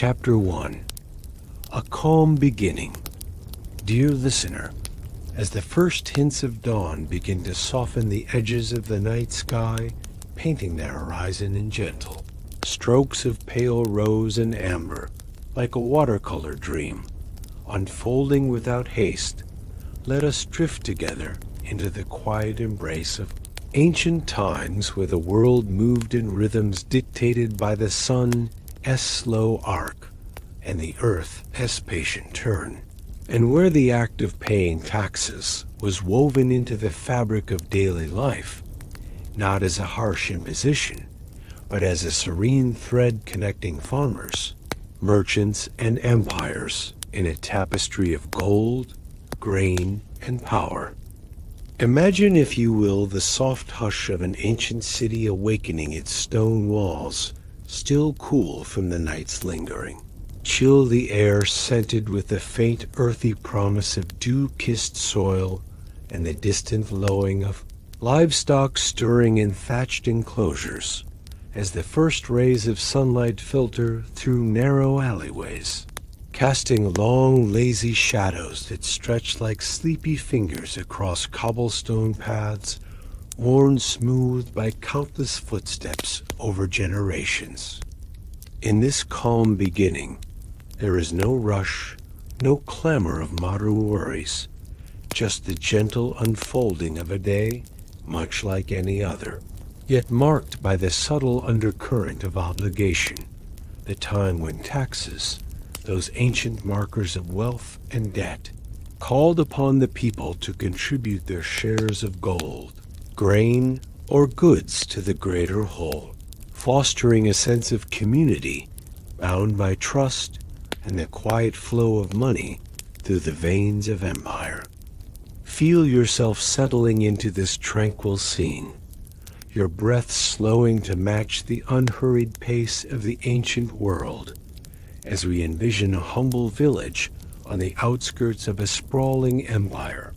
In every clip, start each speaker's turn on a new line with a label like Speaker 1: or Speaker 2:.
Speaker 1: Chapter 1. A Calm Beginning. Dear listener, as the first hints of dawn begin to soften the edges of the night sky, painting their horizon in gentle strokes of pale rose and amber, like a watercolor dream, unfolding without haste, let us drift together into the quiet embrace of ancient times, where the world moved in rhythms dictated by the sun's slow arc and the earth's patient turn, and where the act of paying taxes was woven into the fabric of daily life, not as a harsh imposition, but as a serene thread connecting farmers, merchants, and empires in a tapestry of gold, grain, and power. Imagine, if you will, the soft hush of an ancient city awakening, its stone walls still cool from the night's lingering. Chill the air scented with the faint earthy promise of dew-kissed soil and the distant lowing of livestock stirring in thatched enclosures as the first rays of sunlight filter through narrow alleyways, casting long, lazy shadows that stretch like sleepy fingers across cobblestone paths worn smooth by countless footsteps over generations. In this calm beginning, there is no rush, no clamor of modern worries, just the gentle unfolding of a day much like any other, yet marked by the subtle undercurrent of obligation, the time when taxes, those ancient markers of wealth and debt, called upon the people to contribute their shares of gold, grain, or goods to the greater whole, fostering a sense of community bound by trust and the quiet flow of money through the veins of empire. Feel yourself settling into this tranquil scene, your breath slowing to match the unhurried pace of the ancient world, as we envision a humble village on the outskirts of a sprawling empire,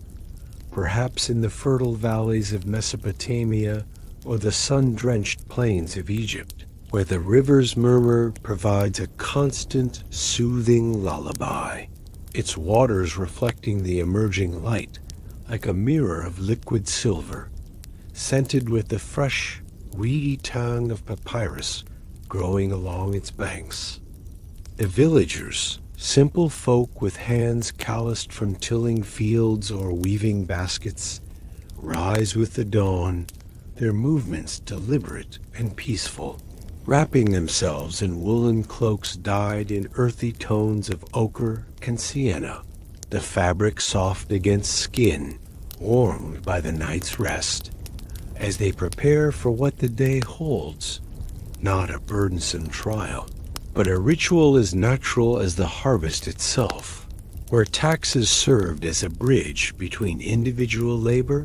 Speaker 1: perhaps in the fertile valleys of Mesopotamia or the sun-drenched plains of Egypt, where the river's murmur provides a constant, soothing lullaby, its waters reflecting the emerging light like a mirror of liquid silver, scented with the fresh, weedy tongue of papyrus growing along its banks. The villagers, simple folk with hands calloused from tilling fields or weaving baskets, rise with the dawn, their movements deliberate and peaceful, wrapping themselves in woolen cloaks dyed in earthy tones of ochre and sienna, the fabric soft against skin, warmed by the night's rest, as they prepare for what the day holds, not a burdensome trial, but a ritual as natural as the harvest itself, where taxes served as a bridge between individual labor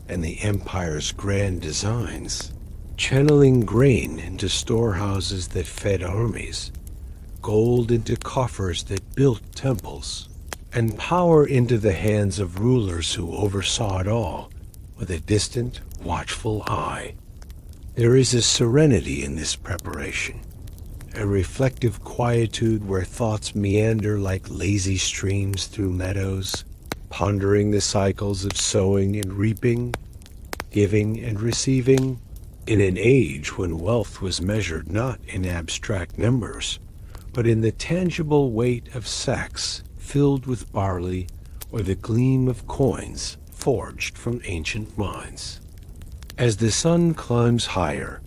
Speaker 1: and the empire's grand designs, channeling grain into storehouses that fed armies, gold into coffers that built temples, and power into the hands of rulers who oversaw it all with a distant, watchful eye. There is a serenity in this preparation, a reflective quietude where thoughts meander like lazy streams through meadows, pondering the cycles of sowing and reaping, giving and receiving, in an age when wealth was measured not in abstract numbers, but in the tangible weight of sacks filled with barley or the gleam of coins forged from ancient mines. As the sun climbs higher,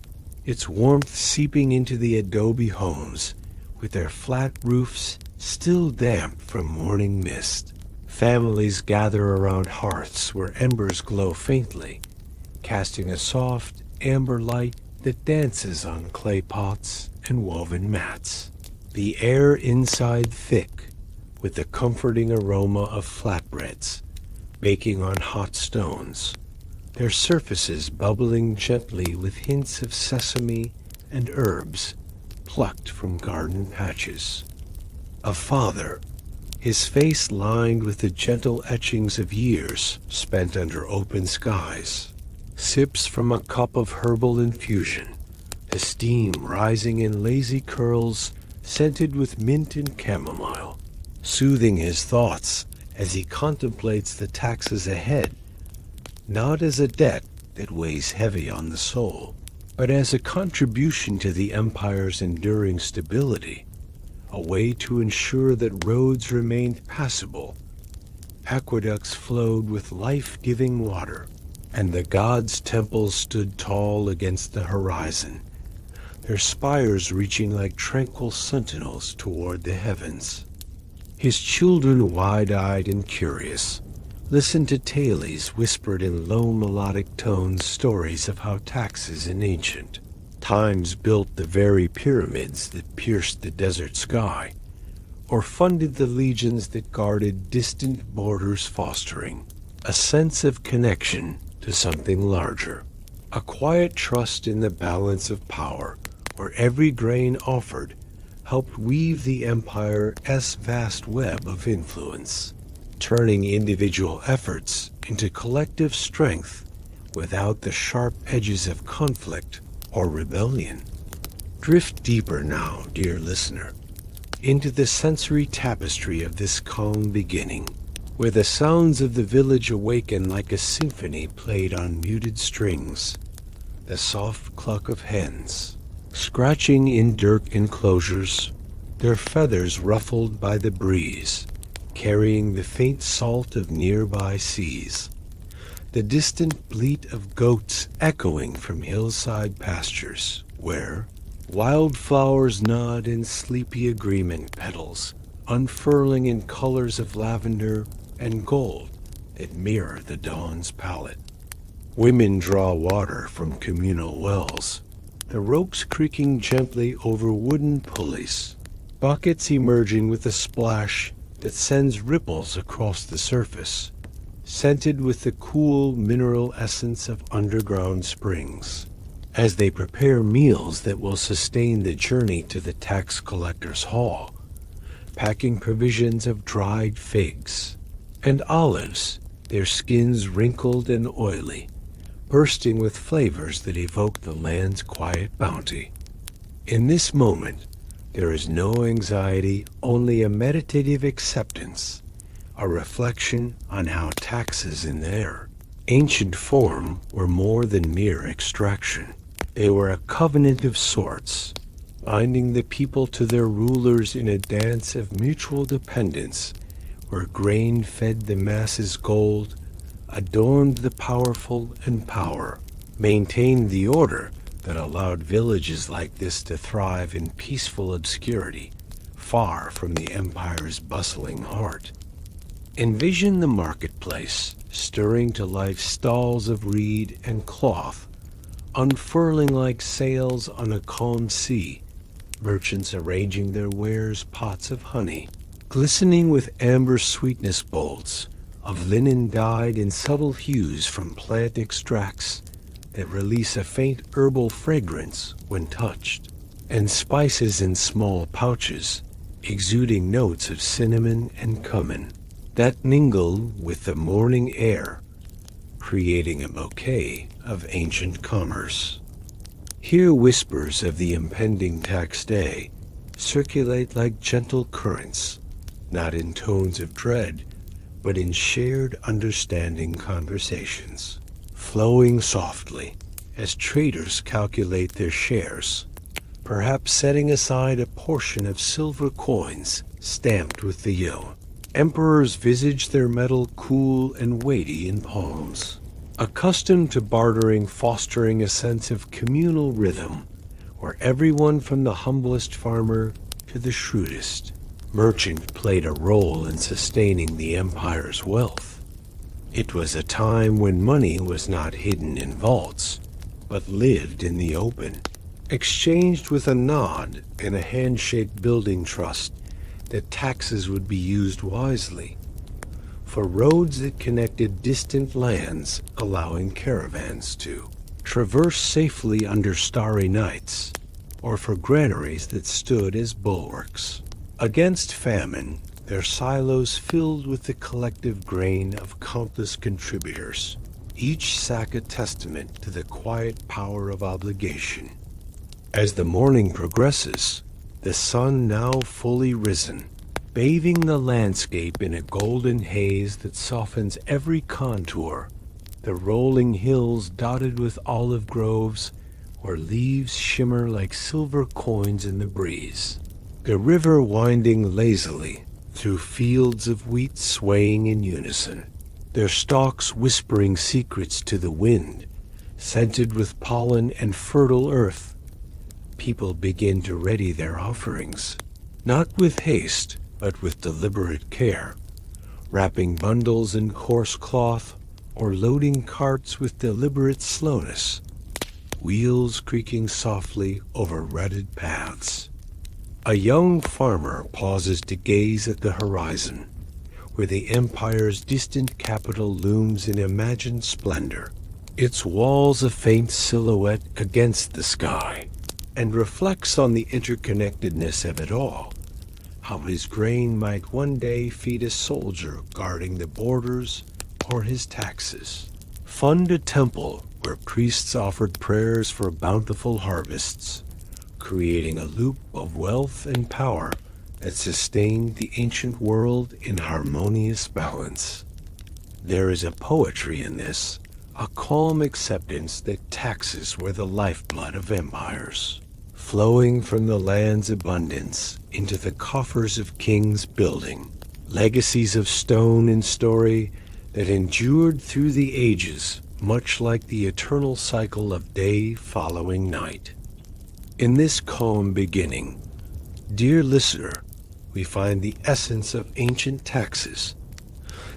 Speaker 1: its warmth seeping into the adobe homes with their flat roofs still damp from morning mist, families gather around hearths where embers glow faintly, casting a soft, amber light that dances on clay pots and woven mats. The air inside thick with the comforting aroma of flatbreads baking on hot stones, their surfaces bubbling gently with hints of sesame and herbs plucked from garden patches. A father, his face lined with the gentle etchings of years spent under open skies, sips from a cup of herbal infusion, the steam rising in lazy curls scented with mint and chamomile, soothing his thoughts as he contemplates the taxes ahead, not as a debt that weighs heavy on the soul, but as a contribution to the empire's enduring stability, a way to ensure that roads remained passable, aqueducts flowed with life-giving water, and the gods' temples stood tall against the horizon, their spires reaching like tranquil sentinels toward the heavens. His children, wide-eyed and curious, listened to tales whispered in low melodic tones, stories of how taxes in ancient times built the very pyramids that pierced the desert sky, or funded the legions that guarded distant borders, fostering a sense of connection to something larger, a quiet trust in the balance of power, where every grain offered helped weave the empire's vast web of influence, turning individual efforts into collective strength without the sharp edges of conflict or rebellion. Drift deeper now, dear listener, into the sensory tapestry of this calm beginning, where the sounds of the village awaken like a symphony played on muted strings. The soft cluck of hens, scratching in dirt enclosures, their feathers ruffled by the breeze, carrying the faint salt of nearby seas. The distant bleat of goats echoing from hillside pastures, where wildflowers nod in sleepy agreement, petals unfurling in colors of lavender and gold that mirror the dawn's palette. Women draw water from communal wells, the ropes creaking gently over wooden pulleys, buckets emerging with a splash that sends ripples across the surface, scented with the cool mineral essence of underground springs, as they prepare meals that will sustain the journey to the tax collector's hall, packing provisions of dried figs and olives, their skins wrinkled and oily, bursting with flavors that evoke the land's quiet bounty. In this moment, there is no anxiety, only a meditative acceptance, a reflection on how taxes in their ancient form were more than mere extraction. They were a covenant of sorts, binding the people to their rulers in a dance of mutual dependence, where grain fed the masses gold, adorned the powerful, and power maintained the order that allowed villages like this to thrive in peaceful obscurity, far from the empire's bustling heart. Envision the marketplace, stirring to life stalls of reed and cloth, unfurling like sails on a calm sea, merchants arranging their wares, pots of honey, glistening with amber sweetness bowls, of linen dyed in subtle hues from plant extracts that release a faint herbal fragrance when touched, and spices in small pouches, exuding notes of cinnamon and cumin, that mingle with the morning air, creating a bouquet of ancient commerce. Here whispers of the impending tax day circulate like gentle currents, not in tones of dread, but in shared understanding conversations, flowing softly as traders calculate their shares, perhaps setting aside a portion of silver coins stamped with the yo. Emperors visage their metal cool and weighty in palms, accustomed to bartering, fostering a sense of communal rhythm, where everyone from the humblest farmer to the shrewdest merchant played a role in sustaining the empire's wealth. It was a time when money was not hidden in vaults, but lived in the open, exchanged with a nod and a handshake, building trust that taxes would be used wisely, for roads that connected distant lands, allowing caravans to traverse safely under starry nights, or for granaries that stood as bulwarks against famine, their silos filled with the collective grain of countless contributors, each sack a testament to the quiet power of obligation. As the morning progresses, the sun now fully risen, bathing the landscape in a golden haze that softens every contour. The rolling hills dotted with olive groves where leaves shimmer like silver coins in the breeze. The river winding lazily through fields of wheat swaying in unison, their stalks whispering secrets to the wind, scented with pollen and fertile earth. People begin to ready their offerings, not with haste, but with deliberate care, wrapping bundles in coarse cloth or loading carts with deliberate slowness, wheels creaking softly over rutted paths. A young farmer pauses to gaze at the horizon, where the empire's distant capital looms in imagined splendor, its walls a faint silhouette against the sky, and reflects on the interconnectedness of it all, how his grain might one day feed a soldier guarding the borders or his taxes, fund a temple where priests offered prayers for bountiful harvests, creating a loop of wealth and power that sustained the ancient world in harmonious balance. There is a poetry in this, a calm acceptance that taxes were the lifeblood of empires, flowing from the land's abundance into the coffers of kings building, legacies of stone and story that endured through the ages, much like the eternal cycle of day following night. In this calm beginning, dear listener, we find the essence of ancient taxes,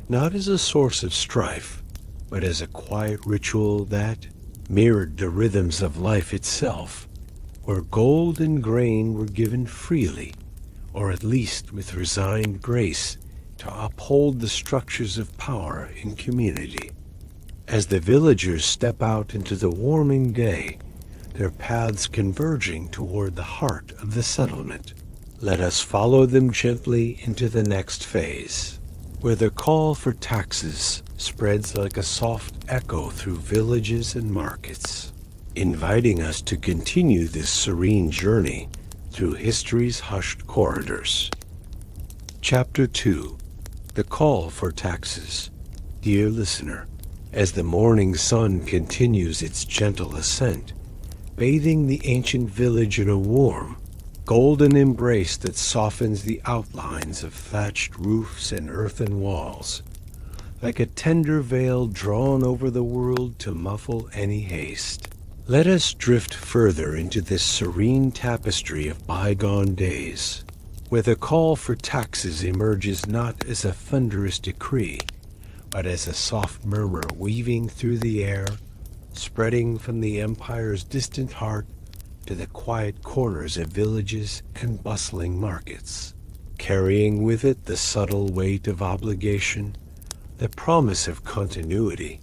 Speaker 1: not as a source of strife, but as a quiet ritual that mirrored the rhythms of life itself, where gold and grain were given freely, or at least with resigned grace, to uphold the structures of power in community. As the villagers step out into the warming day, their paths converging toward the heart of the settlement, let us follow them gently into the next phase, where the call for taxes spreads like a soft echo through villages and markets, inviting us to continue this serene journey through history's hushed corridors. Chapter 2. The Call for Taxes. Dear listener, as the morning sun continues its gentle ascent, bathing the ancient village in a warm, golden embrace that softens the outlines of thatched roofs and earthen walls, like a tender veil drawn over the world to muffle any haste. Let us drift further into this serene tapestry of bygone days, where the call for taxes emerges not as a thunderous decree, but as a soft murmur weaving through the air, spreading from the empire's distant heart to the quiet corners of villages and bustling markets, carrying with it the subtle weight of obligation, the promise of continuity,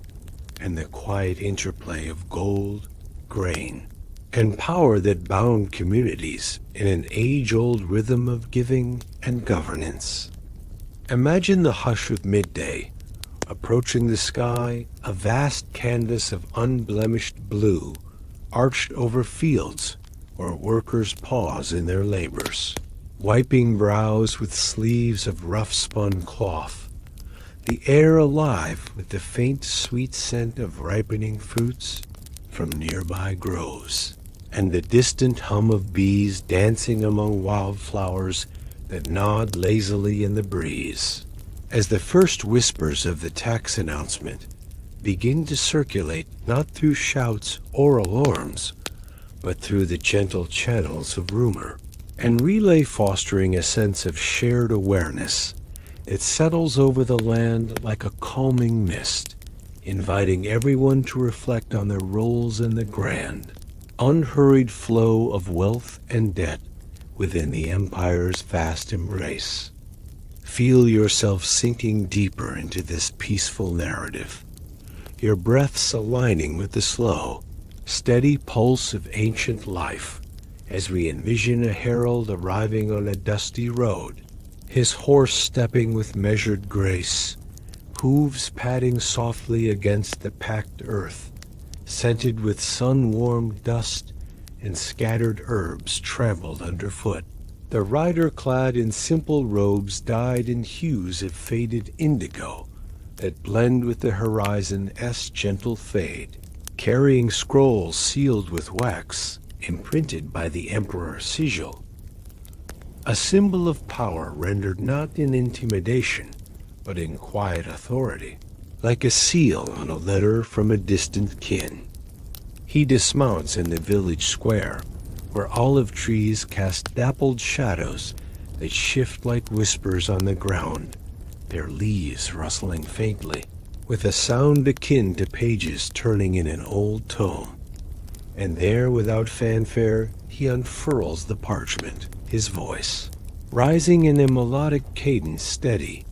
Speaker 1: and the quiet interplay of gold, grain, and power that bound communities in an age-old rhythm of giving and governance. Imagine the hush of midday, approaching the sky, a vast canvas of unblemished blue, arched over fields where workers pause in their labors, wiping brows with sleeves of rough-spun cloth, the air alive with the faint sweet scent of ripening fruits from nearby groves, and the distant hum of bees dancing among wildflowers that nod lazily in the breeze. As the first whispers of the tax announcement begin to circulate not through shouts or alarms, but through the gentle channels of rumor, and relay fostering a sense of shared awareness, it settles over the land like a calming mist, inviting everyone to reflect on their roles in the grand, unhurried flow of wealth and debt within the empire's vast embrace. Feel yourself sinking deeper into this peaceful narrative, your breaths aligning with the slow, steady pulse of ancient life as we envision a herald arriving on a dusty road, his horse stepping with measured grace, hooves padding softly against the packed earth, scented with sun-warmed dust and scattered herbs trampled underfoot. The rider, clad in simple robes dyed in hues of faded indigo that blend with the horizon's gentle fade, carrying scrolls sealed with wax, imprinted by the emperor's sigil. A symbol of power rendered not in intimidation, but in quiet authority, like a seal on a letter from a distant kin. He dismounts in the village square, where olive trees cast dappled shadows that shift like whispers on the ground, their leaves rustling faintly, with a sound akin to pages turning in an old tome. And there, without fanfare, he unfurls the parchment, his voice, rising in a melodic cadence steady,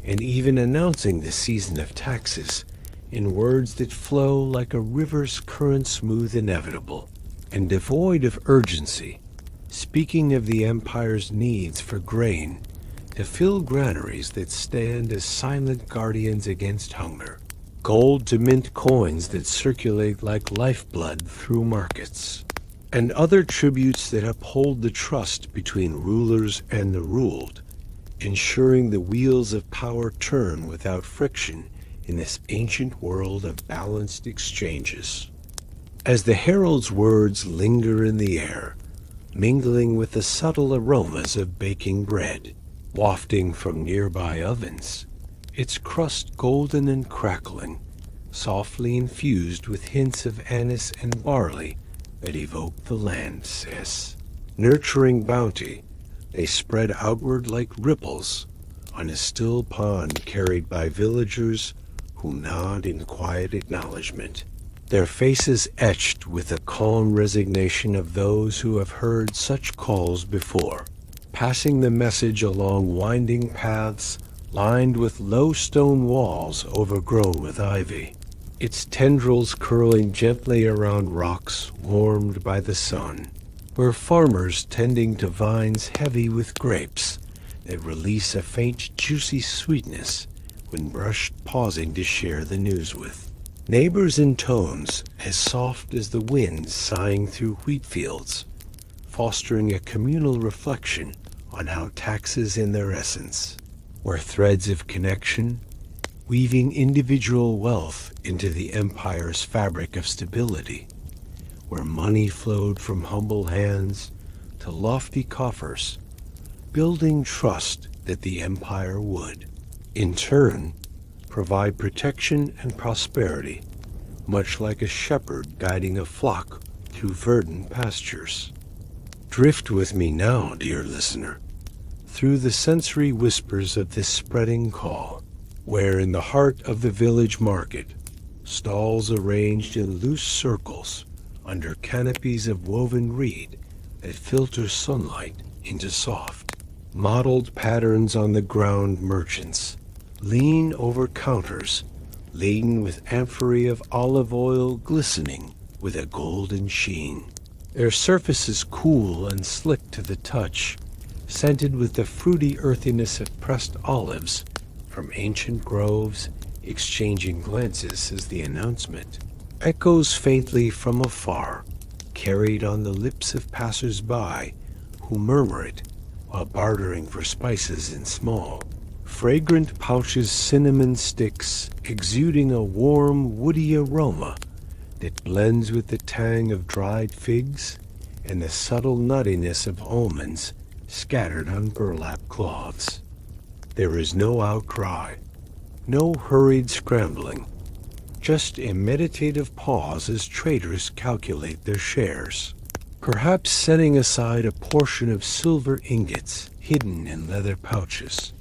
Speaker 1: and even announcing the season of taxes in words that flow like a river's current, smooth, inevitable, and devoid of urgency, speaking of the empire's needs for grain to fill granaries that stand as silent guardians against hunger, gold to mint coins that circulate like lifeblood through markets, and other tributes that uphold the trust between rulers and the ruled, ensuring the wheels of power turn without friction in this ancient world of balanced exchanges. As the herald's words linger in the air, mingling with the subtle aromas of baking bread, wafting from nearby ovens, its crust golden and crackling, softly infused with hints of anise and barley that evoke the land's nurturing bounty, they spread outward like ripples on a still pond carried by villagers who nod in quiet acknowledgement, their faces etched with the calm resignation of those who have heard such calls before, passing the message along winding paths lined with low stone walls overgrown with ivy, its tendrils curling gently around rocks warmed by the sun, where farmers tending to vines heavy with grapes that release a faint juicy sweetness when brushed, pausing to share the news with. Neighbors in tones as soft as the wind sighing through wheat fields, fostering a communal reflection on how taxes in their essence were threads of connection, weaving individual wealth into the empire's fabric of stability, where money flowed from humble hands to lofty coffers, building trust that the empire would, in turn, provide protection and prosperity, much like a shepherd guiding a flock through verdant pastures. Drift with me now, dear listener, through the sensory whispers of this spreading call, where in the heart of the village market, stalls arranged in loose circles under canopies of woven reed that filter sunlight into soft, mottled patterns on the ground, merchants lean over counters laden with amphorae of olive oil glistening with a golden sheen, their surfaces cool and slick to the touch, scented with the fruity earthiness of pressed olives from ancient groves, exchanging glances as the announcement echoes faintly from afar, carried on the lips of passers-by who murmur it while bartering for spices in small, fragrant pouches, cinnamon sticks exuding a warm, woody aroma that blends with the tang of dried figs and the subtle nuttiness of almonds scattered on burlap cloths. There is no outcry, no hurried scrambling, just a meditative pause as traders calculate their shares, perhaps setting aside a portion of silver ingots hidden in leather pouches,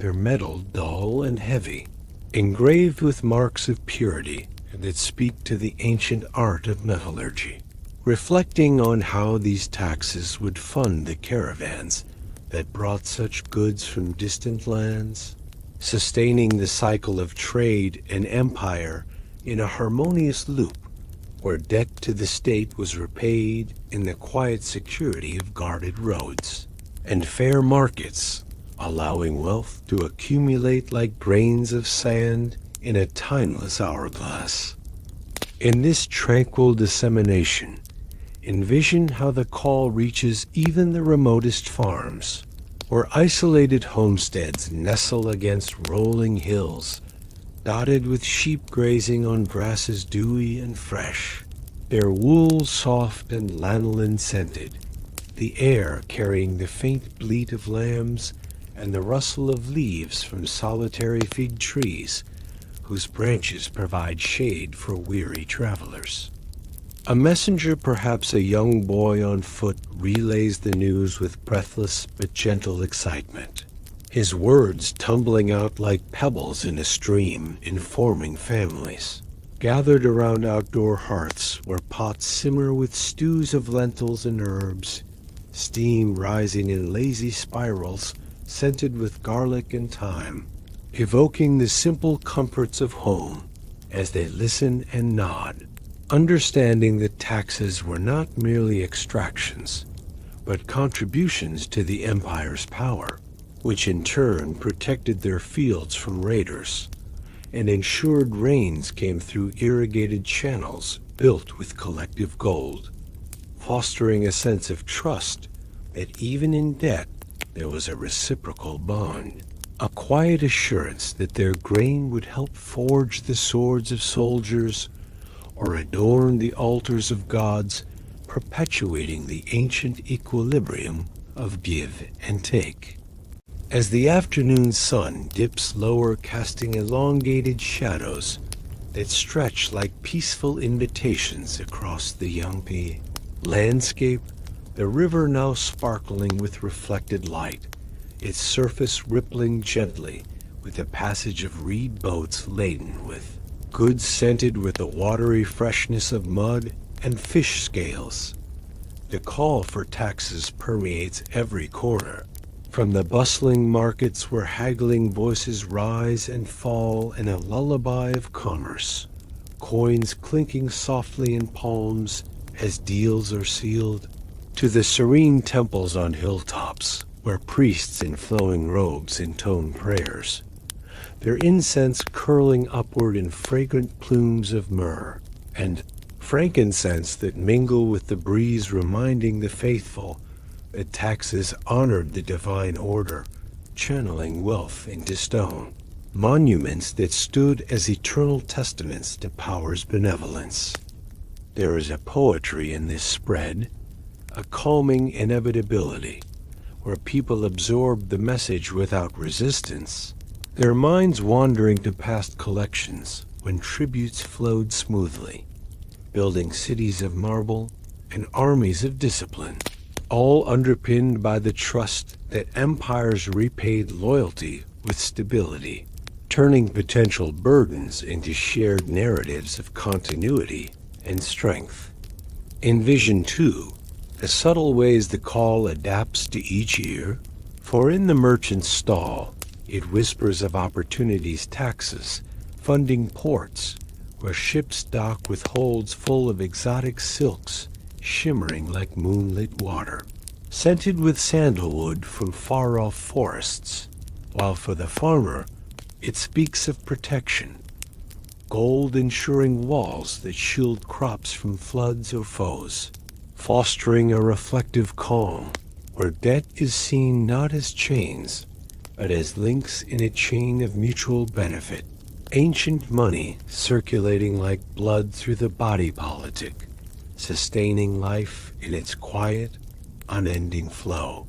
Speaker 1: their metal dull and heavy, engraved with marks of purity that speak to the ancient art of metallurgy, reflecting on how these taxes would fund the caravans that brought such goods from distant lands, sustaining the cycle of trade and empire in a harmonious loop where debt to the state was repaid in the quiet security of guarded roads and fair markets, allowing wealth to accumulate like grains of sand in a timeless hourglass. In this tranquil dissemination, Envision how the call reaches even the remotest farms, where isolated homesteads nestle against rolling hills, dotted with sheep grazing on grasses dewy and fresh, their wool soft and lanolin scented, the air carrying the faint bleat of lambs and the rustle of leaves from solitary fig trees, whose branches provide shade for weary travelers. A messenger, perhaps a young boy on foot, relays the news with breathless but gentle excitement, his words tumbling out like pebbles in a stream, informing families, gathered around outdoor hearths where pots simmer with stews of lentils and herbs, steam rising in lazy spirals scented with garlic and thyme, evoking the simple comforts of home as they listen and nod, understanding that taxes were not merely extractions, but contributions to the empire's power, which in turn protected their fields from raiders and ensured rains came through irrigated channels built with collective gold, fostering a sense of trust that even in debt there was a reciprocal bond, a quiet assurance that their grain would help forge the swords of soldiers or adorn the altars of gods, perpetuating the ancient equilibrium of give and take. As the afternoon sun dips lower, casting elongated shadows that stretch like peaceful invitations across the Yangtze landscape, the river now sparkling with reflected light, its surface rippling gently with the passage of reed boats laden with goods scented with the watery freshness of mud and fish scales. The call for taxes permeates every corner, from the bustling markets where haggling voices rise and fall in a lullaby of commerce, coins clinking softly in palms as deals are sealed, to the serene temples on hilltops where priests in flowing robes intone prayers, their incense curling upward in fragrant plumes of myrrh and frankincense that mingle with the breeze, reminding the faithful that taxes honored the divine order, channeling wealth into stone, monuments that stood as eternal testaments to power's benevolence. There is a poetry in this spread, a calming inevitability, where people absorb the message without resistance, their minds wandering to past collections when tributes flowed smoothly, building cities of marble and armies of discipline, all underpinned by the trust that empires repaid loyalty with stability, turning potential burdens into shared narratives of continuity and strength. Envision, too, the subtle ways the call adapts to each ear, for in the merchant's stall it whispers of opportunities, taxes, funding ports, where ships dock with holds full of exotic silks shimmering like moonlit water, scented with sandalwood from far-off forests, while for the farmer it speaks of protection, gold ensuring walls that shield crops from floods or foes, fostering a reflective calm where debt is seen not as chains, but as links in a chain of mutual benefit, ancient money circulating like blood through the body politic, sustaining life in its quiet, unending flow.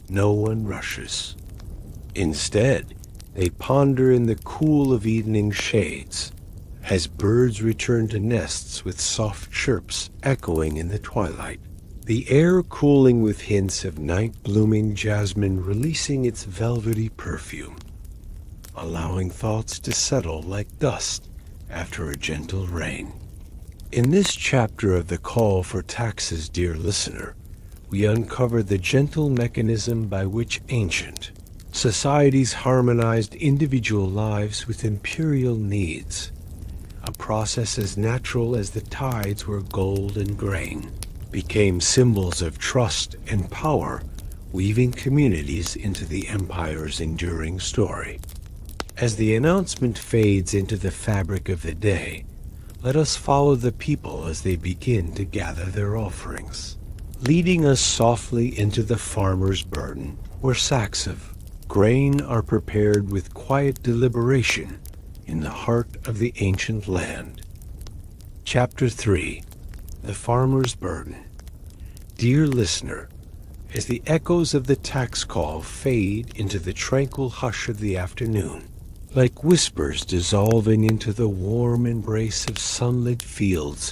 Speaker 1: No one rushes. Instead, they ponder in the cool of evening shades, as birds return to nests with soft chirps echoing in the twilight, the air cooling with hints of night-blooming jasmine releasing its velvety perfume, allowing thoughts to settle like dust after a gentle rain. In this chapter of The Call for Taxes, dear listener, we uncover the gentle mechanism by which ancient societies harmonized individual lives with imperial needs, a process as natural as the tides where gold and grain became symbols of trust and power, weaving communities into the empire's enduring story. As the announcement fades into the fabric of the day, Let us follow the people as they begin to gather their offerings, leading us softly into the farmer's burden, where sacks of grain are prepared with quiet deliberation in the heart of the ancient land. Chapter 3. The Farmer's Burden. Dear listener, as the echoes of the tax call fade into the tranquil hush of the afternoon, like whispers dissolving into the warm embrace of sunlit fields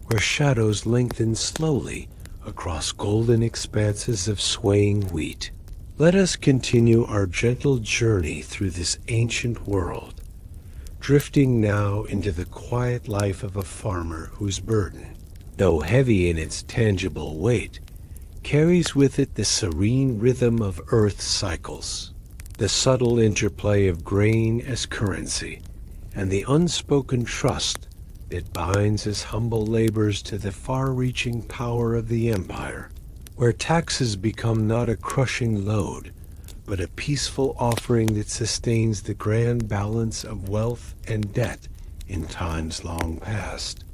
Speaker 1: where shadows lengthen slowly across golden expanses of swaying wheat, let us continue our gentle journey through this ancient world, drifting now into the quiet life of a farmer whose burden, though heavy in its tangible weight, carries with it the serene rhythm of Earth's cycles, the subtle interplay of grain as currency, and the unspoken trust that binds his humble labors to the far-reaching power of the empire, where taxes become not a crushing load, but a peaceful offering that sustains the grand balance of wealth and debt in times long past.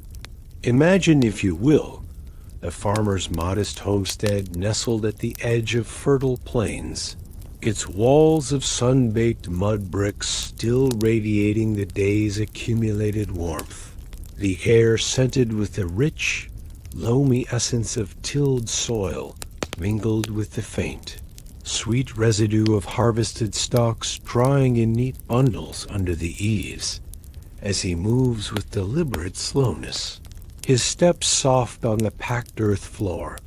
Speaker 1: Imagine, if you will, the farmer's modest homestead nestled at the edge of fertile plains, its walls of sun-baked mud bricks still radiating the day's accumulated warmth, the air scented with the rich, loamy essence of tilled soil mingled with the faint, sweet residue of harvested stalks drying in neat bundles under the eaves, as he moves with deliberate slowness, his steps soft on the packed earth floor,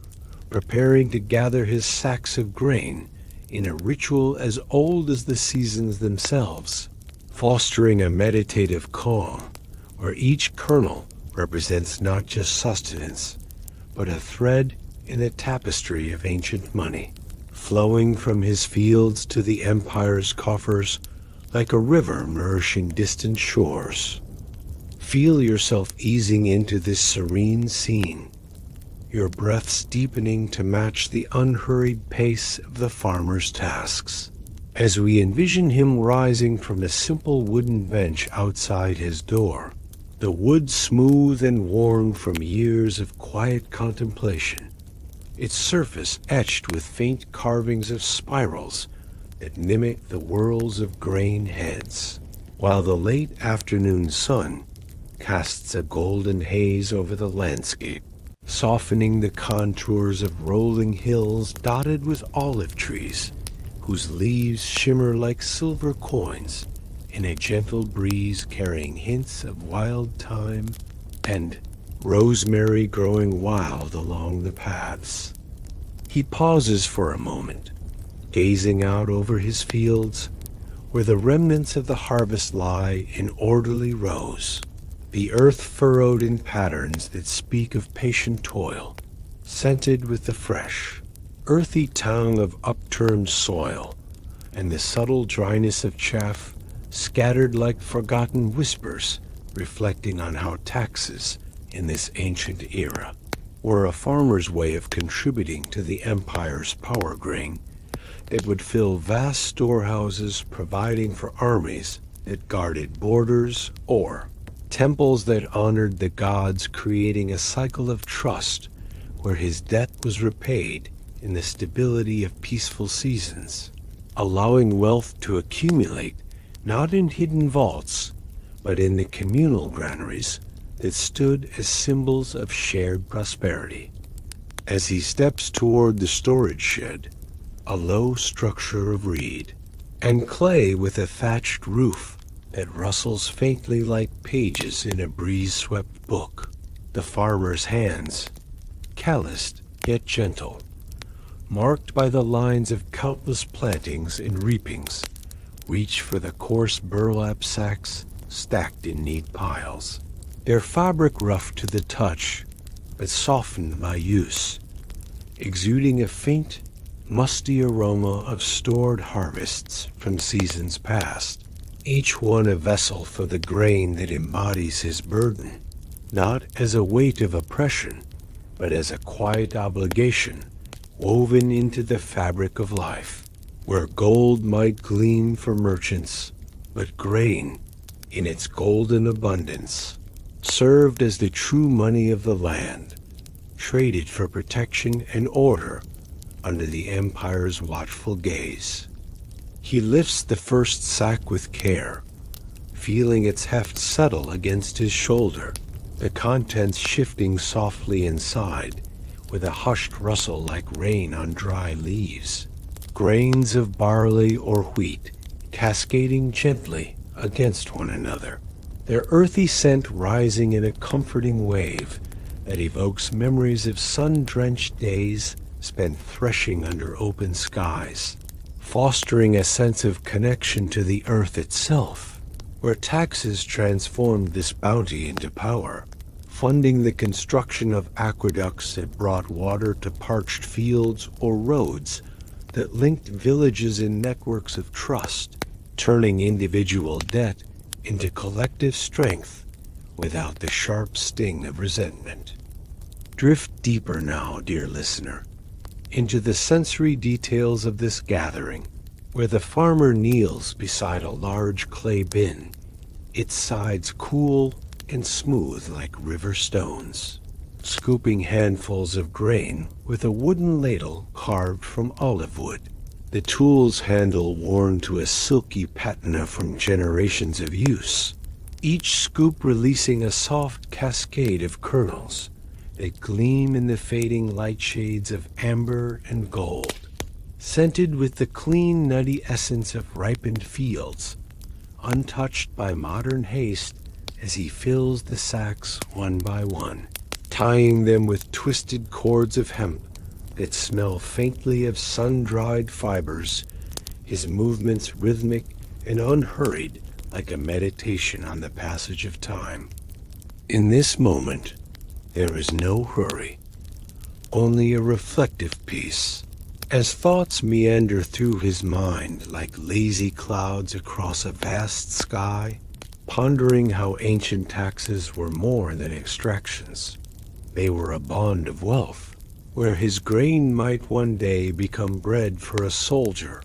Speaker 1: preparing to gather his sacks of grain in a ritual as old as the seasons themselves, fostering a meditative calm where each kernel represents not just sustenance, but a thread in the tapestry of ancient money, flowing from his fields to the empire's coffers like a river nourishing distant shores. Feel yourself easing into this serene scene, your breaths deepening to match the unhurried pace of the farmer's tasks, as we envision him rising from a simple wooden bench outside his door, the wood smooth and worn from years of quiet contemplation, its surface etched with faint carvings of spirals that mimic the whorls of grain heads, while the late afternoon sun casts a golden haze over the landscape, softening the contours of rolling hills dotted with olive trees, whose leaves shimmer like silver coins in a gentle breeze carrying hints of wild thyme and rosemary growing wild along the paths. He pauses for a moment, gazing out over his fields, where the remnants of the harvest lie in orderly rows, the earth furrowed in patterns that speak of patient toil, scented with the fresh, earthy tang of upturned soil, and the subtle dryness of chaff scattered like forgotten whispers, reflecting on how taxes in this ancient era were a farmer's way of contributing to the empire's power grain that would fill vast storehouses, providing for armies that guarded borders or temples that honored the gods, creating a cycle of trust where his debt was repaid in the stability of peaceful seasons, allowing wealth to accumulate not in hidden vaults, but in the communal granaries that stood as symbols of shared prosperity. As he steps toward the storage shed, a low structure of reed and clay with a thatched roof that rustles faintly like pages in a breeze-swept book, the farmer's hands, calloused yet gentle, marked by the lines of countless plantings and reapings, reach for the coarse burlap sacks stacked in neat piles, their fabric rough to the touch, but softened by use, exuding a faint, musty aroma of stored harvests from seasons past, each one a vessel for the grain that embodies his burden, not as a weight of oppression, but as a quiet obligation woven into the fabric of life, where gold might gleam for merchants, but grain, in its golden abundance, served as the true money of the land, traded for protection and order under the empire's watchful gaze. He lifts the first sack with care, feeling its heft settle against his shoulder, the contents shifting softly inside with a hushed rustle like rain on dry leaves. Grains of barley or wheat cascading gently against one another, their earthy scent rising in a comforting wave that evokes memories of sun-drenched days spent threshing under open skies, fostering a sense of connection to the earth itself, where taxes transformed this bounty into power, funding the construction of aqueducts that brought water to parched fields or roads that linked villages in networks of trust, turning individual debt into collective strength without the sharp sting of resentment. Drift deeper now, dear listener, into the sensory details of this gathering, where the farmer kneels beside a large clay bin, its sides cool and smooth like river stones, scooping handfuls of grain with a wooden ladle carved from olive wood, the tool's handle worn to a silky patina from generations of use, each scoop releasing a soft cascade of kernels that gleam in the fading light shades of amber and gold, scented with the clean, nutty essence of ripened fields, untouched by modern haste as he fills the sacks one by one, tying them with twisted cords of hemp that smell faintly of sun-dried fibers, his movements rhythmic and unhurried like a meditation on the passage of time. In this moment, there is no hurry, only a reflective peace, as thoughts meander through his mind like lazy clouds across a vast sky, pondering how ancient taxes were more than extractions. They were a bond of wealth, where his grain might one day become bread for a soldier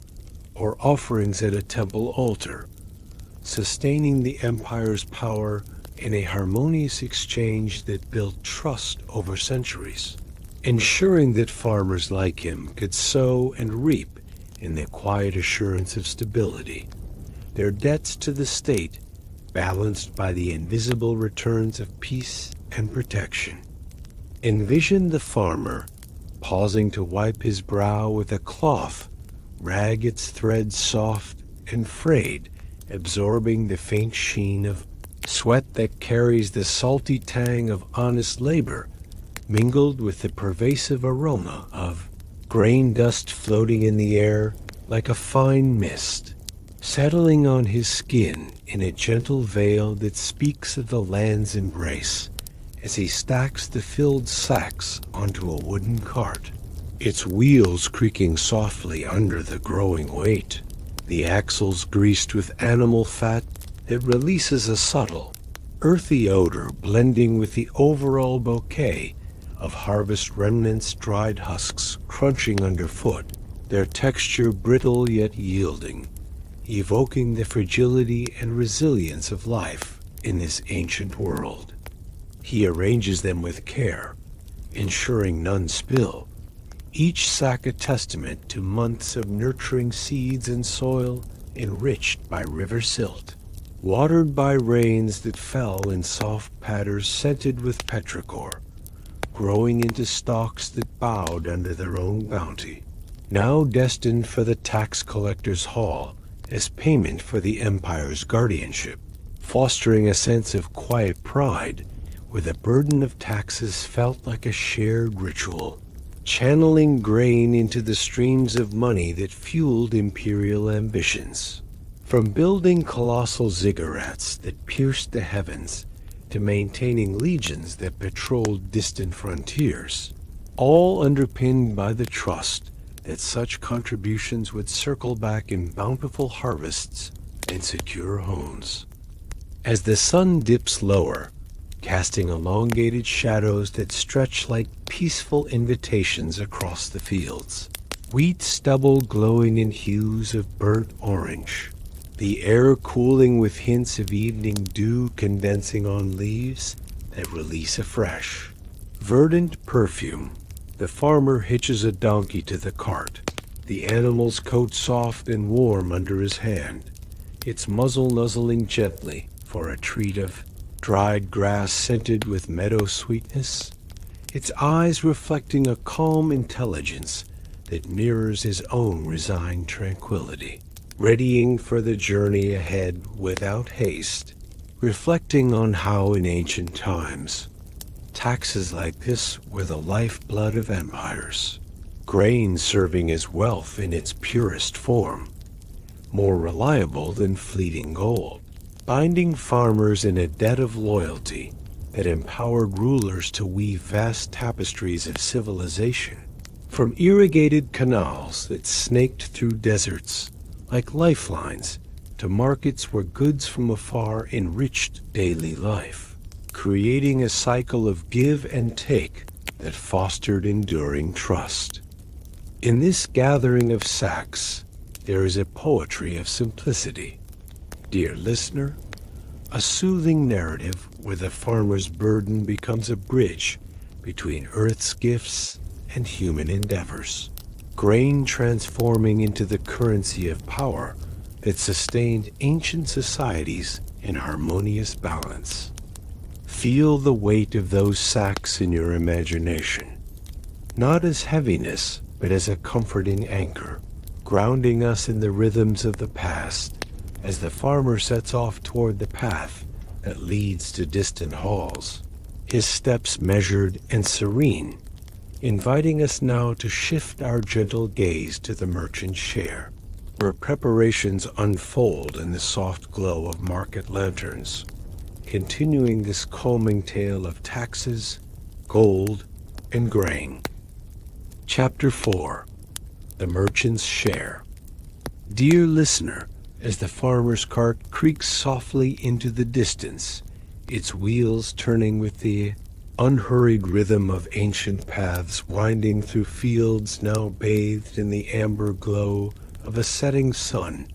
Speaker 1: or offerings at a temple altar, sustaining the empire's power in a harmonious exchange that built trust over centuries, ensuring that farmers like him could sow and reap in the quiet assurance of stability, their debts to the state balanced by the invisible returns of peace and protection. Envision the farmer pausing to wipe his brow with a cloth, rag its threads soft and frayed, absorbing the faint sheen of sweat that carries the salty tang of honest labor, mingled with the pervasive aroma of grain dust floating in the air like a fine mist, settling on his skin in a gentle veil that speaks of the land's embrace as he stacks the filled sacks onto a wooden cart, its wheels creaking softly under the growing weight, the axles greased with animal fat that releases a subtle, earthy odor blending with the overall bouquet of harvest remnants, dried husks crunching underfoot, their texture brittle yet yielding, evoking the fragility and resilience of life in this ancient world. He arranges them with care, ensuring none spill, each sack a testament to months of nurturing seeds and soil enriched by river silt, watered by rains that fell in soft patters scented with petrichor, growing into stalks that bowed under their own bounty, now destined for the tax collector's hall as payment for the empire's guardianship, fostering a sense of quiet pride where the burden of taxes felt like a shared ritual, channeling grain into the streams of money that fueled imperial ambitions. From building colossal ziggurats that pierced the heavens to maintaining legions that patrolled distant frontiers, all underpinned by the trust that such contributions would circle back in bountiful harvests and secure homes. As the sun dips lower, casting elongated shadows that stretch like peaceful invitations across the fields, wheat stubble glowing in hues of burnt orange, the air cooling with hints of evening dew condensing on leaves, that release a fresh, verdant perfume. The farmer hitches a donkey to the cart, the animal's coat soft and warm under his hand, its muzzle nuzzling gently for a treat of dried grass scented with meadow sweetness, its eyes reflecting a calm intelligence that mirrors his own resigned tranquility, readying for the journey ahead without haste, reflecting on how in ancient times taxes like this were the lifeblood of empires, grain serving as wealth in its purest form, more reliable than fleeting gold, binding farmers in a debt of loyalty that empowered rulers to weave vast tapestries of civilization, from irrigated canals that snaked through deserts like lifelines to markets where goods from afar enriched daily life, creating a cycle of give and take that fostered enduring trust. In this gathering of sacks, there is a poetry of simplicity. Dear listener, a soothing narrative where the farmer's burden becomes a bridge between earth's gifts and human endeavors, grain transforming into the currency of power that sustained ancient societies in harmonious balance. Feel the weight of those sacks in your imagination, not as heaviness, but as a comforting anchor, grounding us in the rhythms of the past as the farmer sets off toward the path that leads to distant halls, his steps measured and serene, inviting us now to shift our gentle gaze to the merchant's share, where preparations unfold in the soft glow of market lanterns, continuing this calming tale of taxes, gold, and grain. Chapter 4. The Merchant's Share. Dear listener, as the farmer's cart creaks softly into the distance, its wheels turning with the unhurried rhythm of ancient paths winding through fields now bathed in the amber glow of a setting sun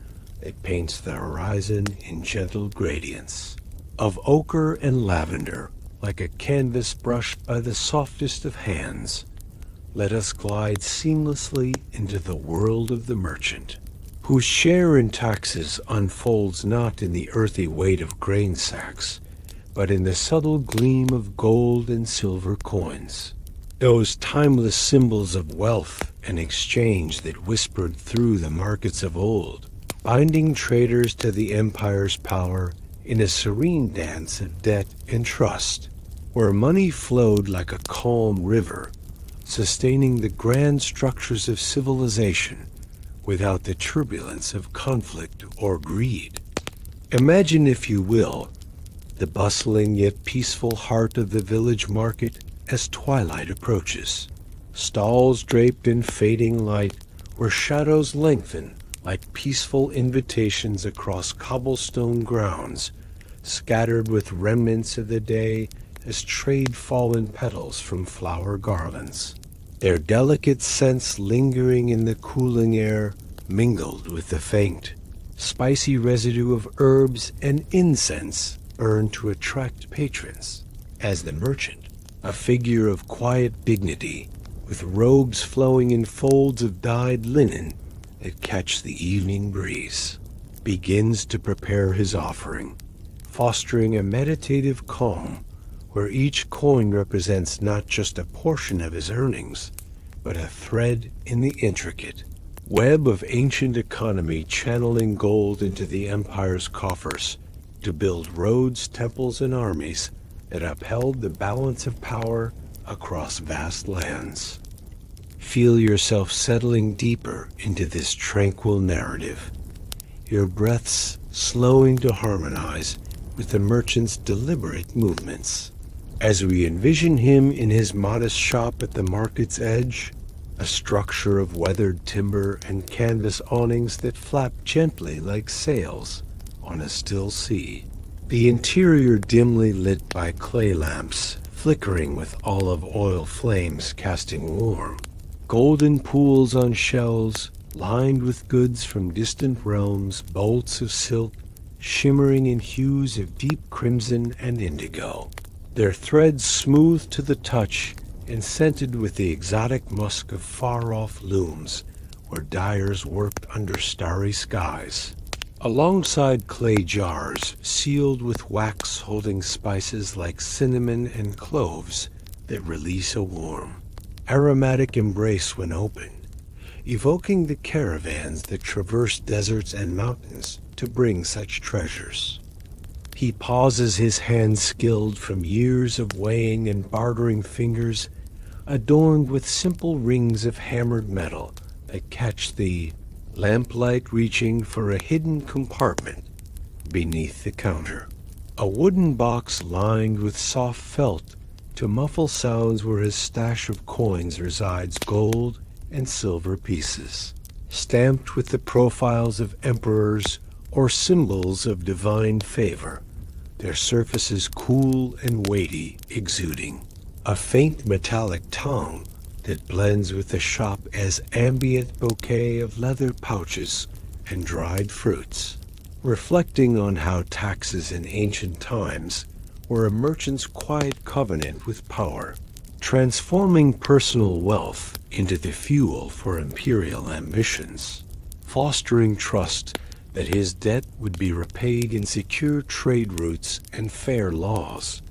Speaker 1: that paints the horizon in gentle gradients of ochre and lavender, like a canvas brushed by the softest of hands. Let us glide seamlessly into the world of the merchant, whose share in taxes unfolds not in the earthy weight of grain sacks, but in the subtle gleam of gold and silver coins, those timeless symbols of wealth and exchange that whispered through the markets of old, binding traders to the empire's power in a serene dance of debt and trust, where money flowed like a calm river, sustaining the grand structures of civilization without the turbulence of conflict or greed. Imagine, if you will, the bustling yet peaceful heart of the village market as twilight approaches. Stalls draped in fading light, where shadows lengthen like peaceful invitations across cobblestone grounds, scattered with remnants of the day as trade fallen petals from flower garlands, their delicate scents lingering in the cooling air, mingled with the faint, spicy residue of herbs and incense burned to attract patrons, as the merchant, a figure of quiet dignity, with robes flowing in folds of dyed linen that catch the evening breeze, begins to prepare his offering, fostering a meditative calm where each coin represents not just a portion of his earnings, but a thread in the intricate web of ancient economy channeling gold into the empire's coffers to build roads, temples, and armies that upheld the balance of power across vast lands. Feel yourself settling deeper into this tranquil narrative, your breaths slowing to harmonize with the merchant's deliberate movements, as we envision him in his modest shop at the market's edge, a structure of weathered timber and canvas awnings that flap gently like sails on a still sea. The interior dimly lit by clay lamps, flickering with olive oil flames casting warm. Golden pools on shelves, lined with goods from distant realms, bolts of silk, shimmering in hues of deep crimson and indigo. their threads smooth to the touch and scented with the exotic musk of far-off looms where dyers worked under starry skies. Alongside clay jars sealed with wax holding spices like cinnamon and cloves that release a warm, aromatic embrace when opened, evoking the caravans that traverse deserts and mountains to bring such treasures. He pauses, his hands skilled from years of weighing and bartering fingers, adorned with simple rings of hammered metal that catch the lamplight reaching for a hidden compartment beneath the counter. A wooden box lined with soft felt to muffle sounds where his stash of coins resides, gold and silver pieces, stamped with the profiles of emperors or symbols of divine favor, their surfaces cool and weighty, exuding a faint metallic tone that blends with the shop as ambient bouquet of leather pouches and dried fruits, reflecting on how taxes in ancient times were a merchant's quiet covenant with power, transforming personal wealth into the fuel for imperial ambitions, fostering trust that his debt would be repaid in secure trade routes and fair laws,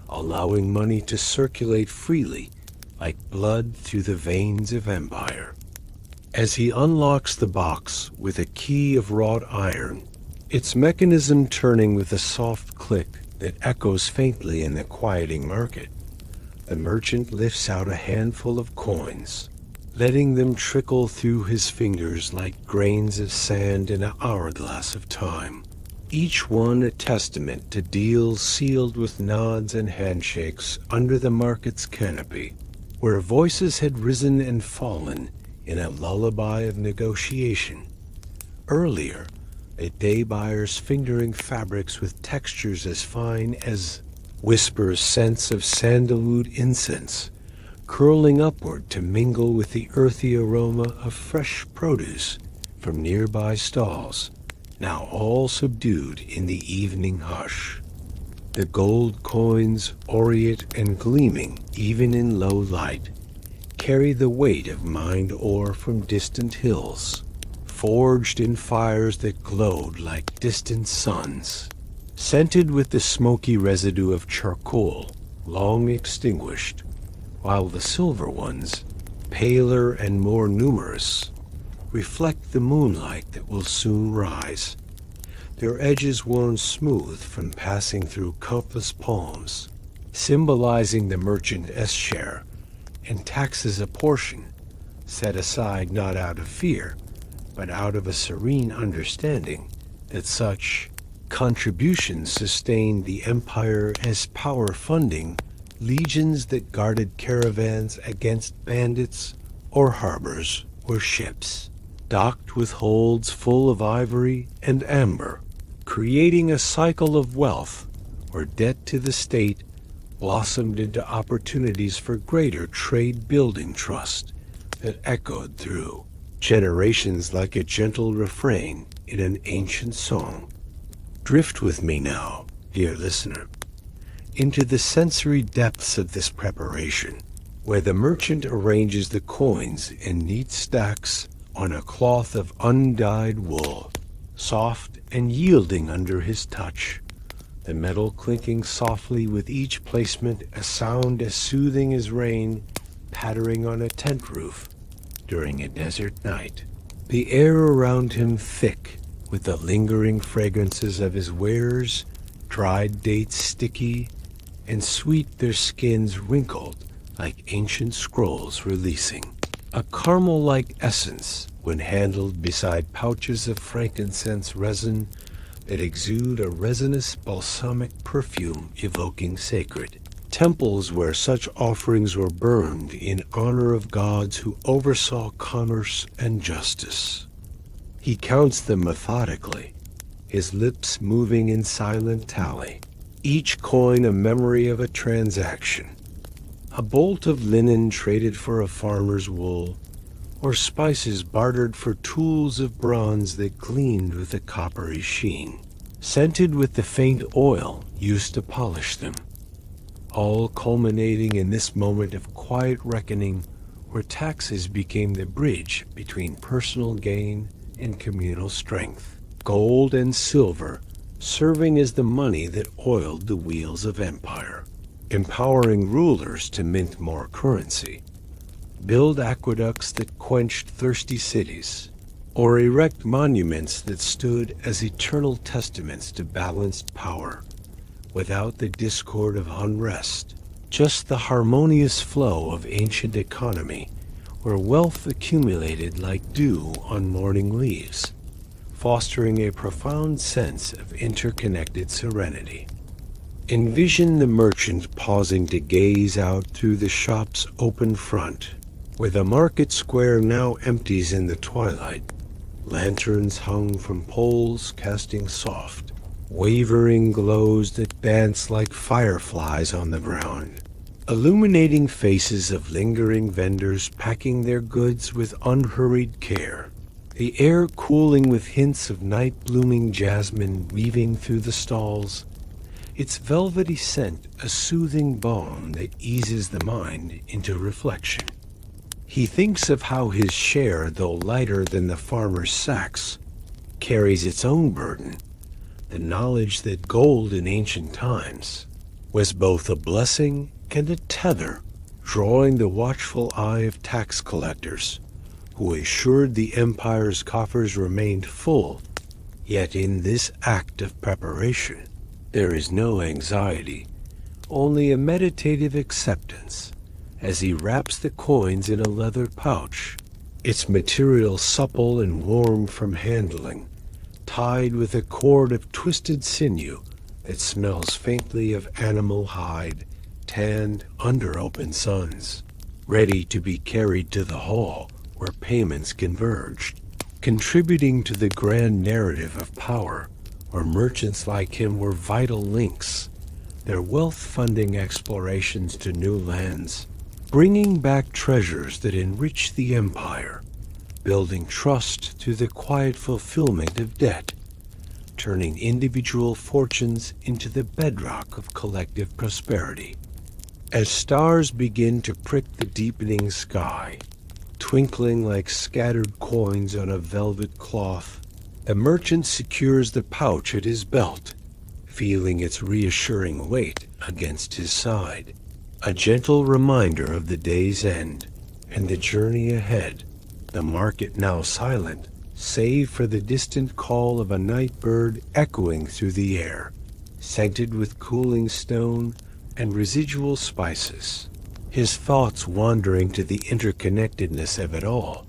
Speaker 1: allowing money to circulate freely like blood through the veins of empire. As he unlocks the box with a key of wrought iron, its mechanism turning with a soft click that echoes faintly in the quieting market, the merchant lifts out a handful of coins, letting them trickle through his fingers like grains of sand in an hourglass of time, each one a testament to deals sealed with nods and handshakes under the market's canopy, where voices had risen and fallen in a lullaby of negotiation. Earlier, a day buyers fingering fabrics with textures as fine as whispers scents of sandalwood incense, curling upward to mingle with the earthy aroma of fresh produce from nearby stalls, now all subdued in the evening hush. The gold coins, aureate and gleaming even in low light, carry the weight of mined ore from distant hills, forged in fires that glowed like distant suns, scented with the smoky residue of charcoal long extinguished, while the silver ones, paler and more numerous, reflect the moonlight that will soon rise, their edges worn smooth from passing through countless palms, symbolizing the merchant's share and taxes a portion, set aside not out of fear, but out of a serene understanding that such contributions sustained the empire as power funding legions that guarded caravans against bandits or harbors or ships, docked with holds full of ivory and amber, creating a cycle of wealth where debt to the state blossomed into opportunities for greater trade-building trust that echoed through generations like a gentle refrain in an ancient song. Drift with me now, dear listener, into the sensory depths of this preparation, where the merchant arranges the coins in neat stacks on a cloth of undyed wool, soft and yielding under his touch, the metal clinking softly with each placement, a sound as soothing as rain pattering on a tent roof during a desert night. The air around him thick with the lingering fragrances of his wares, dried dates sticky and sweet, their skins wrinkled like ancient scrolls releasing a caramel-like essence when handled beside pouches of frankincense resin that exude a resinous balsamic perfume evoking sacred temples where such offerings were burned in honor of gods who oversaw commerce and justice. He counts them methodically, his lips moving in silent tally, each coin a memory of a transaction, a bolt of linen traded for a farmer's wool, or spices bartered for tools of bronze that gleamed with a coppery sheen, scented with the faint oil used to polish them. all culminating in this moment of quiet reckoning where taxes became the bridge between personal gain and communal strength. Gold and silver serving as the money that oiled the wheels of empire, empowering rulers to mint more currency, build aqueducts that quenched thirsty cities, or erect monuments that stood as eternal testaments to balanced power, without the discord of unrest, just the harmonious flow of ancient economy, where wealth accumulated like dew on morning leaves, fostering a profound sense of interconnected serenity. Envision the merchant pausing to gaze out through the shop's open front, where the market square now empties in the twilight, lanterns hung from poles casting soft, wavering glows that dance like fireflies on the ground, illuminating faces of lingering vendors packing their goods with unhurried care, the air cooling with hints of night-blooming jasmine weaving through the stalls, its velvety scent a soothing balm that eases the mind into reflection. He thinks of how his share, though lighter than the farmer's sacks, carries its own burden, the knowledge that gold in ancient times was both a blessing and a tether, drawing the watchful eye of tax collectors, who assured the empire's coffers remained full. Yet in this act of preparation, there is no anxiety, only a meditative acceptance, as he wraps the coins in a leather pouch, its material supple and warm from handling, tied with a cord of twisted sinew that smells faintly of animal hide, tanned under open suns, ready to be carried to the hall where payments converged, contributing to the grand narrative of power, where merchants like him were vital links, their wealth funding explorations to new lands, bringing back treasures that enrich the empire, building trust through the quiet fulfillment of debt, turning individual fortunes into the bedrock of collective prosperity. As stars begin to prick the deepening sky, twinkling like scattered coins on a velvet cloth, the merchant secures the pouch at his belt, feeling its reassuring weight against his side, a gentle reminder of the day's end and the journey ahead, the market now silent, save for the distant call of a night bird echoing through the air, scented with cooling stone and residual spices, his thoughts wandering to the interconnectedness of it all,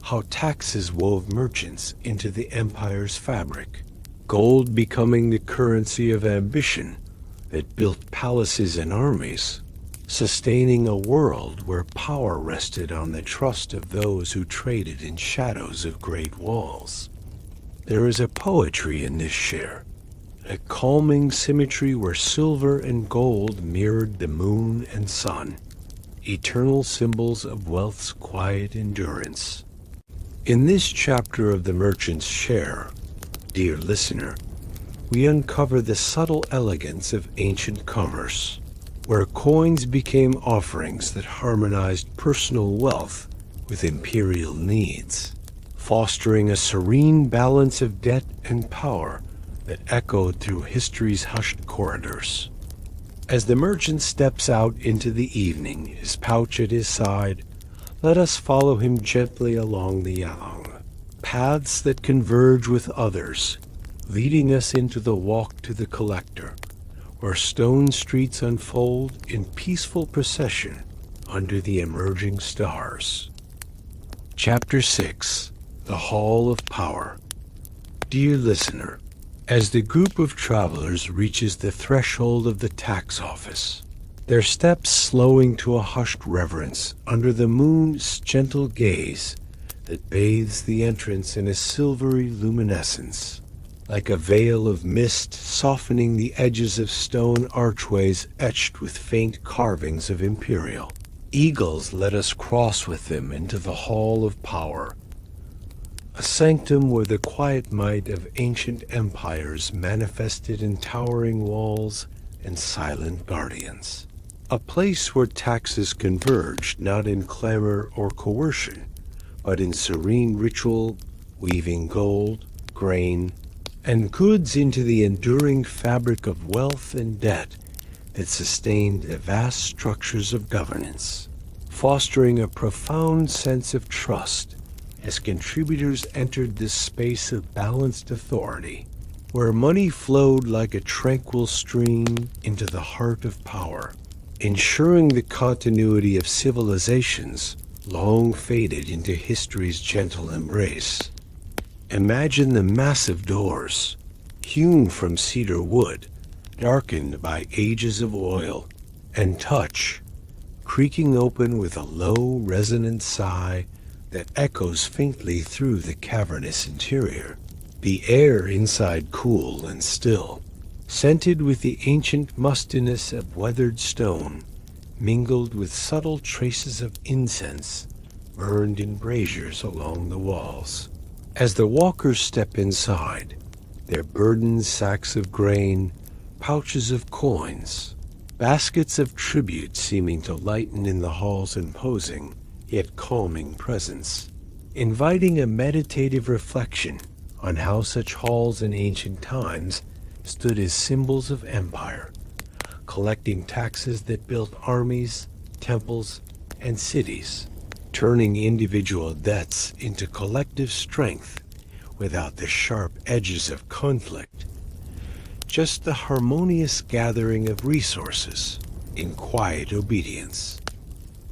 Speaker 1: how taxes wove merchants into the empire's fabric, gold becoming the currency of ambition that built palaces and armies, sustaining a world where power rested on the trust of those who traded in shadows of great walls. There is a poetry in this share, a calming symmetry where silver and gold mirrored the moon and sun, eternal symbols of wealth's quiet endurance. In this chapter of The Merchant's Share, dear listener, we uncover the subtle elegance of ancient commerce, where coins became offerings that harmonized personal wealth with imperial needs, fostering a serene balance of debt and power that echoed through history's hushed corridors. As the merchant steps out into the evening, his pouch at his side, let us follow him gently along the Yalong, paths that converge with others, leading us into the walk to the collector, where stone streets unfold in peaceful procession under the emerging stars. Chapter 6. The Hall of Power. Dear listener, as the group of travelers reaches the threshold of the tax office, their steps slowing to a hushed reverence under the moon's gentle gaze that bathes the entrance in a silvery luminescence, like a veil of mist softening the edges of stone archways etched with faint carvings of imperial. Eagles let us cross with them into the Hall of Power, a sanctum where the quiet might of ancient empires manifested in towering walls and silent guardians. a place where taxes converged not in clamor or coercion, but in serene ritual, weaving gold, grain, and goods into the enduring fabric of wealth and debt that sustained the vast structures of governance, fostering a profound sense of trust as contributors entered this space of balanced authority, where money flowed like a tranquil stream into the heart of power, ensuring the continuity of civilizations long faded into history's gentle embrace. Imagine the massive doors, hewn from cedar wood, darkened by ages of oil, and touch, creaking open with a low, resonant sigh that echoes faintly through the cavernous interior. The air inside cool and still, scented with the ancient mustiness of weathered stone, mingled with subtle traces of incense burned in braziers along the walls. As the walkers step inside, their burdened sacks of grain, pouches of coins, baskets of tribute seeming to lighten in the hall's imposing, yet calming presence, inviting a meditative reflection on how such halls in ancient times stood as symbols of empire, collecting taxes that built armies, temples, and cities, turning individual debts into collective strength without the sharp edges of conflict, just the harmonious gathering of resources in quiet obedience.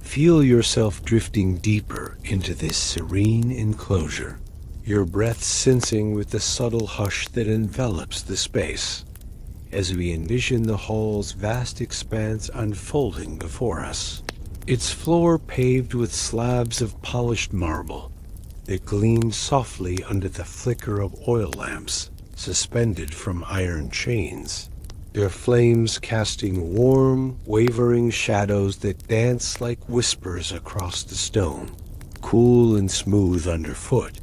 Speaker 1: Feel yourself drifting deeper into this serene enclosure, your breath sensing with the subtle hush that envelops the space, as we envision the hall's vast expanse unfolding before us. Its floor paved with slabs of polished marble that gleamed softly under the flicker of oil lamps suspended from iron chains, their flames casting warm, wavering shadows that dance like whispers across the stone, cool and smooth underfoot,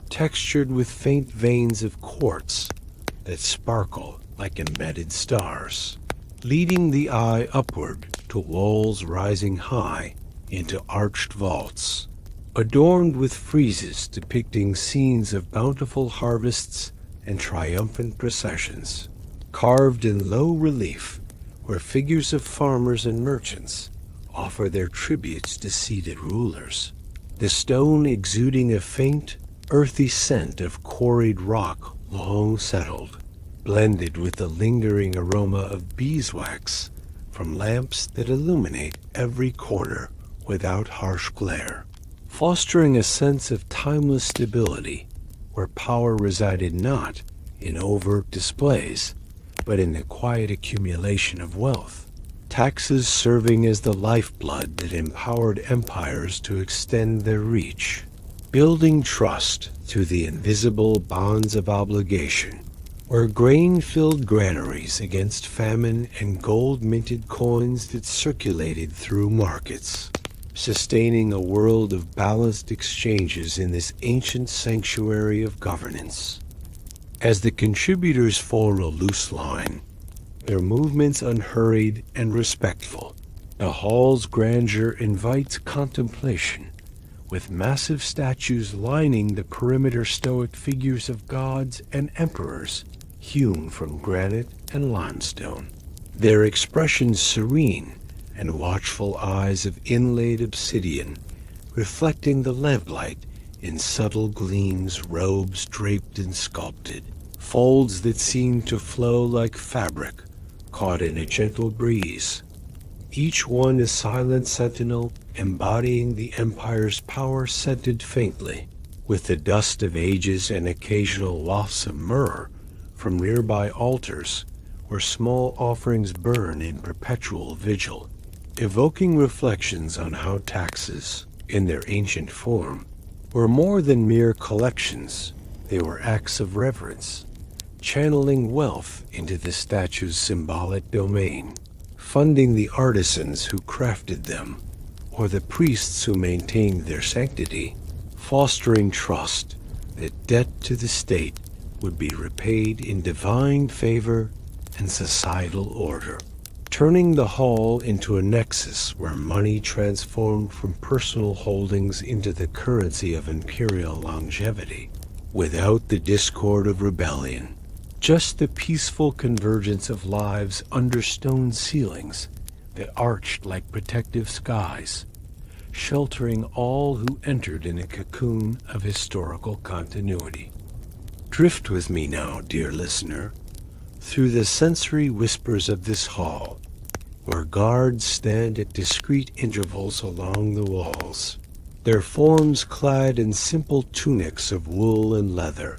Speaker 1: textured with faint veins of quartz that sparkle like embedded stars, leading the eye upward to walls rising high into arched vaults, adorned with friezes depicting scenes of bountiful harvests and triumphant processions, carved in low relief where figures of farmers and merchants offer their tributes to seated rulers, the stone exuding a faint, earthy scent of quarried rock long settled, blended with the lingering aroma of beeswax from lamps that illuminate every corner without harsh glare, fostering a sense of timeless stability where power resided not in overt displays, but in the quiet accumulation of wealth, taxes serving as the lifeblood that empowered empires to extend their reach, building trust through the invisible bonds of obligation, where grain-filled granaries against famine and gold-minted coins that circulated through markets, sustaining a world of balanced exchanges in this ancient sanctuary of governance. As the contributors form a loose line, their movements unhurried and respectful, the hall's grandeur invites contemplation, with massive statues lining the perimeter stoic figures of gods and emperors hewn from granite and limestone, their expressions serene and watchful eyes of inlaid obsidian, reflecting the lamplight in subtle gleams, robes draped and sculpted, folds that seem to flow like fabric caught in a gentle breeze, each one a silent sentinel embodying the empire's power scented faintly with the dust of ages and occasional wafts of myrrh from nearby altars where small offerings burn in perpetual vigil, evoking reflections on how taxes, in their ancient form, were more than mere collections. They were acts of reverence, channeling wealth into the statue's symbolic domain, funding the artisans who crafted them, or the priests who maintained their sanctity, fostering trust that debt to the state would be repaid in divine favor and societal order. turning the hall into a nexus where money transformed from personal holdings into the currency of imperial longevity, without the discord of rebellion, just the peaceful convergence of lives under stone ceilings that arched like protective skies, sheltering all who entered in a cocoon of historical continuity. Drift with me now, dear listener, through the sensory whispers of this hall, where guards stand at discreet intervals along the walls, their forms clad in simple tunics of wool and leather,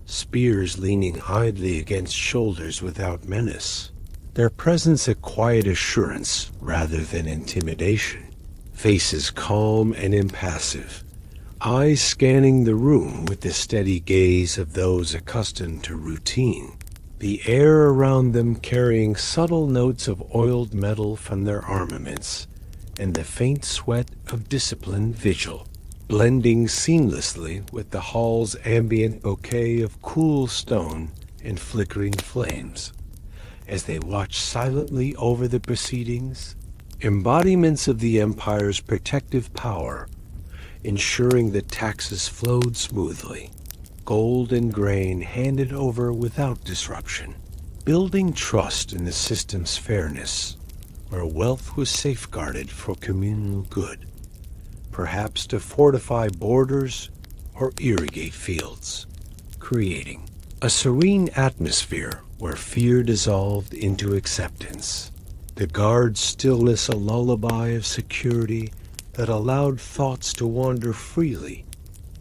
Speaker 1: spears leaning idly against shoulders without menace, their presence a quiet assurance rather than intimidation, faces calm and impassive, eyes scanning the room with the steady gaze of those accustomed to routine, the air around them carrying subtle notes of oiled metal from their armaments, and the faint sweat of disciplined vigil, blending seamlessly with the hall's ambient bouquet of cool stone and flickering flames. As they watch silently over the proceedings, embodiments of the Empire's protective power, ensuring that taxes flowed smoothly, gold and grain handed over without disruption, building trust in the system's fairness, where wealth was safeguarded for communal good, perhaps to fortify borders or irrigate fields, creating a serene atmosphere where fear dissolved into acceptance, the guard's stillness a lullaby of security that allowed thoughts to wander freely,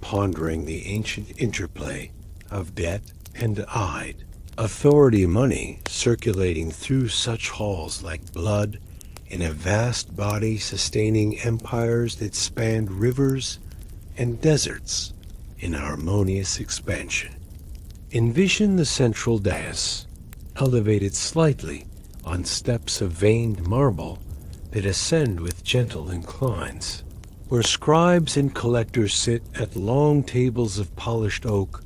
Speaker 1: pondering the ancient interplay of debt and ide, authority money circulating through such halls like blood in a vast body sustaining empires that spanned rivers and deserts in harmonious expansion. Envision the central dais, elevated slightly on steps of veined marble that ascend with gentle inclines, where scribes and collectors sit at long tables of polished oak,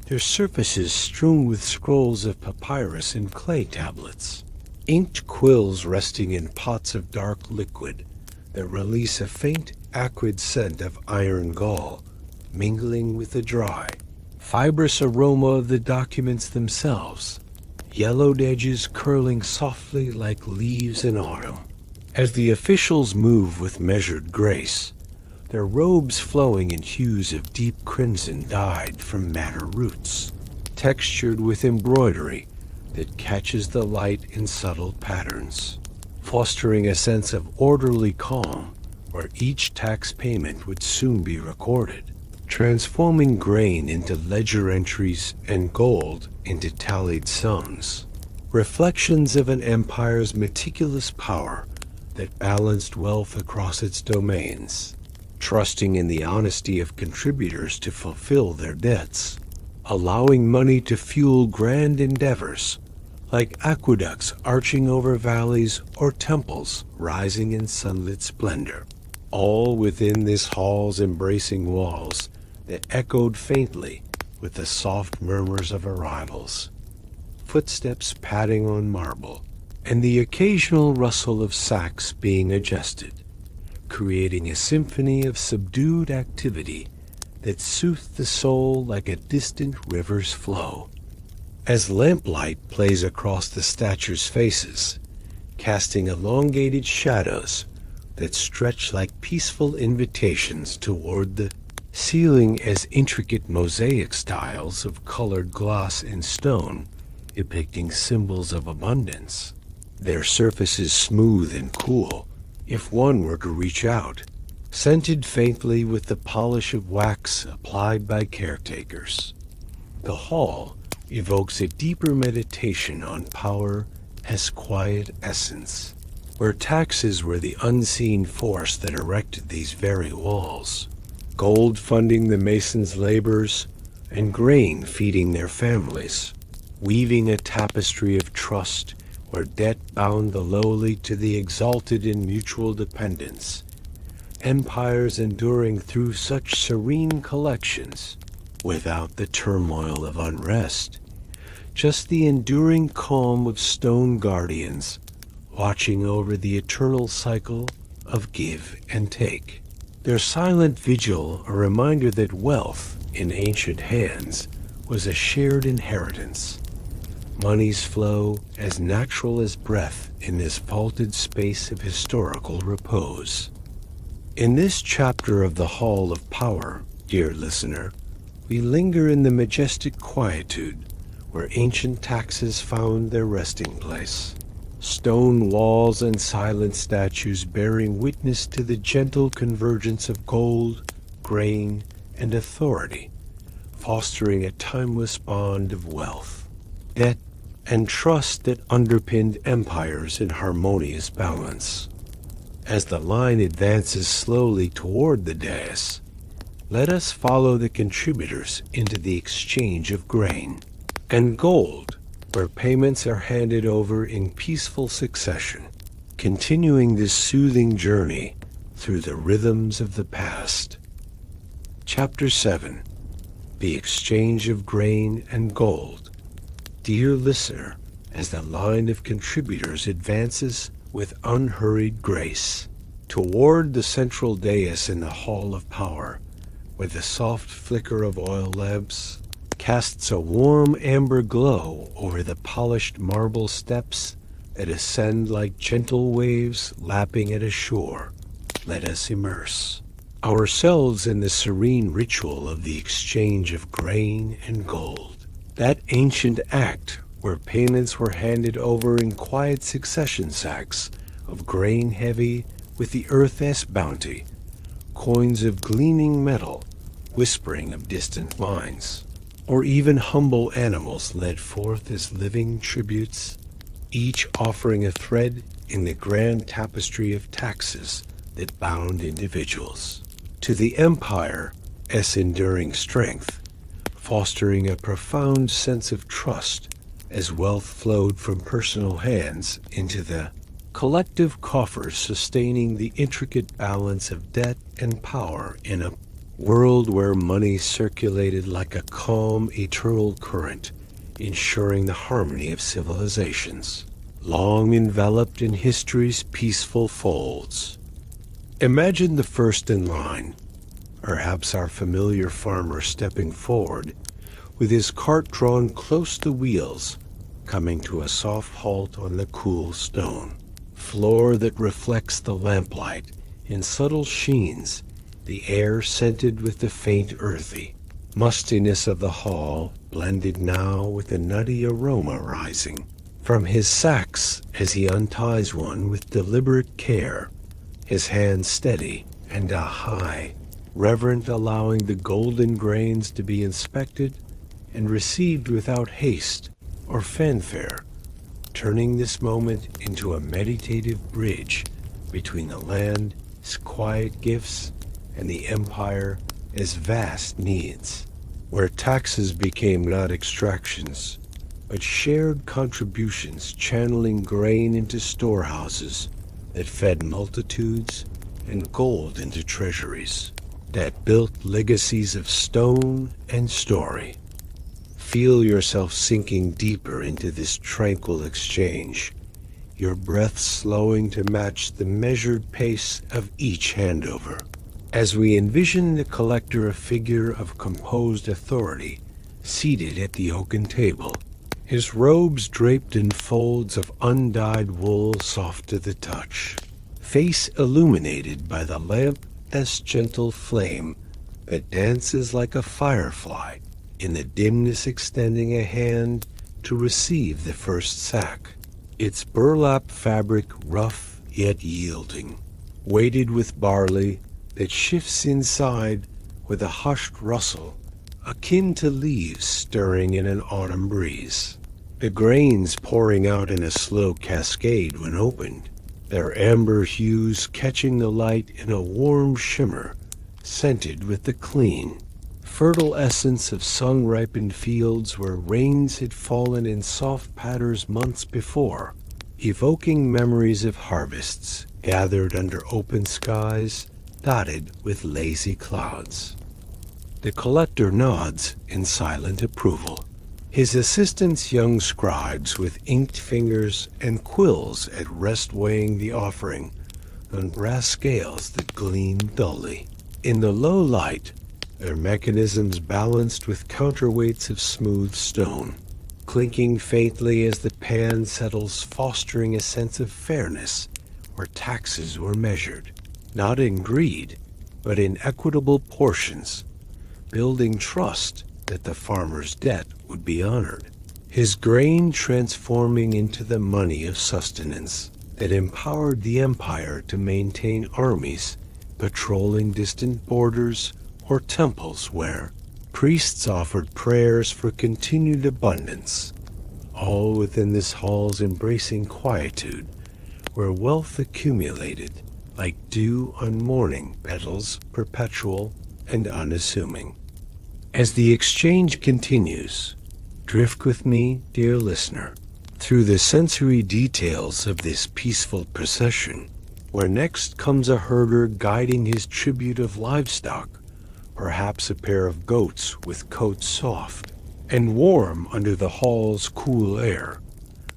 Speaker 1: their surfaces strewn with scrolls of papyrus and clay tablets, inked quills resting in pots of dark liquid that release a faint, acrid scent of iron gall, mingling with the dry, fibrous aroma of the documents themselves, yellowed edges curling softly like leaves in autumn. As the officials move with measured grace, their robes flowing in hues of deep crimson dyed from madder roots, textured with embroidery that catches the light in subtle patterns, fostering a sense of orderly calm where each tax payment would soon be recorded, transforming grain into ledger entries and gold into tallied sums, reflections of an empire's meticulous power that balanced wealth across its domains, trusting in the honesty of contributors to fulfill their debts, allowing money to fuel grand endeavors, like aqueducts arching over valleys or temples rising in sunlit splendor, all within this hall's embracing walls that echoed faintly with the soft murmurs of arrivals, footsteps padding on marble, and the occasional rustle of sacks being adjusted, creating a symphony of subdued activity that soothed the soul like a distant river's flow. As lamplight plays across the statues' faces, casting elongated shadows that stretch like peaceful invitations toward the ceiling as intricate mosaic styles of colored glass and stone depicting symbols of abundance, their surfaces smooth and cool if one were to reach out, scented faintly with the polish of wax applied by caretakers. The hall evokes a deeper meditation on power as quiet essence, where taxes were the unseen force that erected these very walls, gold funding the masons' labors and grain feeding their families, weaving a tapestry of trust where debt bound the lowly to the exalted in mutual dependence, empires enduring through such serene collections without the turmoil of unrest, just the enduring calm of stone guardians watching over the eternal cycle of give and take. Their silent vigil a reminder that wealth in ancient hands was a shared inheritance. Money's flow as natural as breath in this vaulted space of historical repose. In this chapter of the Hall of Power, dear listener, we linger in the majestic quietude where ancient taxes found their resting place. Stone walls and silent statues bearing witness to the gentle convergence of gold, grain, and authority, fostering a timeless bond of wealth, debt, and trust that underpinned empires in harmonious balance. As the line advances slowly toward the dais, let us follow the contributors into the exchange of grain and gold, where payments are handed over in peaceful succession, continuing this soothing journey through the rhythms of the past. Chapter 7. The Exchange of Grain and Gold. Dear listener, as the line of contributors advances with unhurried grace toward the central dais in the Hall of Power, where the soft flicker of oil lamps casts a warm amber glow over the polished marble steps that ascend like gentle waves lapping at a shore, let us immerse ourselves in the serene ritual of the exchange of grain and gold. That ancient act where payments were handed over in quiet succession sacks of grain heavy with the earth's bounty, coins of gleaming metal whispering of distant mines, or even humble animals led forth as living tributes, each offering a thread in the grand tapestry of taxes that bound individuals. To the empire as enduring strength, fostering a profound sense of trust as wealth flowed from personal hands into the collective coffers, sustaining the intricate balance of debt and power in a world where money circulated like a calm, eternal current, ensuring the harmony of civilizations, long enveloped in history's peaceful folds. Imagine the first in line, perhaps our familiar farmer stepping forward, with his cart drawn close to wheels, coming to a soft halt on the cool stone floor that reflects the lamplight in subtle sheens, the air scented with the faint earthy mustiness of the hall, blended now with the nutty aroma rising from his sacks as he unties one with deliberate care, his hand steady and a high, reverent, allowing the golden grains to be inspected and received without haste or fanfare, turning this moment into a meditative bridge between the land's quiet gifts and the empire's vast needs, where taxes became not extractions, but shared contributions, channeling grain into storehouses that fed multitudes and gold into treasuries that built legacies of stone and story. Feel yourself sinking deeper into this tranquil exchange, your breath slowing to match the measured pace of each handover. As we envision the collector a figure of composed authority, seated at the oaken table, his robes draped in folds of undyed wool soft to the touch, face illuminated by the lamp's gentle flame that dances like a firefly in the dimness, extending a hand to receive the first sack, its burlap fabric rough yet yielding, weighted with barley that shifts inside with a hushed rustle, akin to leaves stirring in an autumn breeze. The grains pouring out in a slow cascade when opened, their amber hues catching the light in a warm shimmer, scented with the clean, fertile essence of sun-ripened fields where rains had fallen in soft patters months before, evoking memories of harvests gathered under open skies dotted with lazy clouds. The collector nods in silent approval, His assistants young scribes with inked fingers and quills at rest weighing the offering on brass scales that gleamed dully. In the low light, their mechanisms balanced with counterweights of smooth stone, clinking faintly as the pan settles, fostering a sense of fairness where taxes were measured, not in greed, but in equitable portions, building trust that the farmer's debt would be honored. His grain transforming into the money of sustenance that empowered the empire to maintain armies patrolling distant borders or temples where priests offered prayers for continued abundance, all within this hall's embracing quietude, where wealth accumulated like dew on morning petals, perpetual and unassuming. As the exchange continues, drift with me, dear listener, through the sensory details of this peaceful procession, where next comes a herder guiding his tribute of livestock, perhaps a pair of goats with coats soft and warm under the hall's cool air,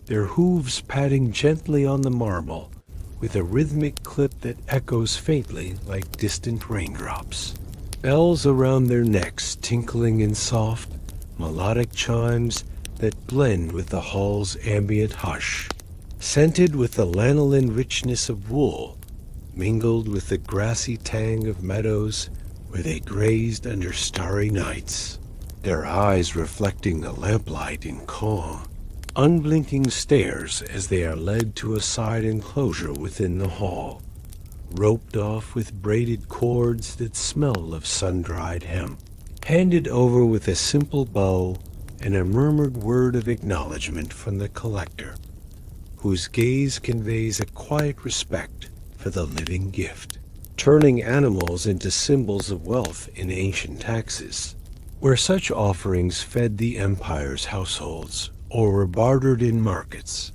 Speaker 1: their hooves patting gently on the marble with a rhythmic clip that echoes faintly like distant raindrops. Bells around their necks tinkling in soft, melodic chimes that blend with the hall's ambient hush, scented with the lanolin richness of wool, mingled with the grassy tang of meadows where they grazed under starry nights, their eyes reflecting the lamplight in calm, unblinking stares as they are led to a side enclosure within the hall, roped off with braided cords that smell of sun-dried hemp, handed over with a simple bow and a murmured word of acknowledgement from the collector, whose gaze conveys a quiet respect for the living gift, turning animals into symbols of wealth in ancient taxes, where such offerings fed the empire's households or were bartered in markets,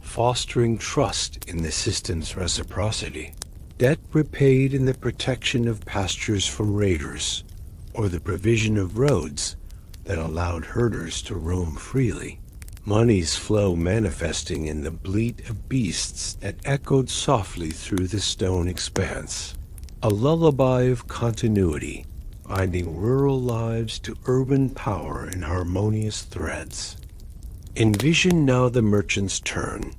Speaker 1: fostering trust in the system's reciprocity, debt repaid in the protection of pastures from raiders, or the provision of roads that allowed herders to roam freely, money's flow manifesting in the bleat of beasts that echoed softly through the stone expanse, a lullaby of continuity, binding rural lives to urban power in harmonious threads. Envision now the merchant's turn,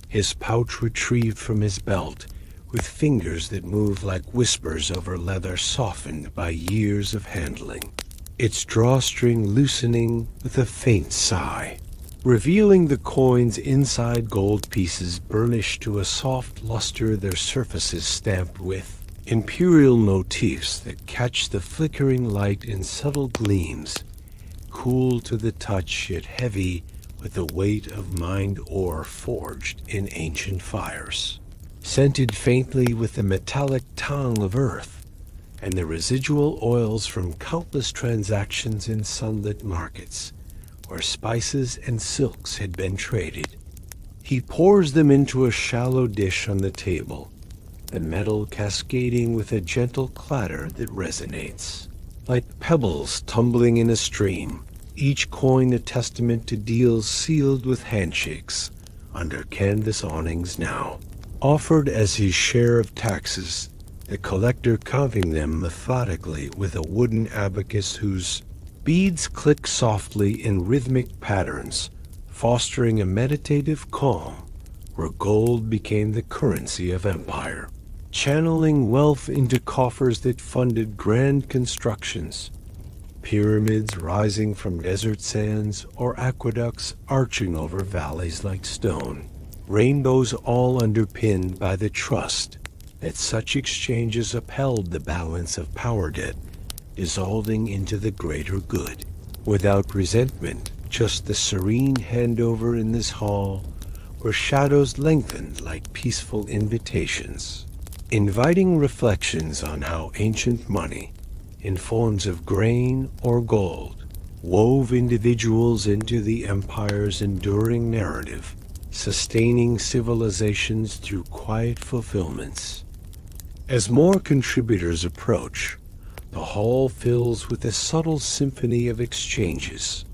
Speaker 1: his pouch retrieved from his belt, with fingers that move like whispers over leather softened by years of handling, its drawstring loosening with a faint sigh, revealing the coin's inside gold pieces burnished to a soft luster, their surfaces stamped with imperial motifs that catch the flickering light in subtle gleams, cool to the touch yet heavy with the weight of mined ore forged in ancient fires, scented faintly with the metallic tongue of earth and the residual oils from countless transactions in sunlit markets where spices and silks had been traded. He pours them into a shallow dish on the table, the metal cascading with a gentle clatter that resonates, like pebbles tumbling in a stream, each coin a testament to deals sealed with handshakes under canvas awnings now, offered as his share of taxes, the collector counting them methodically with a wooden abacus whose beads click softly in rhythmic patterns, fostering a meditative calm where gold became the currency of empire, channeling wealth into coffers that funded grand constructions, pyramids rising from desert sands or aqueducts arching over valleys like stone, rainbows all underpinned by the trust that such exchanges upheld the balance of power debt, dissolving into the greater good, without resentment, just the serene handover in this hall where shadows lengthened like peaceful invitations, inviting reflections on how ancient money, in forms of grain or gold, wove individuals into the empire's enduring narrative, sustaining civilizations through quiet fulfillments. As more contributors approach, the hall fills with a subtle symphony of exchanges,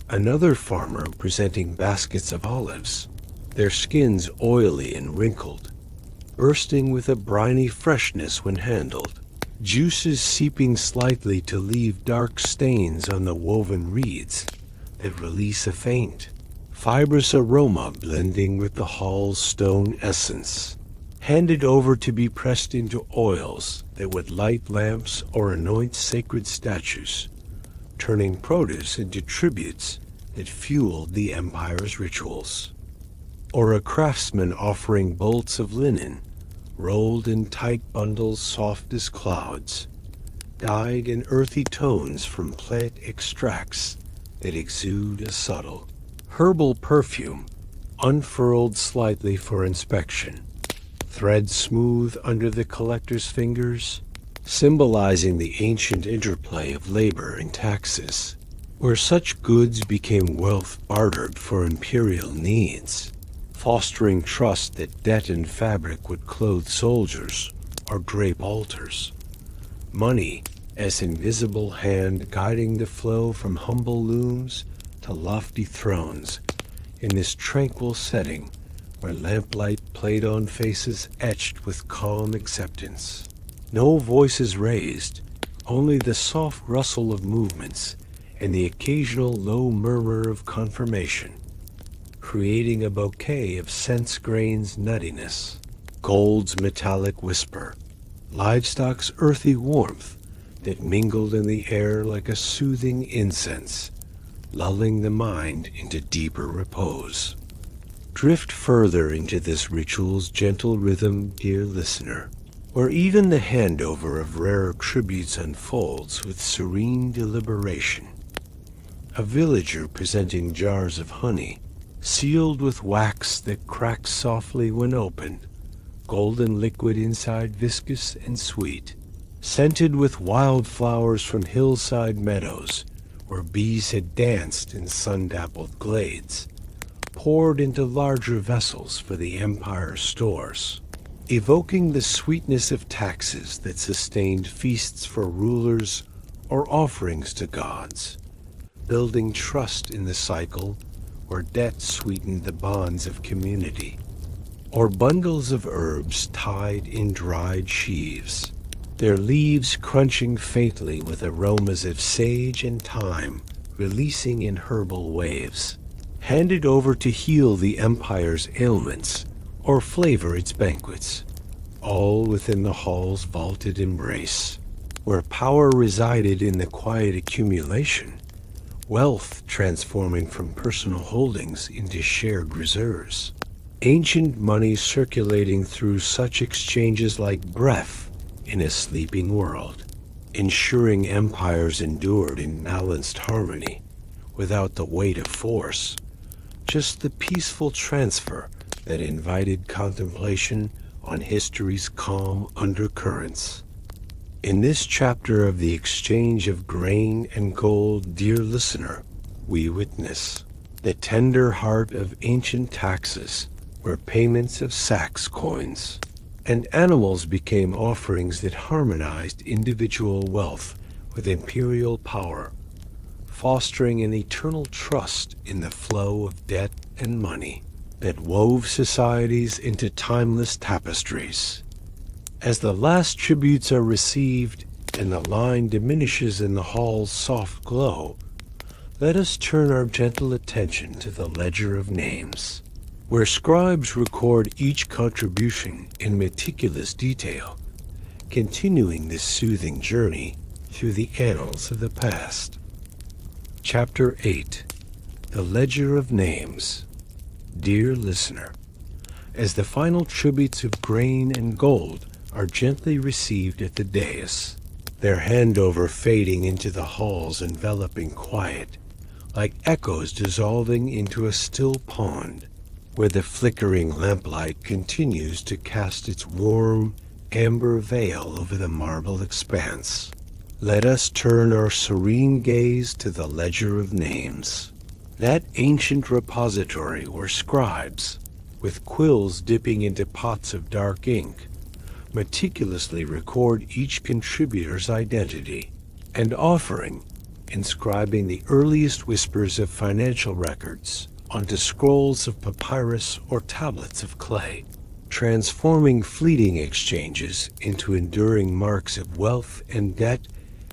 Speaker 1: Another farmer presenting baskets of olives, their skins oily and wrinkled, bursting with a briny freshness when handled, juices seeping slightly to leave dark stains on the woven reeds that release a faint, fibrous aroma blending with the hull's stone essence, handed over to be pressed into oils that would light lamps or anoint sacred statues, turning produce into tributes that fueled the empire's rituals. Or a craftsman offering bolts of linen, rolled in tight bundles soft as clouds, dyed in earthy tones from plant extracts that exude a subtle, herbal perfume, unfurled slightly for inspection, thread smooth under the collector's fingers, symbolizing the ancient interplay of labor and taxes, where such goods became wealth bartered for imperial needs, fostering trust that debt and fabric would clothe soldiers or drape altars. Money as invisible hand guiding the flow from humble looms to lofty thrones in this tranquil setting where lamplight played on faces etched with calm acceptance. No voices raised, only the soft rustle of movements and the occasional low murmur of confirmation, creating a bouquet of sense grains' nuttiness, gold's metallic whisper, livestock's earthy warmth that mingled in the air like a soothing incense, lulling the mind into deeper repose. Drift further into this ritual's gentle rhythm, dear listener, where even the handover of rare tributes unfolds with serene deliberation. A villager presenting jars of honey, sealed with wax that cracks softly when opened, golden liquid inside viscous and sweet, scented with wildflowers from hillside meadows where bees had danced in sun-dappled glades, poured into larger vessels for the empire's stores, evoking the sweetness of taxes that sustained feasts for rulers or offerings to gods, building trust in the cycle where debt sweetened the bonds of community, or bundles of herbs tied in dried sheaves, their leaves crunching faintly with aromas of sage and thyme releasing in herbal waves, handed over to heal the empire's ailments or flavor its banquets, all within the hall's vaulted embrace, where power resided in the quiet accumulation, wealth transforming from personal holdings into shared reserves, ancient money circulating through such exchanges like breath in a sleeping world, ensuring empires endured in balanced harmony without the weight of force, just the peaceful transfer that invited contemplation on history's calm undercurrents. In this chapter of the exchange of grain and gold, dear listener, we witness the tender heart of ancient taxes, where payments of sax coins and animals became offerings that harmonized individual wealth with imperial power, fostering an eternal trust in the flow of debt and money that wove societies into timeless tapestries. As the last tributes are received and the line diminishes in the hall's soft glow, let us turn our gentle attention to the ledger of names, where scribes record each contribution in meticulous detail, continuing this soothing journey through the annals of the past. Chapter 8. The Ledger of Names. Dear listener, as the final tributes of grain and gold are gently received at the dais, their handover fading into the hall's enveloping quiet, like echoes dissolving into a still pond, where the flickering lamplight continues to cast its warm, amber veil over the marble expanse. Let us turn our serene gaze to the ledger of names, that ancient repository where scribes, with quills dipping into pots of dark ink, meticulously record each contributor's identity and offering inscribing the earliest whispers of financial records onto scrolls of papyrus or tablets of clay, transforming fleeting exchanges into enduring marks of wealth and debt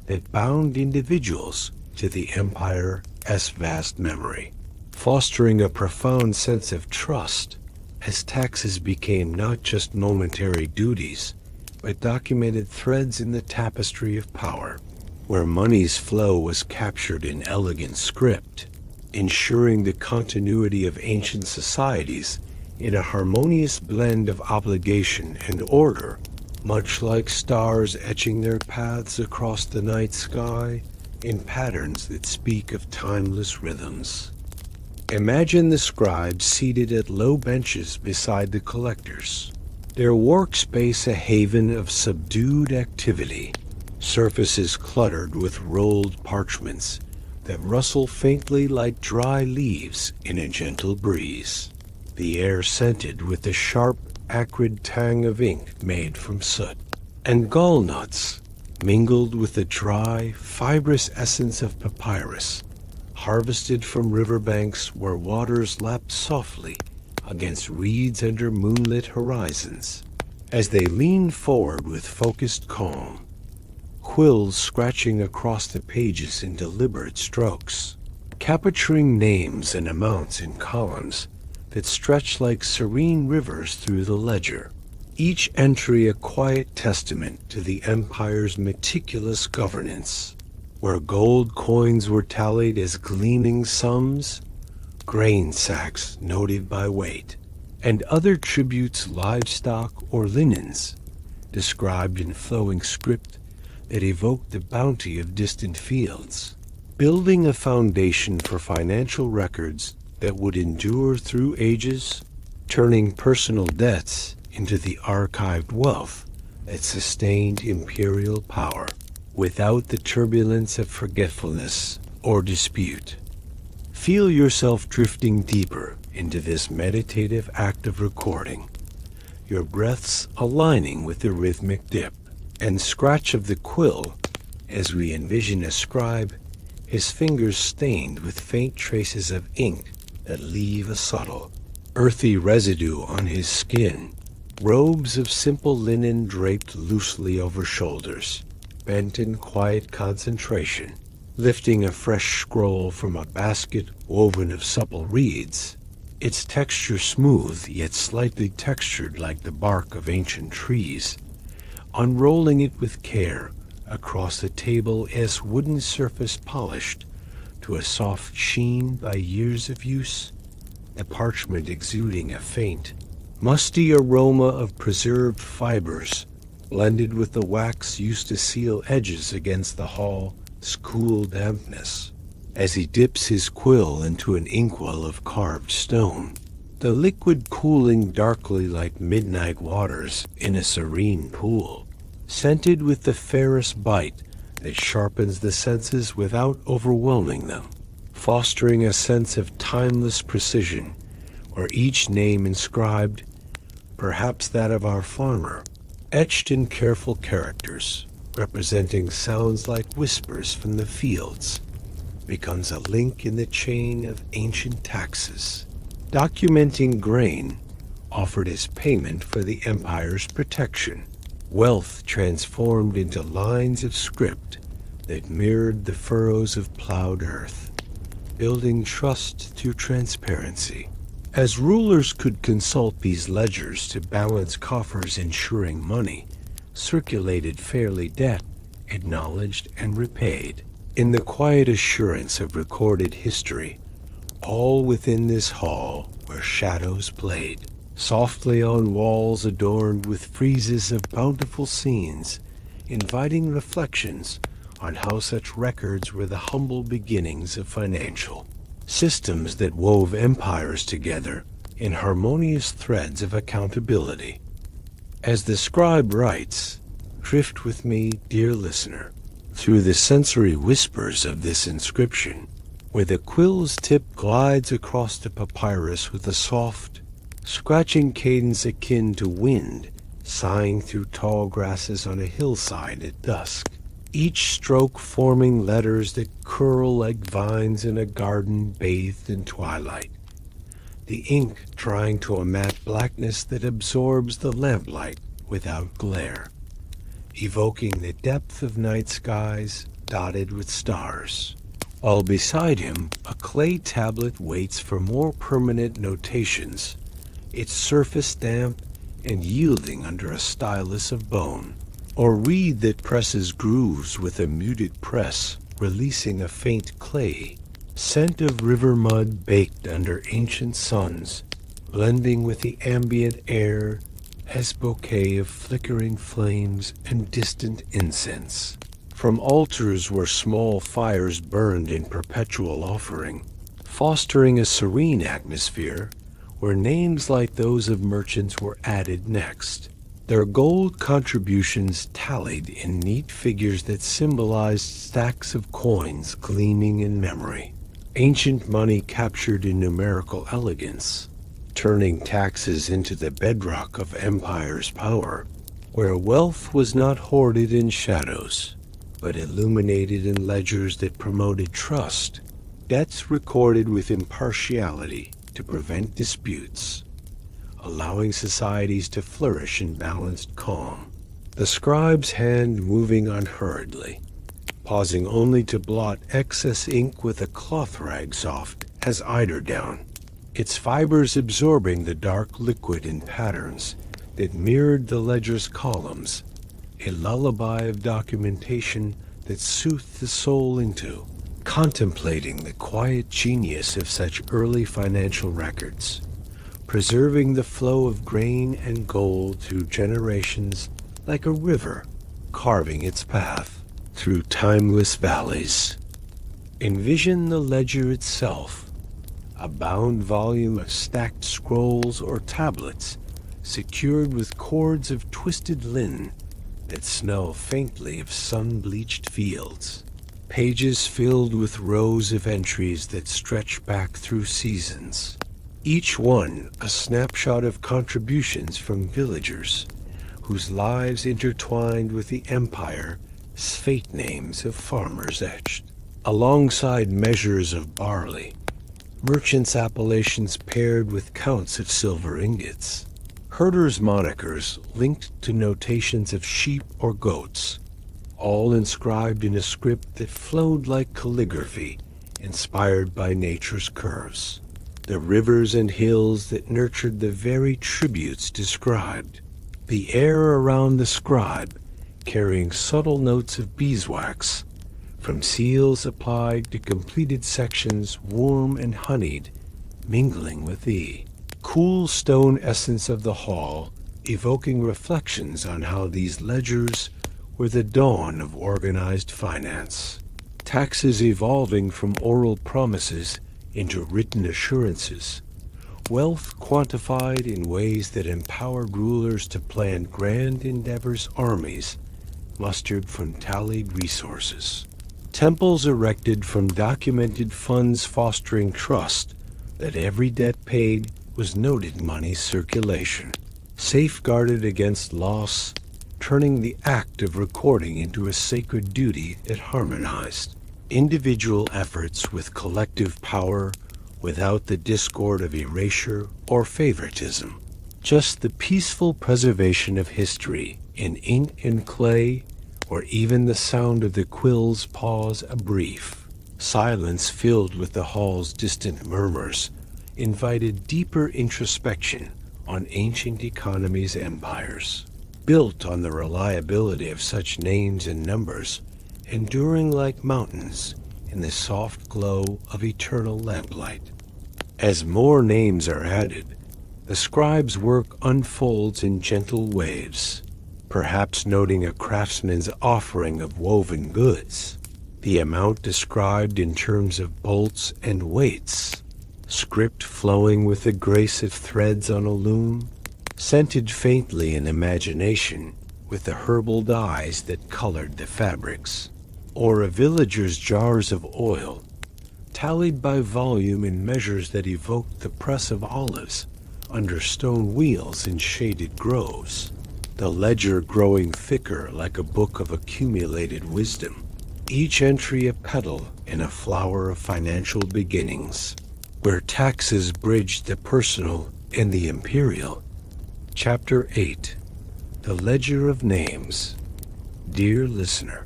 Speaker 1: that bound individuals to the empire's vast memory, fostering a profound sense of trust as taxes became not just momentary duties, but documented threads in the tapestry of power, where money's flow was captured in elegant script, ensuring the continuity of ancient societies in a harmonious blend of obligation and order, much like stars etching their paths across the night sky in patterns that speak of timeless rhythms. Imagine the scribes seated at low benches beside the collectors, their workspace a haven of subdued activity, surfaces cluttered with rolled parchments that rustle faintly like dry leaves in a gentle breeze, the air scented with the sharp, acrid tang of ink made from soot, and gall nuts mingled with the dry, fibrous essence of papyrus, harvested from riverbanks where waters lapped softly against reeds under moonlit horizons. As they leaned forward with focused calm, quills scratching across the pages in deliberate strokes, capturing names and amounts in columns that stretched like serene rivers through the ledger, each entry a quiet testament to the empire's meticulous governance, where gold coins were tallied as gleaming sums, grain sacks noted by weight, and other tributes, livestock or linens, described in flowing script that evoked the bounty of distant fields, building a foundation for financial records that would endure through ages, turning personal debts into the archived wealth that sustained imperial power without the turbulence of forgetfulness or dispute. Feel yourself drifting deeper into this meditative act of recording, your breaths aligning with the rhythmic dip and scratch of the quill as we envision a scribe, his fingers stained with faint traces of ink that leave a subtle, earthy residue on his skin, robes of simple linen draped loosely over shoulders, bent in quiet concentration, lifting a fresh scroll from a basket woven of supple reeds, its texture smooth yet slightly textured like the bark of ancient trees, unrolling it with care across the table as wooden surface polished to a soft sheen by years of use, the parchment exuding a faint, musty aroma of preserved fibers blended with the wax used to seal edges against the hall's cool dampness. As he dips his quill into an inkwell of carved stone, the liquid cooling darkly like midnight waters in a serene pool, scented with the fairest bite that sharpens the senses without overwhelming them, fostering a sense of timeless precision, where each name inscribed, perhaps that of our farmer, etched in careful characters, representing sounds like whispers from the fields, becomes a link in the chain of ancient taxes, documenting grain offered as payment for the empire's protection, wealth transformed into lines of script that mirrored the furrows of plowed earth, building trust through transparency. As rulers could consult these ledgers to balance coffers ensuring money circulated fairly, debt acknowledged and repaid, in the quiet assurance of recorded history, all within this hall where shadows played, softly on walls adorned with friezes of bountiful scenes, inviting reflections on how such records were the humble beginnings of financial systems that wove empires together in harmonious threads of accountability. As the scribe writes, drift with me, dear listener, through the sensory whispers of this inscription, where the quill's tip glides across the papyrus with a soft, scratching cadence akin to wind sighing through tall grasses on a hillside at dusk. each stroke forming letters that curl like vines in a garden bathed in twilight, the ink drying to a matte blackness that absorbs the lamplight without glare, evoking the depth of night skies dotted with stars. While beside him, a clay tablet waits for more permanent notations, its surface damp and yielding under a stylus of bone, or reed that presses grooves with a muted press, releasing a faint clay, scent of river mud baked under ancient suns, blending with the ambient air as bouquet of flickering flames and distant incense. From altars where small fires burned in perpetual offering, fostering a serene atmosphere where names like those of merchants were added next. Their gold contributions tallied in neat figures that symbolized stacks of coins gleaming in memory. Ancient money captured in numerical elegance, turning taxes into the bedrock of empire's power, where wealth was not hoarded in shadows, but illuminated in ledgers that promoted trust, debts recorded with impartiality to prevent disputes, allowing societies to flourish in balanced calm. The scribe's hand moving unhurriedly, pausing only to blot excess ink with a cloth rag soft as eiderdown, its fibers absorbing the dark liquid in patterns that mirrored the ledger's columns, a lullaby of documentation that soothed the soul into, contemplating the quiet genius of such early financial records, preserving the flow of grain and gold through generations like a river carving its path through timeless valleys. Envision the ledger itself, a bound volume of stacked scrolls or tablets secured with cords of twisted linen that smell faintly of sun-bleached fields, pages filled with rows of entries that stretch back through seasons, each one a snapshot of contributions from villagers whose lives intertwined with the empire's fate names of farmers etched, alongside measures of barley, merchants' appellations paired with counts of silver ingots, herders' monikers linked to notations of sheep or goats, all inscribed in a script that flowed like calligraphy, inspired by nature's curves. The rivers and hills that nurtured the very tributes described. The air around the scribe carrying subtle notes of beeswax, from seals applied to completed sections warm and honeyed, mingling with the cool stone essence of the hall, evoking reflections on how these ledgers were the dawn of organized finance. Taxes evolving from oral promises into written assurances, wealth quantified in ways that empowered rulers to plan grand endeavors armies mustered from tallied resources. Temples erected from documented funds fostering trust that every debt paid was noted money circulation, safeguarded against loss, turning the act of recording into a sacred duty that harmonized individual efforts with collective power without the discord of erasure or favoritism. Just the peaceful preservation of history in ink and clay, or even the sound of the quill's pause a brief. Silence filled with the hall's distant murmurs invited deeper introspection on ancient economies' empires, built on the reliability of such names and numbers, enduring like mountains in the soft glow of eternal lamplight. As more names are added, the scribe's work unfolds in gentle waves, perhaps noting a craftsman's offering of woven goods, the amount described in terms of bolts and weights, script flowing with the grace of threads on a loom, scented faintly in imagination with the herbal dyes that colored the fabrics, or a villager's jars of oil, tallied by volume in measures that evoked the press of olives under stone wheels in shaded groves. the ledger growing thicker like a book of accumulated wisdom, each entry a petal in a flower of financial beginnings, where taxes bridge the personal and the imperial. Chapter 8. The Ledger of Names. Dear listener,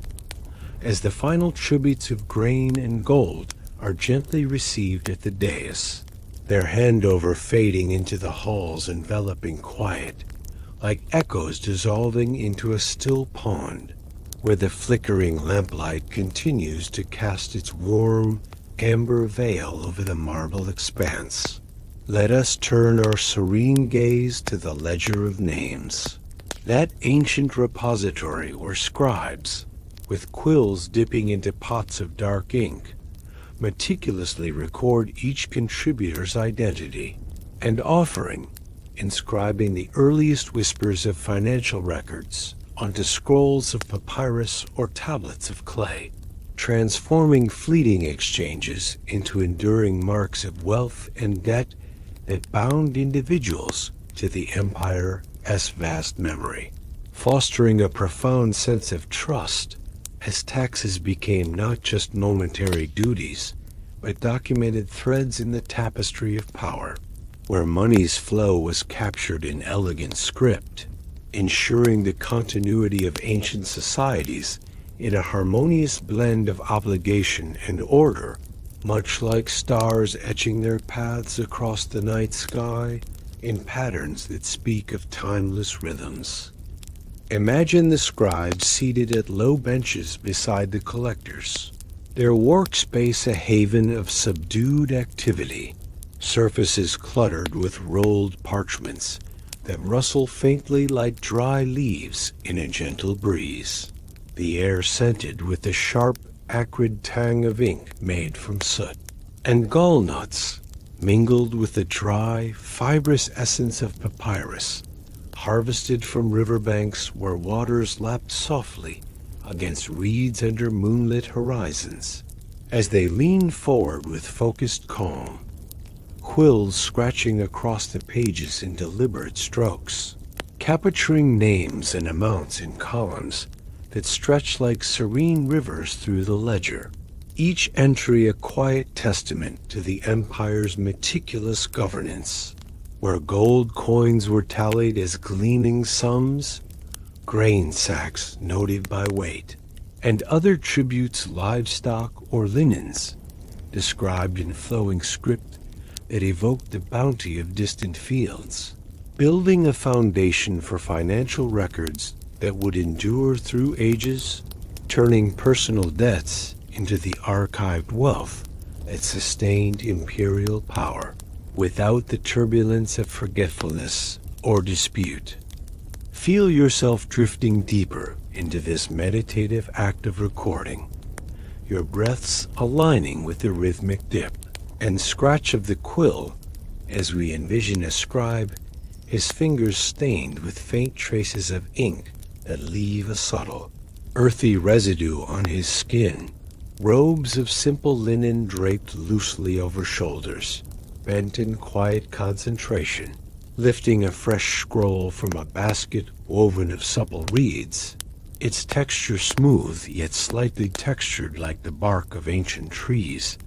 Speaker 1: as the final tributes of grain and gold are gently received at the dais, their handover fading into the hall's enveloping quiet, like echoes dissolving into a still pond, where the flickering lamplight continues to cast its warm, amber veil over the marble expanse. Let us turn our serene gaze to the Ledger of Names, that ancient repository where scribes, with quills dipping into pots of dark ink, meticulously record each contributor's identity and offering, inscribing the earliest whispers of financial records onto scrolls of papyrus or tablets of clay, transforming fleeting exchanges into enduring marks of wealth and debt that bound individuals to the empire's vast memory, fostering a profound sense of trust as taxes became not just momentary duties, but documented threads in the tapestry of power, where money's flow was captured in elegant script, ensuring the continuity of ancient societies in a harmonious blend of obligation and order, much like stars etching their paths across the night sky in patterns that speak of timeless rhythms. Imagine the scribes seated at low benches beside the collectors, their workspace a haven of subdued activity, surfaces cluttered with rolled parchments that rustle faintly like dry leaves in a gentle breeze, the air scented with the sharp, acrid tang of ink made from soot, and gall nuts mingled with the dry, fibrous essence of papyrus, harvested from riverbanks where waters lapped softly against reeds under moonlit horizons. As they leaned forward with focused calm, quills scratching across the pages in deliberate strokes, capturing names and amounts in columns that stretched like serene rivers through the ledger, each entry a quiet testament to the empire's meticulous governance, where gold coins were tallied as gleaming sums, grain sacks noted by weight, and other tributes, livestock or linens, described in flowing script that evoked the bounty of distant fields, building a foundation for financial records that would endure through ages, turning personal debts into the archived wealth that sustained imperial power without the turbulence of forgetfulness or dispute. Feel yourself drifting deeper into this meditative act of recording, your breaths aligning with the rhythmic dip and scratch of the quill as we envision a scribe, his fingers stained with faint traces of ink that leave a subtle, earthy residue on his skin, robes of simple linen draped loosely over shoulders, bent in quiet concentration, lifting a fresh scroll from a basket woven of supple reeds, its texture smooth yet slightly textured like the bark of ancient trees,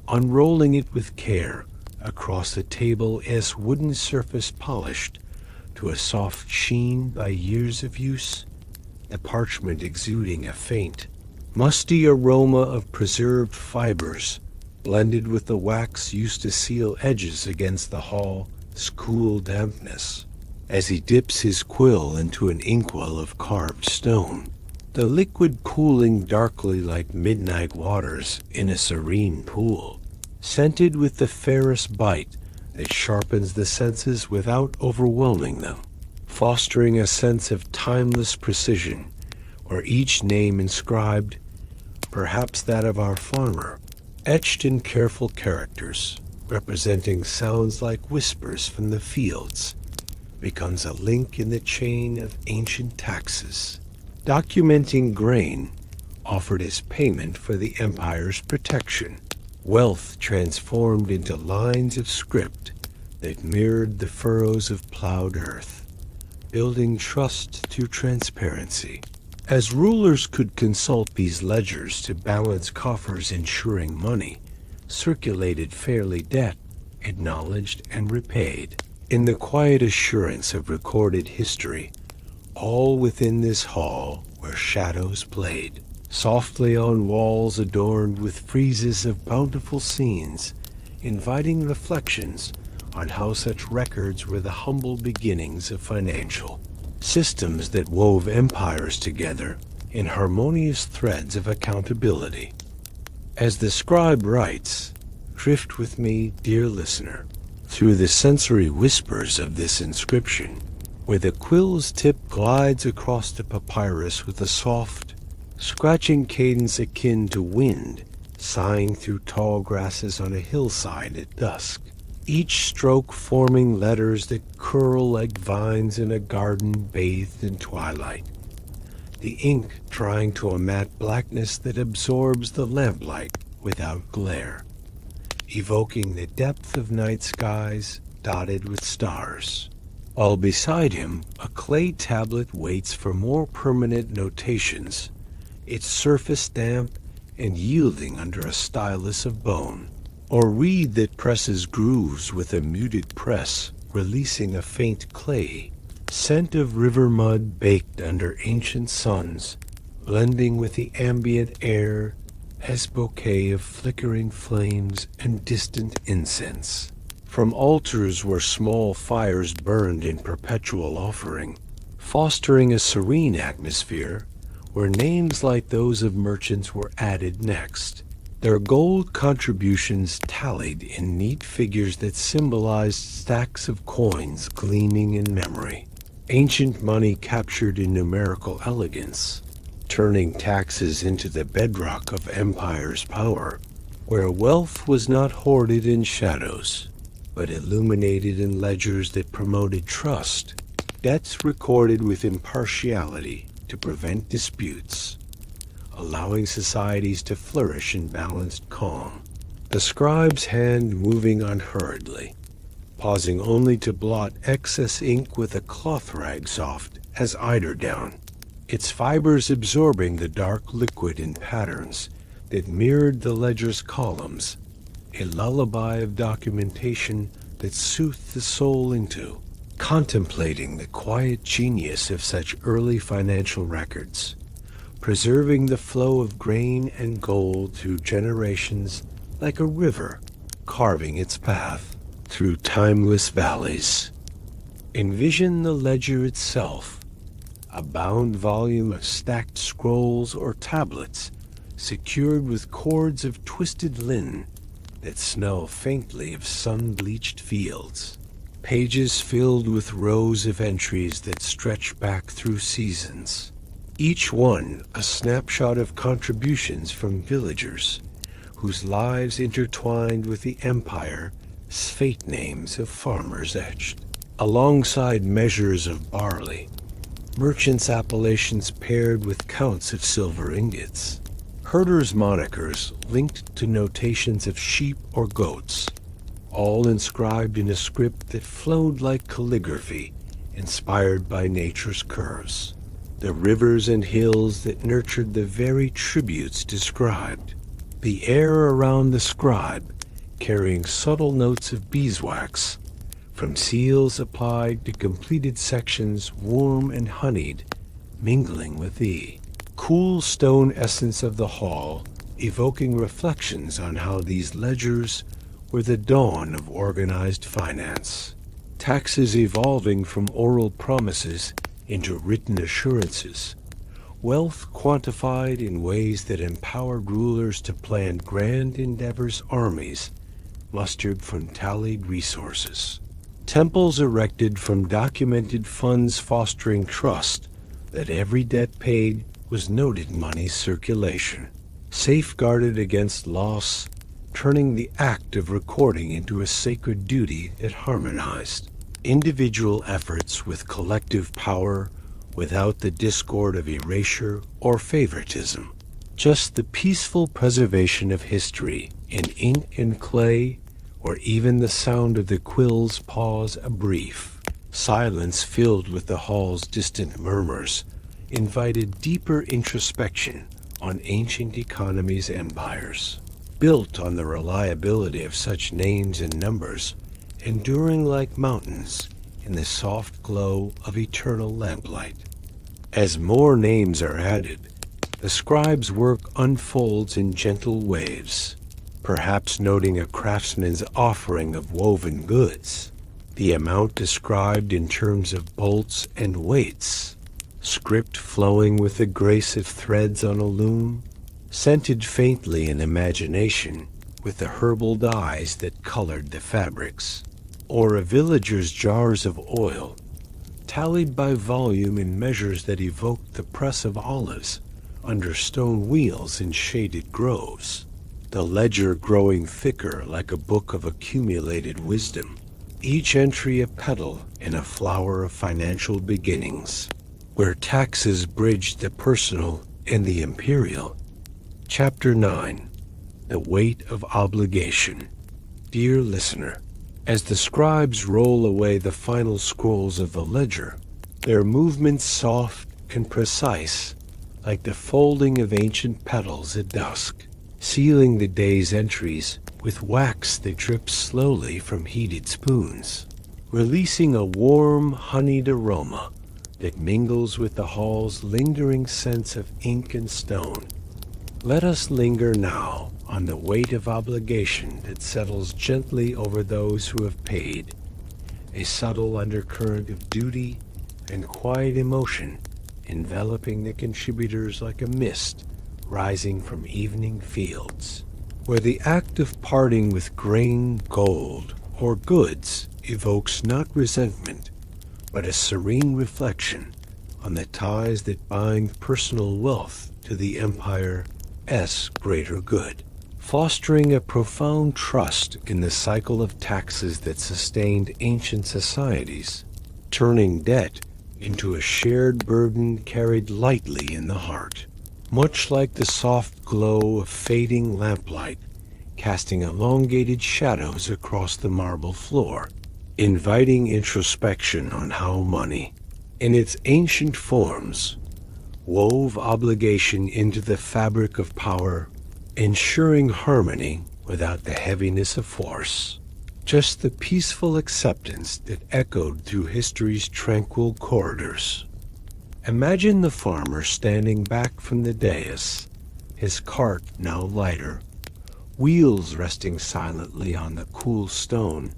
Speaker 1: unrolling it with care across the table as wooden surface polished to a soft sheen by years of use, the parchment exuding a faint, musty aroma of preserved fibers blended with the wax used to seal edges against the hall's cool dampness. As he dips his quill into an inkwell of carved stone, the liquid cooling darkly like midnight waters in a serene pool, scented with the fairest bite that sharpens the senses without overwhelming them, fostering a sense of timeless precision, where each name inscribed, perhaps that of our farmer, etched in careful characters, representing sounds like whispers from the fields, becomes a link in the chain of ancient taxes, documenting grain offered as payment for the empire's protection, wealth transformed into lines of script that mirrored the furrows of plowed earth, building trust through transparency. As rulers could consult these ledgers to balance coffers, ensuring money circulated fairly, debt acknowledged and repaid. In the quiet assurance of recorded history, all within this hall where shadows played, softly on walls adorned with friezes of bountiful scenes, inviting reflections on how such records were the humble beginnings of financial systems that wove empires together in harmonious threads of accountability. As the scribe writes, drift with me, dear listener, through the sensory whispers of this inscription, where the quill's tip glides across the papyrus with a soft, scratching cadence akin to wind sighing through tall grasses on a hillside at dusk, each stroke forming letters that curl like vines in a garden bathed in twilight, the ink drying to a matte blackness that absorbs the lamplight without glare, evoking the depth of night skies dotted with stars. While beside him, a clay tablet waits for more permanent notations, its surface damp and yielding under a stylus of bone, or reed that presses grooves with a muted press, releasing a faint clay, scent of river mud baked under ancient suns, blending with the ambient air as bouquet of flickering flames and distant incense. From altars where small fires burned in perpetual offering, fostering a serene atmosphere where names like those of merchants were added next, their gold contributions tallied in neat figures that symbolized stacks of coins gleaming in memory, ancient money captured in numerical elegance, turning taxes into the bedrock of empire's power, where wealth was not hoarded in shadows, but illuminated in ledgers that promoted trust, debts recorded with impartiality to prevent disputes, allowing societies to flourish in balanced calm. The scribe's hand moving unhurriedly, pausing only to blot excess ink with a cloth rag soft as eiderdown, its fibers absorbing the dark liquid in patterns that mirrored the ledger's columns, a lullaby of documentation that soothed the soul into, contemplating the quiet genius of such early financial records, preserving the flow of grain and gold through generations like a river carving its path through timeless valleys. Envision the ledger itself, a bound volume of stacked scrolls or tablets secured with cords of twisted linen that smell faintly of sun-bleached fields, pages filled with rows of entries that stretch back through seasons, each one a snapshot of contributions from villagers whose lives intertwined with the empire's fate names of farmers etched, alongside measures of barley, merchants' appellations paired with counts of silver ingots, herders' monikers linked to notations of sheep or goats, all inscribed in a script that flowed like calligraphy, inspired by nature's curves, the rivers and hills that nurtured the very tributes described, the air around the scribe carrying subtle notes of beeswax, from seals applied to completed sections warm and honeyed, mingling with the cool stone essence of the hall, evoking reflections on how these ledgers were the dawn of organized finance, taxes evolving from oral promises into written assurances, wealth quantified in ways that empowered rulers to plan grand endeavors, armies mustered from tallied resources, temples erected from documented funds fostering trust that every debt paid was noted money circulation, safeguarded against loss, turning the act of recording into a sacred duty that harmonized individual efforts with collective power without the discord of erasure or favoritism, just the peaceful preservation of history in ink and clay, or even the sound of the quill's pause a brief, Silence filled with the hall's distant murmurs invited deeper introspection on ancient economies' empires, built on the reliability of such names and numbers, enduring like mountains in the soft glow of eternal lamplight. As more names are added, the scribe's work unfolds in gentle waves, perhaps noting a craftsman's offering of woven goods, the amount described in terms of bolts and weights, script flowing with the grace of threads on a loom, scented faintly in imagination with the herbal dyes that colored the fabrics, or a villager's jars of oil, tallied by volume in measures that evoked the press of olives under stone wheels in shaded groves, the ledger growing thicker like a book of accumulated wisdom, each entry a petal in a flower of financial beginnings, where taxes bridged the personal and the imperial. Chapter 9. The Weight of Obligation. Dear listener, as the scribes roll away the final scrolls of the ledger, their movements soft and precise, like the folding of ancient petals at dusk, sealing the day's entries with wax that drips slowly from heated spoons, releasing a warm, honeyed aroma that mingles with the hall's lingering sense of ink and stone. Let us linger now on the weight of obligation that settles gently over those who have paid, a subtle undercurrent of duty and quiet emotion enveloping the contributors like a mist rising from evening fields, where the act of parting with grain, gold, or goods evokes not resentment, but a serene reflection on the ties that bind personal wealth to the empire's greater good, fostering a profound trust in the cycle of taxes that sustained ancient societies, turning debt into a shared burden carried lightly in the heart, much like the soft glow of fading lamplight casting elongated shadows across the marble floor, inviting introspection on how money, in its ancient forms, wove obligation into the fabric of power, ensuring harmony without the heaviness of force, just the peaceful acceptance that echoed through history's tranquil corridors. Imagine the farmer standing back from the dais, his cart now lighter, wheels resting silently on the cool stone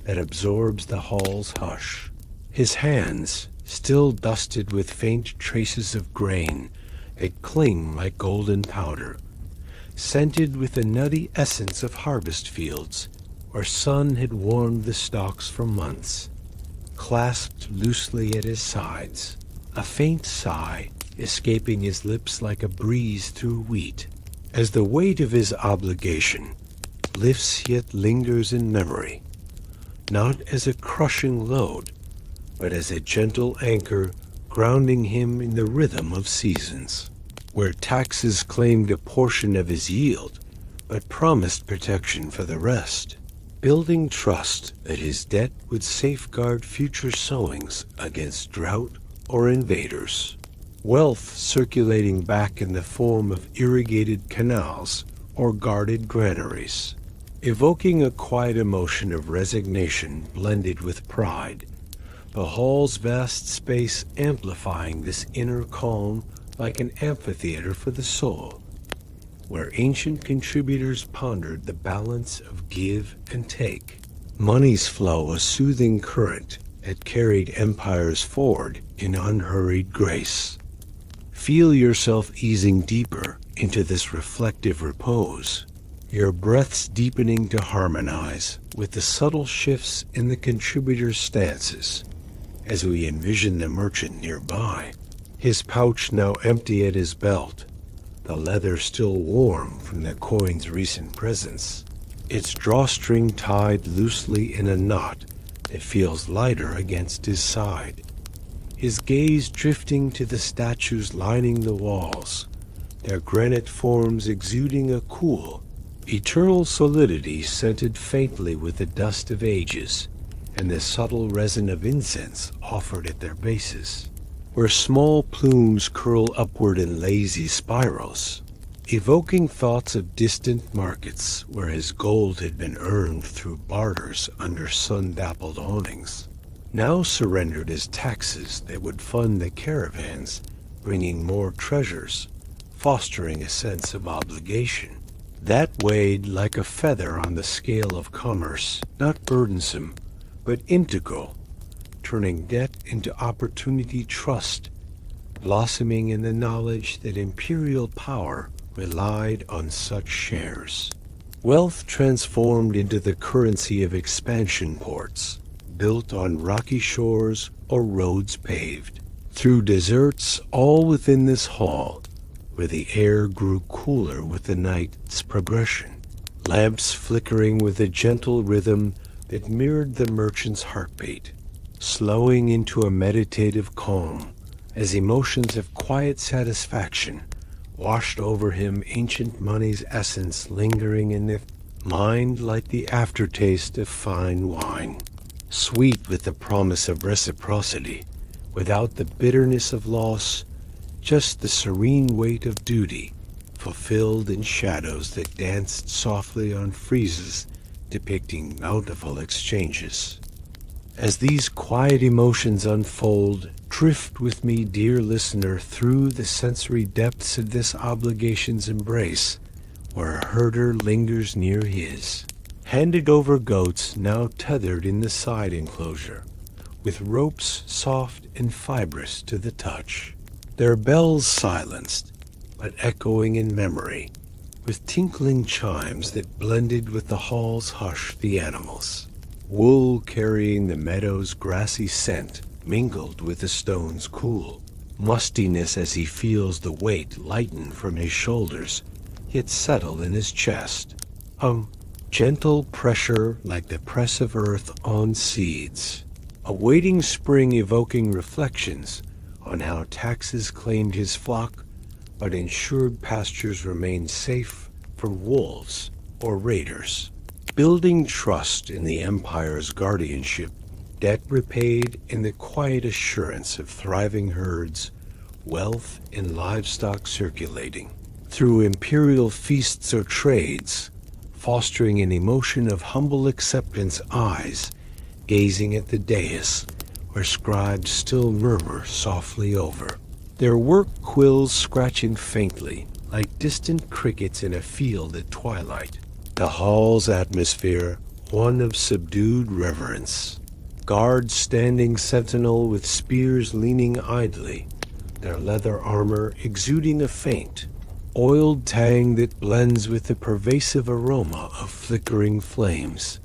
Speaker 1: that absorbs the hall's hush, his hands still dusted with faint traces of grain that cling like golden powder, scented with the nutty essence of harvest fields where sun had warmed the stalks for months, clasped loosely at his sides, a faint sigh escaping his lips like a breeze through wheat, as the weight of his obligation lifts yet lingers in memory, not as a crushing load, but as a gentle anchor grounding him in the rhythm of seasons, where taxes claimed a portion of his yield, but promised protection for the rest, building trust that his debt would safeguard future sowings against drought or invaders, wealth circulating back in the form of irrigated canals or guarded granaries, evoking a quiet emotion of resignation blended with pride, the hall's vast space amplifying this inner calm like an amphitheater for the soul, where ancient contributors pondered the balance of give and take, money's flow a soothing current that carried empires forward in unhurried grace. Feel yourself easing deeper into this reflective repose, your breaths deepening to harmonize with the subtle shifts in the contributors' stances, as we envision the merchant nearby, his pouch now empty at his belt, the leather still warm from the coin's recent presence, its drawstring tied loosely in a knot that feels lighter against his side, his gaze drifting to the statues lining the walls, their granite forms exuding a cool, eternal solidity scented faintly with the dust of ages, and the subtle resin of incense offered at their bases, where small plumes curl upward in lazy spirals, evoking thoughts of distant markets where his gold had been earned through barters under sun-dappled awnings, now surrendered as taxes that would fund the caravans, bringing more treasures, fostering a sense of obligation. That weighed like a feather on the scale of commerce, not burdensome, but integral, turning debt into opportunity trust, blossoming in the knowledge that imperial power relied on such shares. Wealth transformed into the currency of expansion ports, built on rocky shores or roads paved, through deserts all within this hall, where the air grew cooler with the night's progression, lamps flickering with a gentle rhythm that mirrored the merchant's heartbeat, slowing into a meditative calm as emotions of quiet satisfaction washed over him, ancient money's essence lingering in the mind like the aftertaste of fine wine, sweet with the promise of reciprocity, without the bitterness of loss, just the serene weight of duty, fulfilled in shadows that danced softly on friezes depicting bountiful exchanges. As these quiet emotions unfold, drift with me, dear listener, through the sensory depths of this obligation's embrace, where a herder lingers near his, handed over goats now tethered in the side enclosure, with ropes soft and fibrous to the touch, their bells silenced, but echoing in memory, with tinkling chimes that blended with the hall's hush the animals. Wool carrying the meadow's grassy scent mingled with the stone's cool mustiness as he feels the weight lighten from his shoulders, yet settle in his chest. A gentle pressure like the press of earth on seeds, awaiting spring, evoking reflections on how taxes claimed his flock, but ensured pastures remained safe from wolves or raiders. Building trust in the empire's guardianship, debt repaid in the quiet assurance of thriving herds, wealth and livestock circulating, through imperial feasts or trades, fostering an emotion of humble acceptance, eyes gazing at the dais, where scribes still murmur softly over, their work quills scratching faintly like distant crickets in a field at twilight. The hall's atmosphere, one of subdued reverence. Guards standing sentinel with spears leaning idly, their leather armor exuding a faint, oiled tang that blends with the pervasive aroma of flickering flames,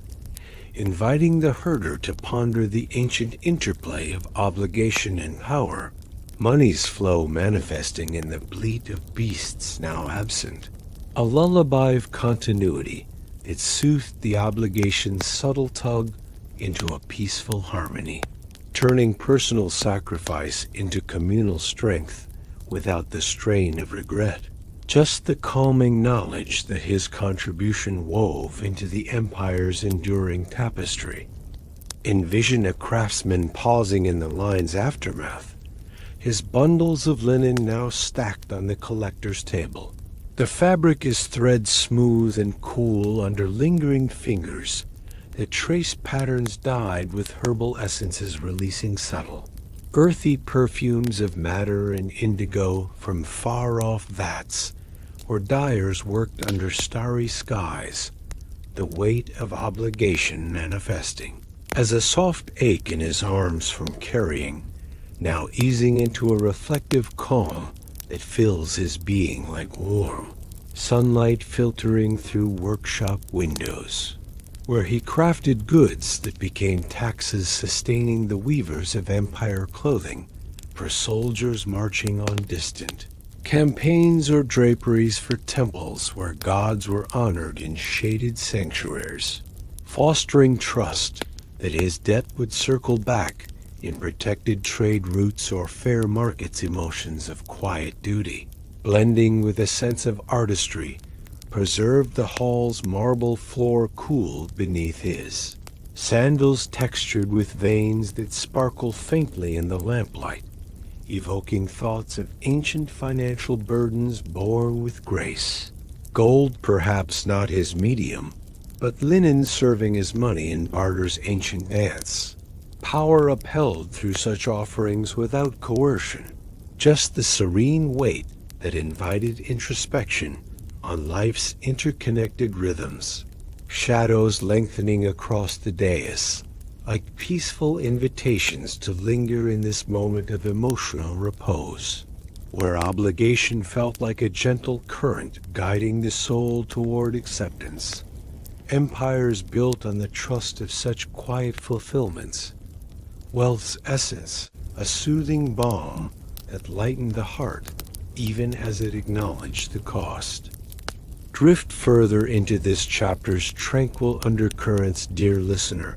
Speaker 1: inviting the herder to ponder the ancient interplay of obligation and power, money's flow manifesting in the bleat of beasts now absent. A lullaby of continuity that soothed the obligation's subtle tug into a peaceful harmony, turning personal sacrifice into communal strength without the strain of regret. Just the calming knowledge that his contribution wove into the empire's enduring tapestry. Envision a craftsman pausing in the line's aftermath, his bundles of linen now stacked on the collector's table. The fabric is thread smooth and cool under lingering fingers that trace patterns dyed with herbal essences releasing subtle, earthy perfumes of madder and indigo from far-off vats where dyers worked under starry skies, the weight of obligation manifesting. As a soft ache in his arms from carrying, now easing into a reflective calm that fills his being like warm sunlight filtering through workshop windows, where he crafted goods that became taxes sustaining the weavers of empire clothing for soldiers marching on distant campaigns or draperies for temples where gods were honored in shaded sanctuaries, fostering trust that his debt would circle back in protected trade routes or fair markets, emotions of quiet duty, blending with a sense of artistry, preserved the hall's marble floor cool beneath his, sandals textured with veins that sparkle faintly in the lamplight, evoking thoughts of ancient financial burdens borne with grace. Gold perhaps not his medium, but linen serving as money in barter's ancient dance. Power upheld through such offerings without coercion, just the serene weight that invited introspection on life's interconnected rhythms. Shadows lengthening across the dais, like peaceful invitations to linger in this moment of emotional repose, where obligation felt like a gentle current guiding the soul toward acceptance. Empires built on the trust of such quiet fulfillments, wealth's essence, a soothing balm that lightened the heart even as it acknowledged the cost. Drift further into this chapter's tranquil undercurrents, dear listener,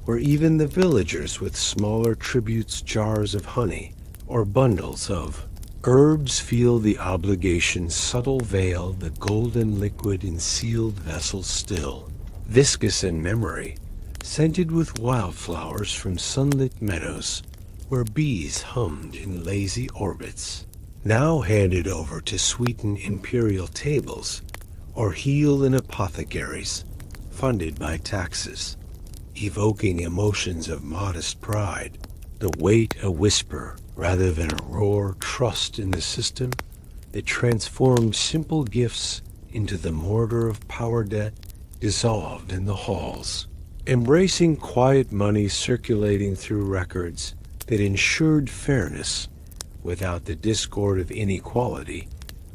Speaker 1: where even the villagers with smaller tributes, jars of honey, or bundles of herbs feel the obligation's subtle veil, the golden liquid in sealed vessels still, viscous in memory, scented with wildflowers from sunlit meadows, where bees hummed in lazy orbits, now handed over to sweeten imperial tables, or heal in apothecaries, funded by taxes, evoking emotions of modest pride, the weight a whisper rather than a roar, trust in the system that transformed simple gifts into the mortar of power debt dissolved in the halls, embracing quiet money circulating through records that ensured fairness without the discord of inequality,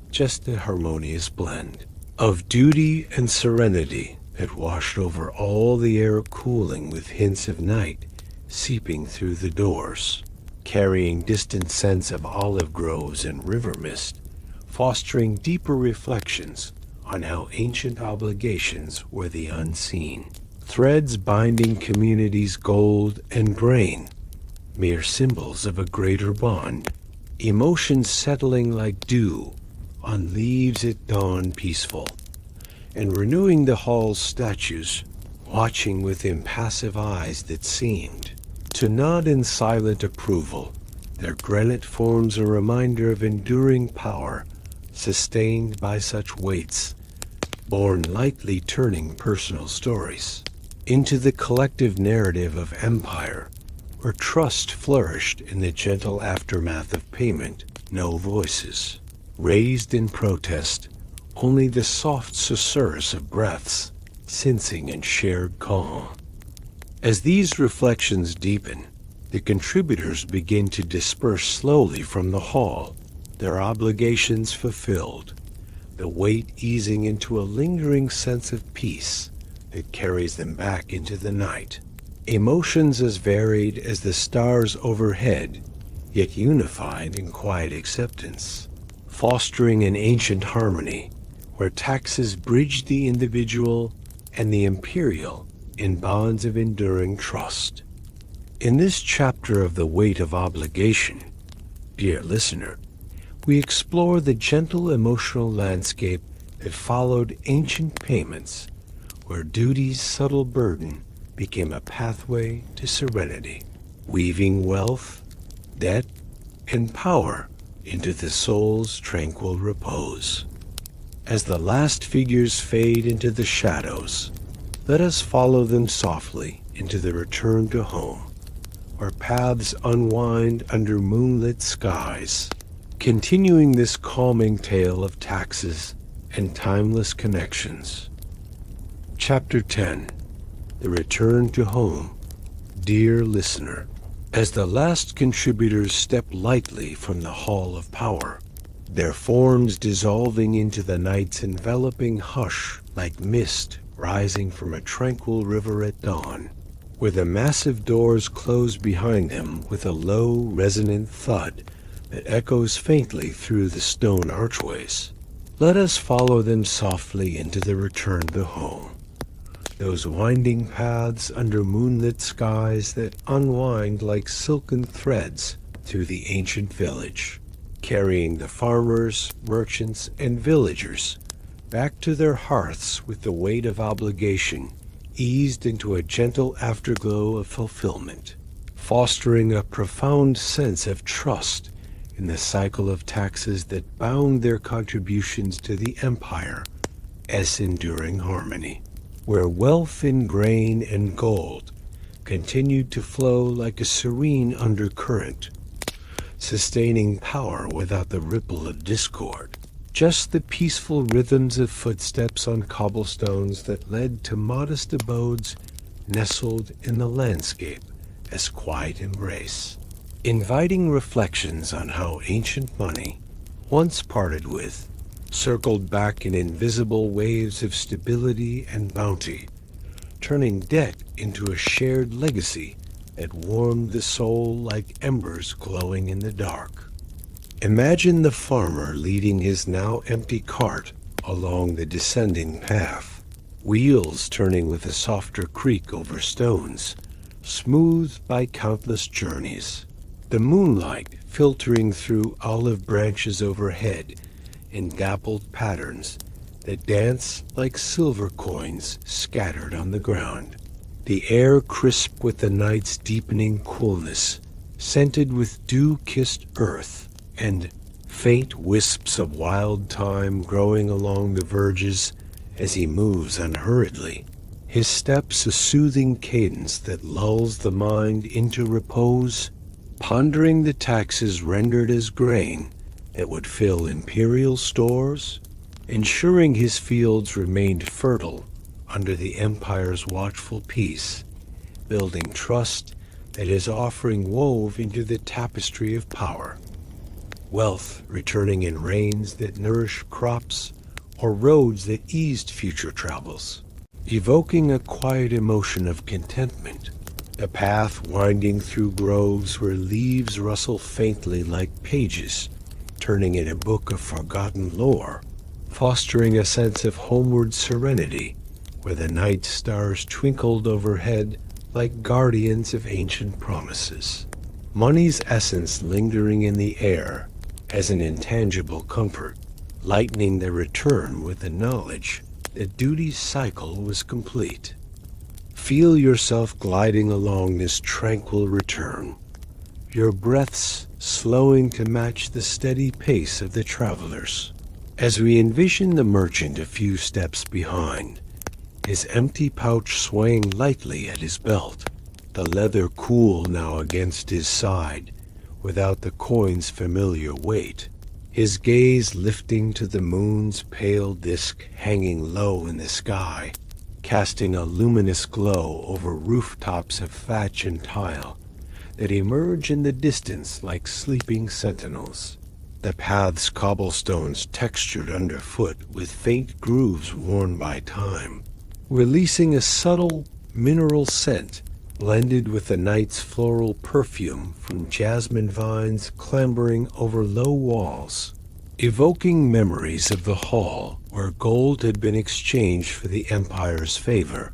Speaker 1: just a harmonious blend of duty and serenity that washed over all the air, cooling with hints of night seeping through the doors, carrying distant scents of olive groves and river mist, fostering deeper reflections on how ancient obligations were the unseen threads binding communities, gold and grain, mere symbols of a greater bond, emotions settling like dew on leaves at dawn, peaceful, and renewing the hall's statues, watching with impassive eyes that seemed to nod in silent approval, their granite forms a reminder of enduring power, sustained by such weights, borne lightly, turning personal stories into the collective narrative of empire, where trust flourished in the gentle aftermath of payment, no voices raised in protest, only the soft susurrus of breaths, sensing and shared calm. As these reflections deepen, the contributors begin to disperse slowly from the hall, their obligations fulfilled, the weight easing into a lingering sense of peace that carries them back into the night. Emotions as varied as the stars overhead, yet unified in quiet acceptance, fostering an ancient harmony where taxes bridge the individual and the imperial in bonds of enduring trust. In this chapter of The Weight of Obligation, dear listener, we explore the gentle emotional landscape that followed ancient payments, where duty's subtle burden became a pathway to serenity, weaving wealth, debt, and power into the soul's tranquil repose. As the last figures fade into the shadows, let us follow them softly into the return to home, where paths unwind under moonlit skies, continuing this calming tale of taxes and timeless connections. Chapter 10. The Return to Home. Dear listener, as the last contributors step lightly from the Hall of Power, their forms dissolving into the night's enveloping hush like mist rising from a tranquil river at dawn, where the massive doors close behind them with a low, resonant thud that echoes faintly through the stone archways, let us follow them softly into the return to home. Those winding paths under moonlit skies that unwind like silken threads through the ancient village, carrying the farmers, merchants, and villagers back to their hearths with the weight of obligation eased into a gentle afterglow of fulfillment, fostering a profound sense of trust in the cycle of taxes that bound their contributions to the empire as enduring harmony, where wealth in grain and gold continued to flow like a serene undercurrent, sustaining power without the ripple of discord. Just the peaceful rhythms of footsteps on cobblestones that led to modest abodes nestled in the landscape as quiet embrace, inviting reflections on how ancient money, once parted with, circled back in invisible waves of stability and bounty, turning debt into a shared legacy that warmed the soul like embers glowing in the dark. Imagine the farmer leading his now empty cart along the descending path, wheels turning with a softer creak over stones, smoothed by countless journeys. The moonlight filtering through olive branches overhead in dappled patterns that dance like silver coins scattered on the ground. The air crisp with the night's deepening coolness, scented with dew-kissed earth, and faint wisps of wild thyme growing along the verges as he moves unhurriedly, his steps a soothing cadence that lulls the mind into repose, pondering the taxes rendered as grain that would fill imperial stores, ensuring his fields remained fertile under the empire's watchful peace, building trust that his offering wove into the tapestry of power. Wealth returning in rains that nourish crops or roads that eased future travels, evoking a quiet emotion of contentment. The path winding through groves where leaves rustle faintly like pages, turning in a book of forgotten lore, fostering a sense of homeward serenity where the night stars twinkled overhead like guardians of ancient promises. Money's essence lingering in the air as an intangible comfort, lightening the return with the knowledge that duty's cycle was complete. Feel yourself gliding along this tranquil return, your breaths slowing to match the steady pace of the travelers. As we envision the merchant a few steps behind, his empty pouch swaying lightly at his belt, the leather cool now against his side, without the coin's familiar weight, his gaze lifting to the moon's pale disk hanging low in the sky, casting a luminous glow over rooftops of thatch and tile that emerge in the distance like sleeping sentinels. The path's cobblestones textured underfoot with faint grooves worn by time, releasing a subtle mineral scent blended with the night's floral perfume from jasmine vines clambering over low walls, evoking memories of the hall where gold had been exchanged for the empire's favor,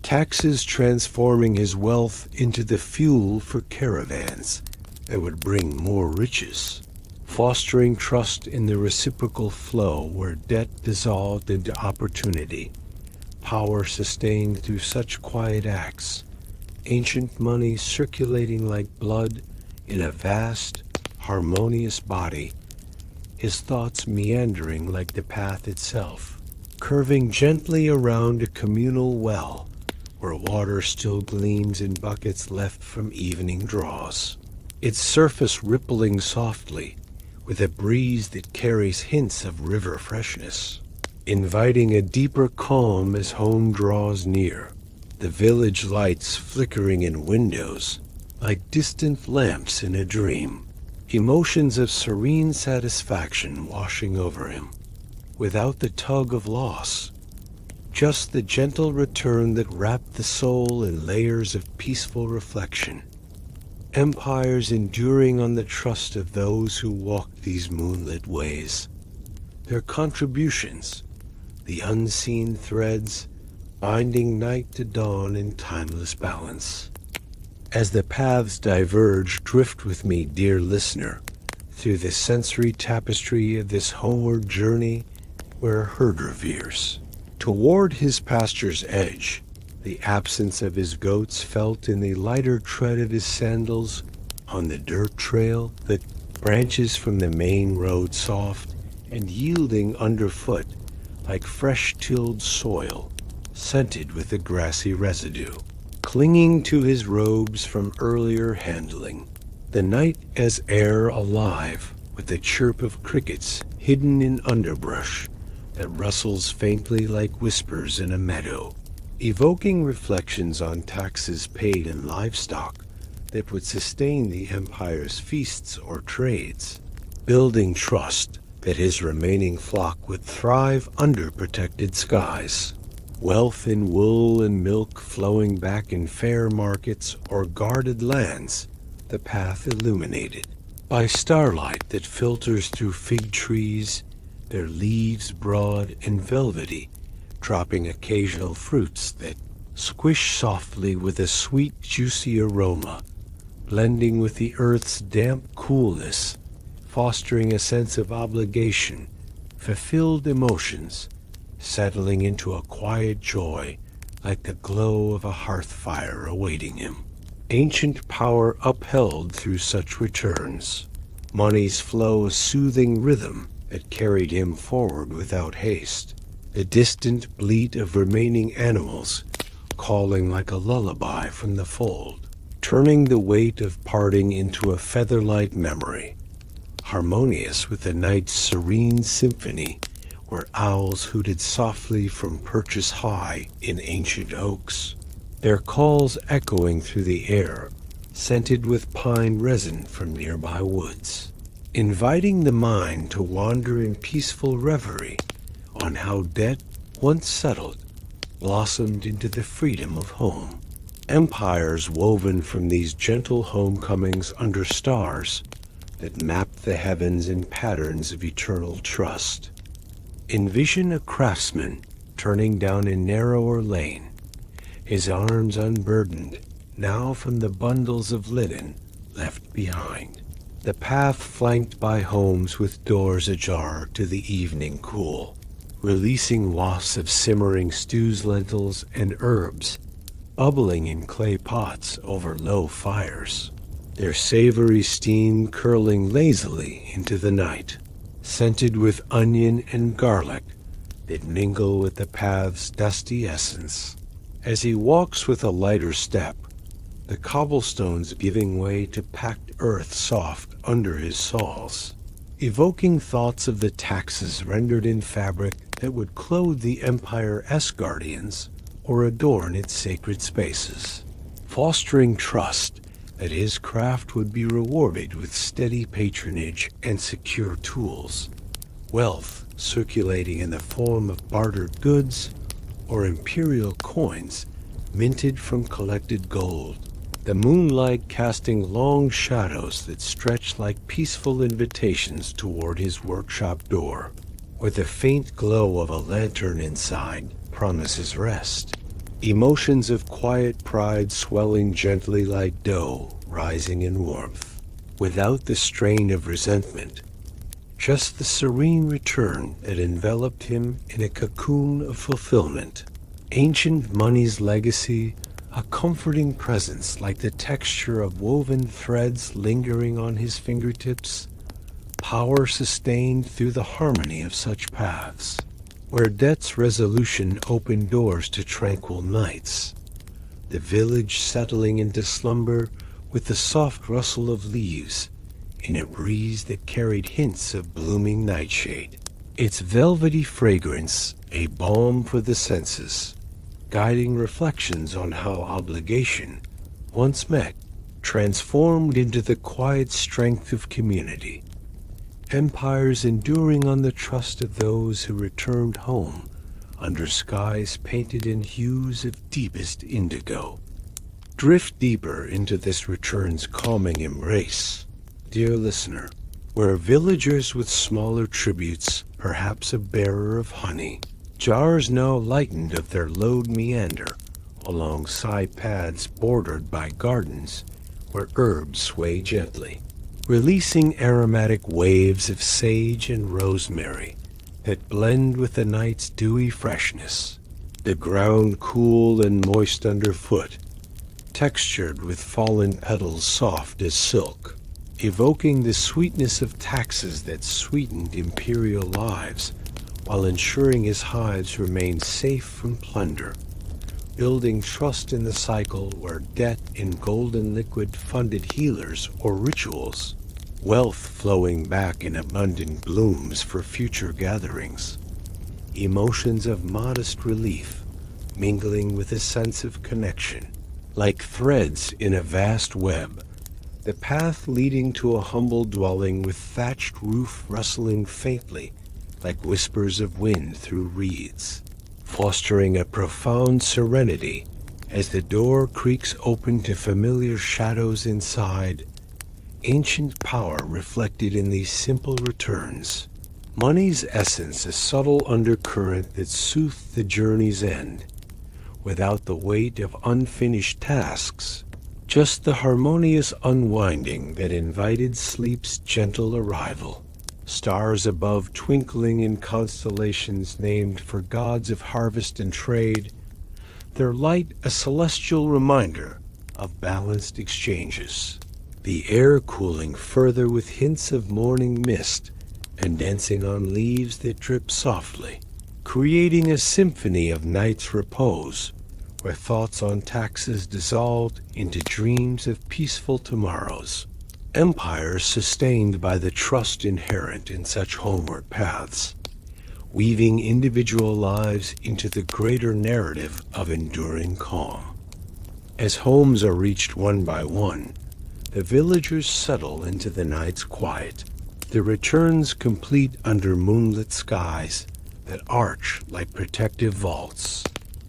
Speaker 1: taxes transforming his wealth into the fuel for caravans that would bring more riches, fostering trust in the reciprocal flow where debt dissolved into opportunity, power sustained through such quiet acts, ancient money circulating like blood in a vast, harmonious body, his thoughts meandering like the path itself, curving gently around a communal well where water still gleams in buckets left from evening draws, its surface rippling softly with a breeze that carries hints of river freshness, inviting a deeper calm as home draws near, the village lights flickering in windows like distant lamps in a dream, emotions of serene satisfaction washing over him, without the tug of loss, just the gentle return that wrapped the soul in layers of peaceful reflection. Empires enduring on the trust of those who walk these moonlit ways, their contributions, the unseen threads binding night to dawn in timeless balance. As the paths diverge, drift with me, dear listener, through the sensory tapestry of this homeward journey where a herder veers toward his pasture's edge, the absence of his goats felt in the lighter tread of his sandals on the dirt trail, the branches from the main road soft and yielding underfoot like fresh-tilled soil, scented with the grassy residue, clinging to his robes from earlier handling. The night as air alive with the chirp of crickets hidden in underbrush that rustles faintly like whispers in a meadow, evoking reflections on taxes paid in livestock that would sustain the empire's feasts or trades, building trust that his remaining flock would thrive under protected skies. Wealth in wool and milk flowing back in fair markets or guarded lands, the path illuminated by starlight that filters through fig trees, their leaves broad and velvety, dropping occasional fruits that squish softly with a sweet, juicy aroma, blending with the earth's damp coolness, fostering a sense of obligation, fulfilled emotions, settling into a quiet joy like the glow of a hearth fire awaiting him. Ancient power upheld through such returns. Money's flow a soothing rhythm that carried him forward without haste. The distant bleat of remaining animals calling like a lullaby from the fold, turning the weight of parting into a feather-light memory, harmonious with the night's serene symphony where owls hooted softly from perches high in ancient oaks, their calls echoing through the air, scented with pine resin from nearby woods, inviting the mind to wander in peaceful reverie on how debt, once settled, blossomed into the freedom of home. Empires woven from these gentle homecomings under stars that mapped the heavens in patterns of eternal trust. Envision a craftsman turning down a narrower lane, his arms unburdened now from the bundles of linen left behind. The path flanked by homes with doors ajar to the evening cool, releasing wafts of simmering stews, lentils, and herbs, bubbling in clay pots over low fires, their savory steam curling lazily into the night, scented with onion and garlic that mingle with the path's dusty essence. As he walks with a lighter step, the cobblestones giving way to packed earth soft under his soles, evoking thoughts of the taxes rendered in fabric that would clothe the Empire's guardians or adorn its sacred spaces, fostering trust that his craft would be rewarded with steady patronage and secure tools, wealth circulating in the form of bartered goods or imperial coins minted from collected gold, the moonlight casting long shadows that stretch like peaceful invitations toward his workshop door, where the faint glow of a lantern inside promises rest. Emotions of quiet pride swelling gently like dough, rising in warmth, without the strain of resentment, just the serene return that enveloped him in a cocoon of fulfillment. Ancient money's legacy, a comforting presence like the texture of woven threads lingering on his fingertips, power sustained through the harmony of such paths, where debt's resolution opened doors to tranquil nights, the village settling into slumber with the soft rustle of leaves in a breeze that carried hints of blooming nightshade, its velvety fragrance a balm for the senses, guiding reflections on how obligation, once met, transformed into the quiet strength of community. Empires enduring on the trust of those who returned home under skies painted in hues of deepest indigo. Drift deeper into this return's calming embrace, dear listener, where villagers with smaller tributes, perhaps a bearer of honey, jars now lightened of their load meander along side paths bordered by gardens where herbs sway gently, releasing aromatic waves of sage and rosemary that blend with the night's dewy freshness, the ground cool and moist underfoot, textured with fallen petals soft as silk, evoking the sweetness of taxes that sweetened imperial lives while ensuring his hives remained safe from plunder, building trust in the cycle where debt in golden liquid funded healers or rituals, wealth flowing back in abundant blooms for future gatherings, emotions of modest relief mingling with a sense of connection, like threads in a vast web, the path leading to a humble dwelling with thatched roof rustling faintly like whispers of wind through reeds, fostering a profound serenity as the door creaks open to familiar shadows inside, ancient power reflected in these simple returns. Money's essence, a subtle undercurrent that soothed the journey's end, without the weight of unfinished tasks, just the harmonious unwinding that invited sleep's gentle arrival. Stars above twinkling in constellations named for gods of harvest and trade, their light a celestial reminder of balanced exchanges. The air cooling further with hints of morning mist, condensing on leaves that drip softly, creating a symphony of night's repose, where thoughts on taxes dissolved into dreams of peaceful tomorrows. Empires sustained by the trust inherent in such homeward paths, weaving individual lives into the greater narrative of enduring calm. As homes are reached one by one, the villagers settle into the night's quiet, their returns complete under moonlit skies that arch like protective vaults,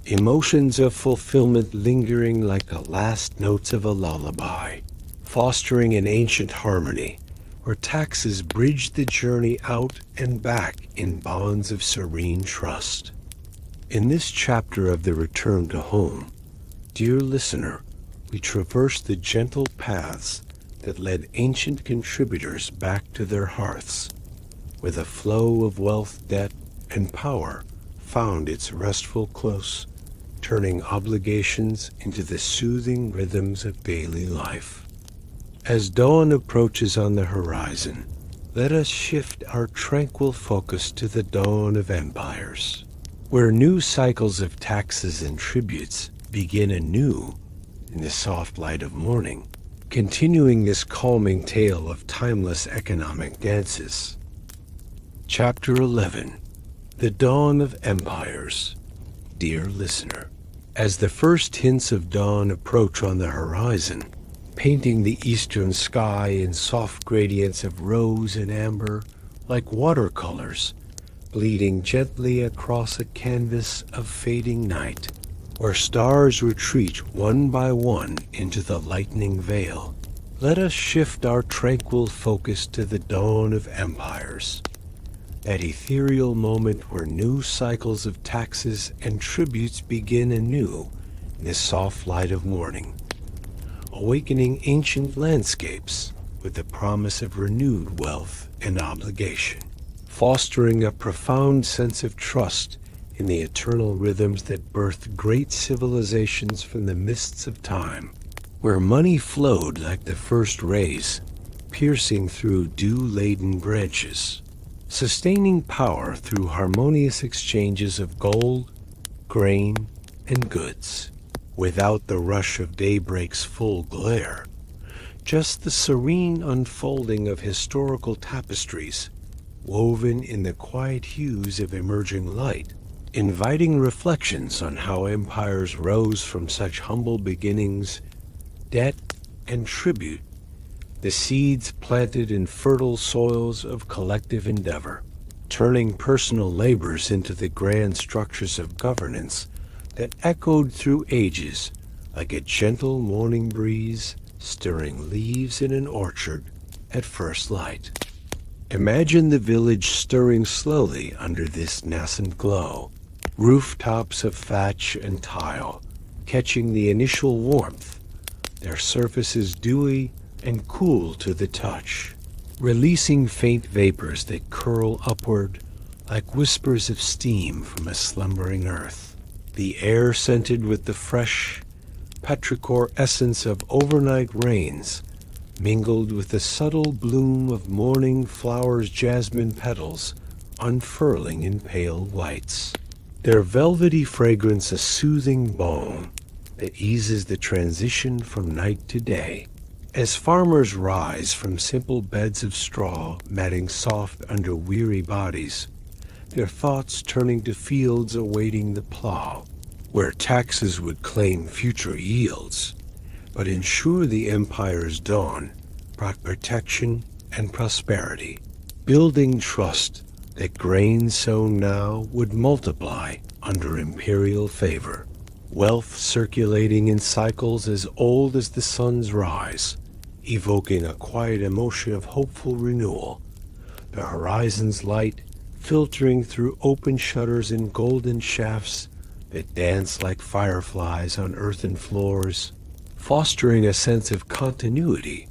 Speaker 1: emotions of fulfillment lingering like the last notes of a lullaby, fostering an ancient harmony where taxes bridge the journey out and back in bonds of serene trust. In this chapter of the Return to Home, dear listener, we traverse the gentle paths that led ancient contributors back to their hearths, where the flow of wealth, debt, and power found its restful close, turning obligations into the soothing rhythms of daily life. As dawn approaches on the horizon, let us shift our tranquil focus to the dawn of empires, where new cycles of taxes and tributes begin anew in the soft light of morning, continuing this calming tale of timeless economic dances. Chapter 11. The Dawn of Empires. Dear listener, as the first hints of dawn approach on the horizon, painting the eastern sky in soft gradients of rose and amber like watercolors, bleeding gently across a canvas of fading night, where stars retreat one by one into the lightening veil, let us shift our tranquil focus to the dawn of empires, that ethereal moment where new cycles of taxes and tributes begin anew in the soft light of morning, awakening ancient landscapes with the promise of renewed wealth and obligation, fostering a profound sense of trust in the eternal rhythms that birthed great civilizations from the mists of time, where money flowed like the first rays, piercing through dew-laden branches, sustaining power through harmonious exchanges of gold, grain, and goods, without the rush of daybreak's full glare, just the serene unfolding of historical tapestries woven in the quiet hues of emerging light, inviting reflections on how empires rose from such humble beginnings, debt and tribute, the seeds planted in fertile soils of collective endeavor, turning personal labors into the grand structures of governance that echoed through ages like a gentle morning breeze stirring leaves in an orchard at first light. Imagine the village stirring slowly under this nascent glow, rooftops of thatch and tile catching the initial warmth, their surfaces dewy and cool to the touch, releasing faint vapors that curl upward like whispers of steam from a slumbering earth. the air scented with the fresh, petrichor essence of overnight rains, mingled with the subtle bloom of morning flowers' jasmine petals unfurling in pale whites. Their velvety fragrance a soothing balm that eases the transition from night to day. As farmers rise from simple beds of straw matting soft under weary bodies, their thoughts turning to fields awaiting the plow, where taxes would claim future yields, but ensure the empire's dawn brought protection and prosperity, building trust that grain sown now would multiply under imperial favor, wealth circulating in cycles as old as the sun's rise, evoking a quiet emotion of hopeful renewal, the horizon's light filtering through open shutters in golden shafts that dance like fireflies on earthen floors, fostering a sense of continuity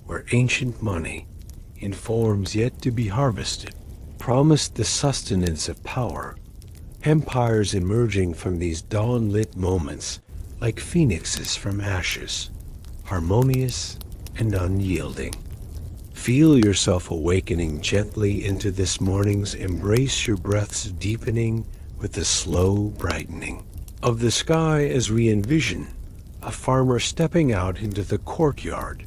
Speaker 1: where ancient money, in forms yet to be harvested, promised the sustenance of power, empires emerging from these dawn-lit moments like phoenixes from ashes, harmonious and unyielding. Feel yourself awakening gently into this morning's embrace your breath's deepening with the slow brightening of the sky as we envision a farmer stepping out into the courtyard,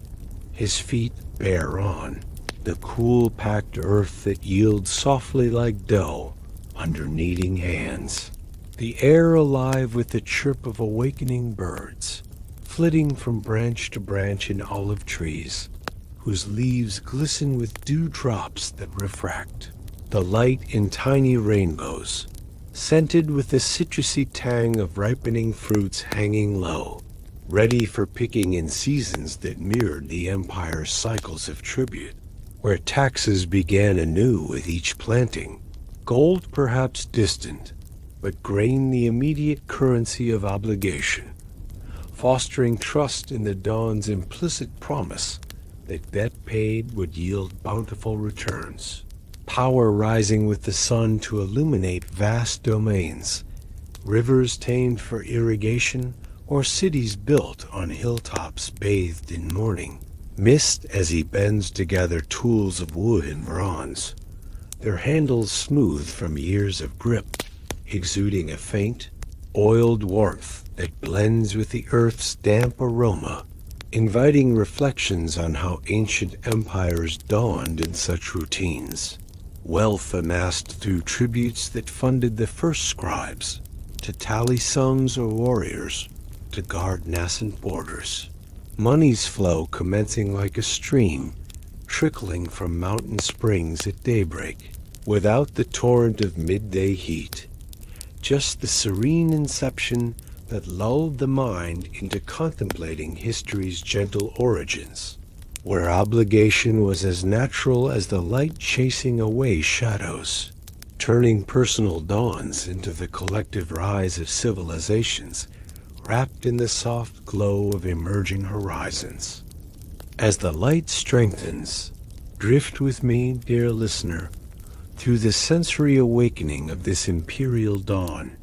Speaker 1: his feet bare on the cool packed earth that yields softly like dough under kneading hands. The air alive with the chirp of awakening birds, flitting from branch to branch in olive trees, whose leaves glisten with dewdrops that refract. The light in tiny rainbows, scented with the citrusy tang of ripening fruits hanging low, ready for picking in seasons that mirrored the empire's cycles of tribute, where taxes began anew with each planting, gold perhaps distant, but grain the immediate currency of obligation, fostering trust in the dawn's implicit promise that debt paid would yield bountiful returns. Power rising with the sun to illuminate vast domains, rivers tamed for irrigation, or cities built on hilltops bathed in morning mist as he bends to gather tools of wood and bronze, their handles smooth from years of grip, exuding a faint, oiled warmth that blends with the earth's damp aroma, inviting reflections on how ancient empires dawned in such routines. Wealth amassed through tributes that funded the first scribes, to tally sums or warriors, to guard nascent borders. Money's flow commencing like a stream, trickling from mountain springs at daybreak, without the torrent of midday heat. Just the serene inception that lulled the mind into contemplating history's gentle origins, where obligation was as natural as the light chasing away shadows, turning personal dawns into the collective rise of civilizations wrapped in the soft glow of emerging horizons. As the light strengthens, drift with me, dear listener, through the sensory awakening of this imperial dawn,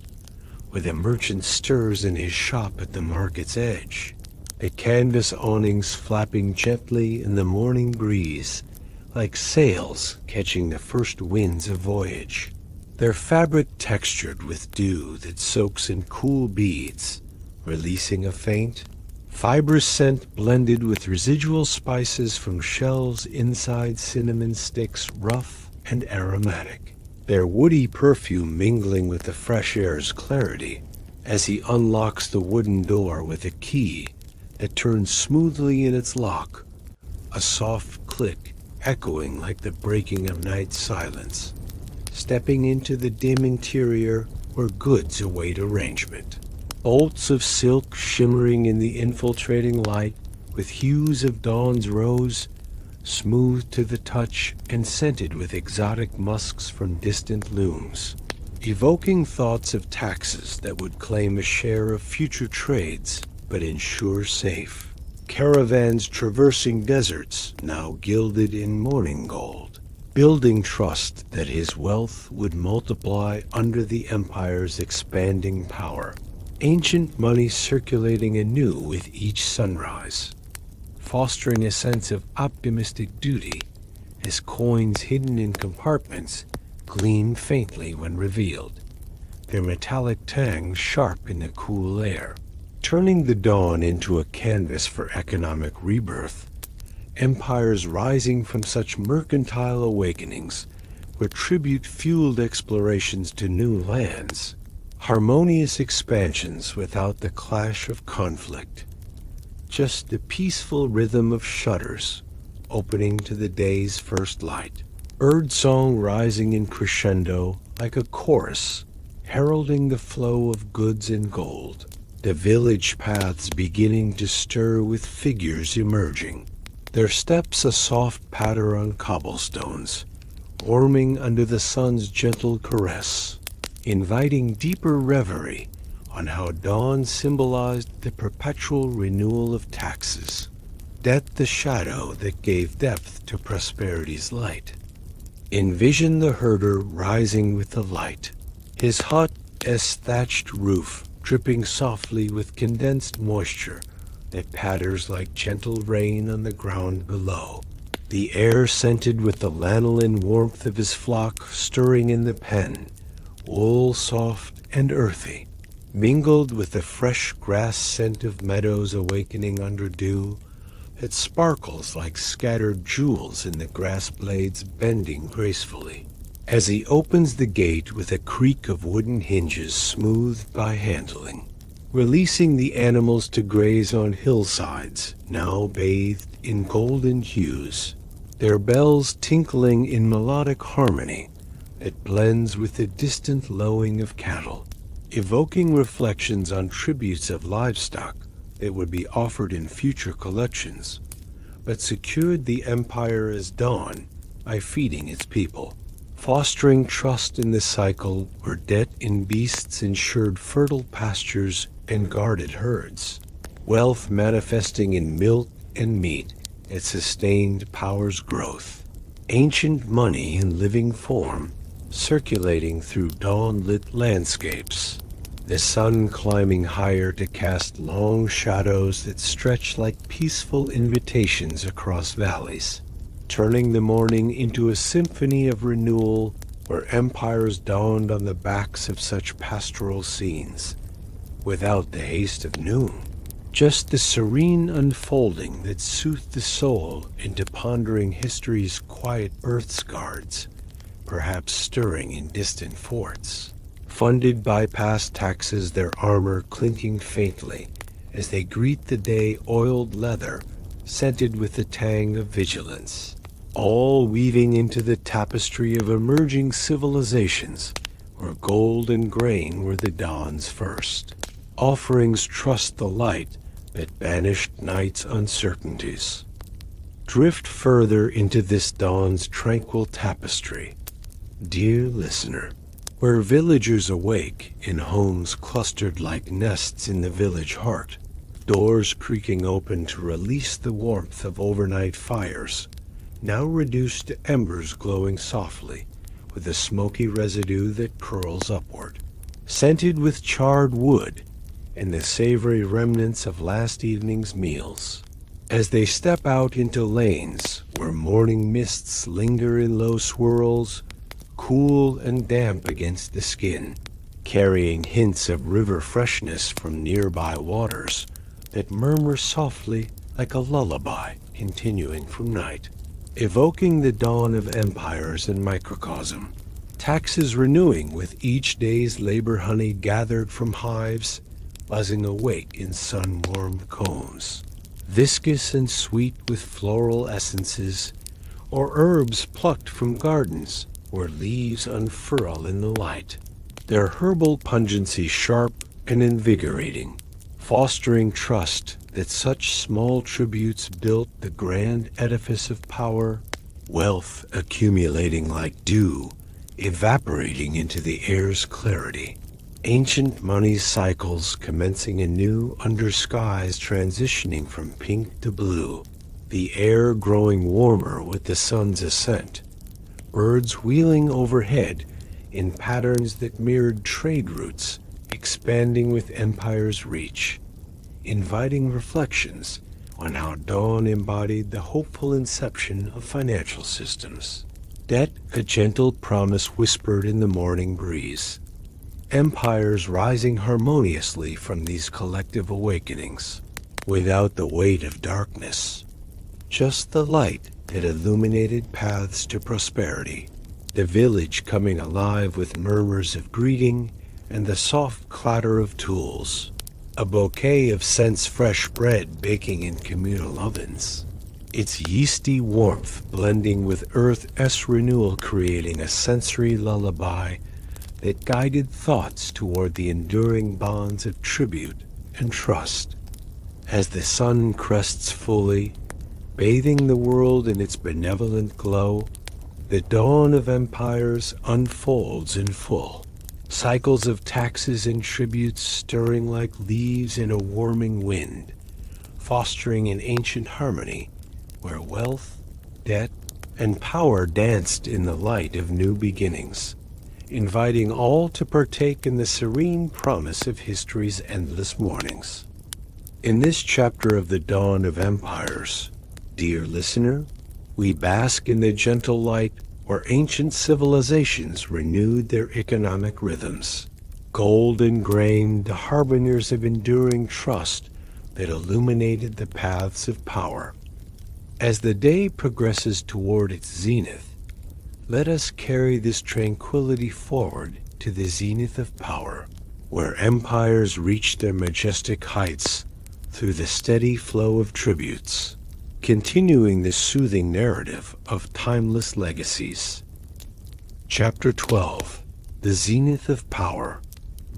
Speaker 1: where the merchant stirs in his shop at the market's edge, the canvas awnings flapping gently in the morning breeze, like sails catching the first winds of voyage, their fabric textured with dew that soaks in cool beads, releasing a faint, fibrous scent blended with residual spices from shelves inside cinnamon sticks rough and aromatic, their woody perfume mingling with the fresh air's clarity as he unlocks the wooden door with a key that turns smoothly in its lock, a soft click echoing like the breaking of night silence, stepping into the dim interior where goods await arrangement. Bolts of silk shimmering in the infiltrating light with hues of dawn's rose, smooth to the touch and scented with exotic musks from distant looms, evoking thoughts of taxes that would claim a share of future trades but ensure safe. Caravans traversing deserts now gilded in morning gold, building trust that his wealth would multiply under the empire's expanding power. Ancient money circulating anew with each sunrise, fostering a sense of optimistic duty as coins hidden in compartments gleam faintly when revealed, their metallic tang sharp in the cool air. Turning the dawn into a canvas for economic rebirth, empires rising from such mercantile awakenings were tribute-fueled explorations to new lands, harmonious expansions without the clash of conflict, just the peaceful rhythm of shutters opening to the day's first light, birdsong rising in crescendo like a chorus, heralding the flow of goods and gold, the village paths beginning to stir with figures emerging, their steps a soft patter on cobblestones, warming under the sun's gentle caress, inviting deeper reverie on how dawn symbolized the perpetual renewal of taxes, death the shadow that gave depth to prosperity's light. Envision the herder rising with the light, his hut as thatched roof dripping softly with condensed moisture that patters like gentle rain on the ground below, the air scented with the lanolin warmth of his flock stirring in the pen, wool soft and earthy, mingled with the fresh grass scent of meadows awakening under dew that sparkles like scattered jewels in the grass blades bending gracefully, as he opens the gate with a creak of wooden hinges smoothed by handling, releasing the animals to graze on hillsides now bathed in golden hues, their bells tinkling in melodic harmony that blends with the distant lowing of cattle, evoking reflections on tributes of livestock that would be offered in future collections, but secured the empire as dawn by feeding its people, fostering trust in the cycle where debt in beasts ensured fertile pastures and guarded herds, wealth manifesting in milk and meat that sustained power's growth, ancient money in living form circulating through dawn-lit landscapes, the sun climbing higher to cast long shadows that stretch like peaceful invitations across valleys, turning the morning into a symphony of renewal where empires dawned on the backs of such pastoral scenes, without the haste of noon, just the serene unfolding that soothed the soul into pondering history's quiet birth guards, perhaps stirring in distant forts, funded by past taxes, their armor clinking faintly as they greet the day oiled leather, scented with the tang of vigilance, all weaving into the tapestry of emerging civilizations where gold and grain were the dawn's first. Offerings trust the light that banished night's uncertainties. Drift further into this dawn's tranquil tapestry, dear listener, where villagers awake in homes clustered like nests in the village heart, doors creaking open to release the warmth of overnight fires, now reduced to embers glowing softly with a smoky residue that curls upward, scented with charred wood and the savory remnants of last evening's meals. As they step out into lanes where morning mists linger in low swirls, cool and damp against the skin, carrying hints of river freshness from nearby waters that murmur softly like a lullaby continuing from night, evoking the dawn of empires and microcosm, taxes renewing with each day's labor honey gathered from hives, buzzing awake in sun-warmed combs, viscous and sweet with floral essences, or herbs plucked from gardens where leaves unfurl in the light, their herbal pungency sharp and invigorating, fostering trust that such small tributes built the grand edifice of power, wealth accumulating like dew, evaporating into the air's clarity, ancient money cycles commencing anew under skies transitioning from pink to blue, the air growing warmer with the sun's ascent, birds wheeling overhead in patterns that mirrored trade routes, expanding with empire's reach, inviting reflections on how dawn embodied the hopeful inception of financial systems. Debt, a gentle promise whispered in the morning breeze. Empires rising harmoniously from these collective awakenings, without the weight of darkness. Just the light that illuminated paths to prosperity. The village coming alive with murmurs of greeting and the soft clatter of tools. A bouquet of scents fresh bread baking in communal ovens. Its yeasty warmth blending with earth's renewal, creating a sensory lullaby that guided thoughts toward the enduring bonds of tribute and trust. As the sun crests fully, bathing the world in its benevolent glow, the dawn of empires unfolds in full. Cycles of taxes and tributes stirring like leaves in a warming wind, fostering an ancient harmony where wealth, debt, and power danced in the light of new beginnings, inviting all to partake in the serene promise of history's endless mornings. In this chapter of the Dawn of Empires, dear listener, we bask in the gentle light where ancient civilizations renewed their economic rhythms. Gold and grain, the harbingers of enduring trust that illuminated the paths of power. As the day progresses toward its zenith, let us carry this tranquility forward to the zenith of power, where empires reach their majestic heights through the steady flow of tributes, continuing the soothing narrative of timeless legacies. Chapter 12. The Zenith of Power.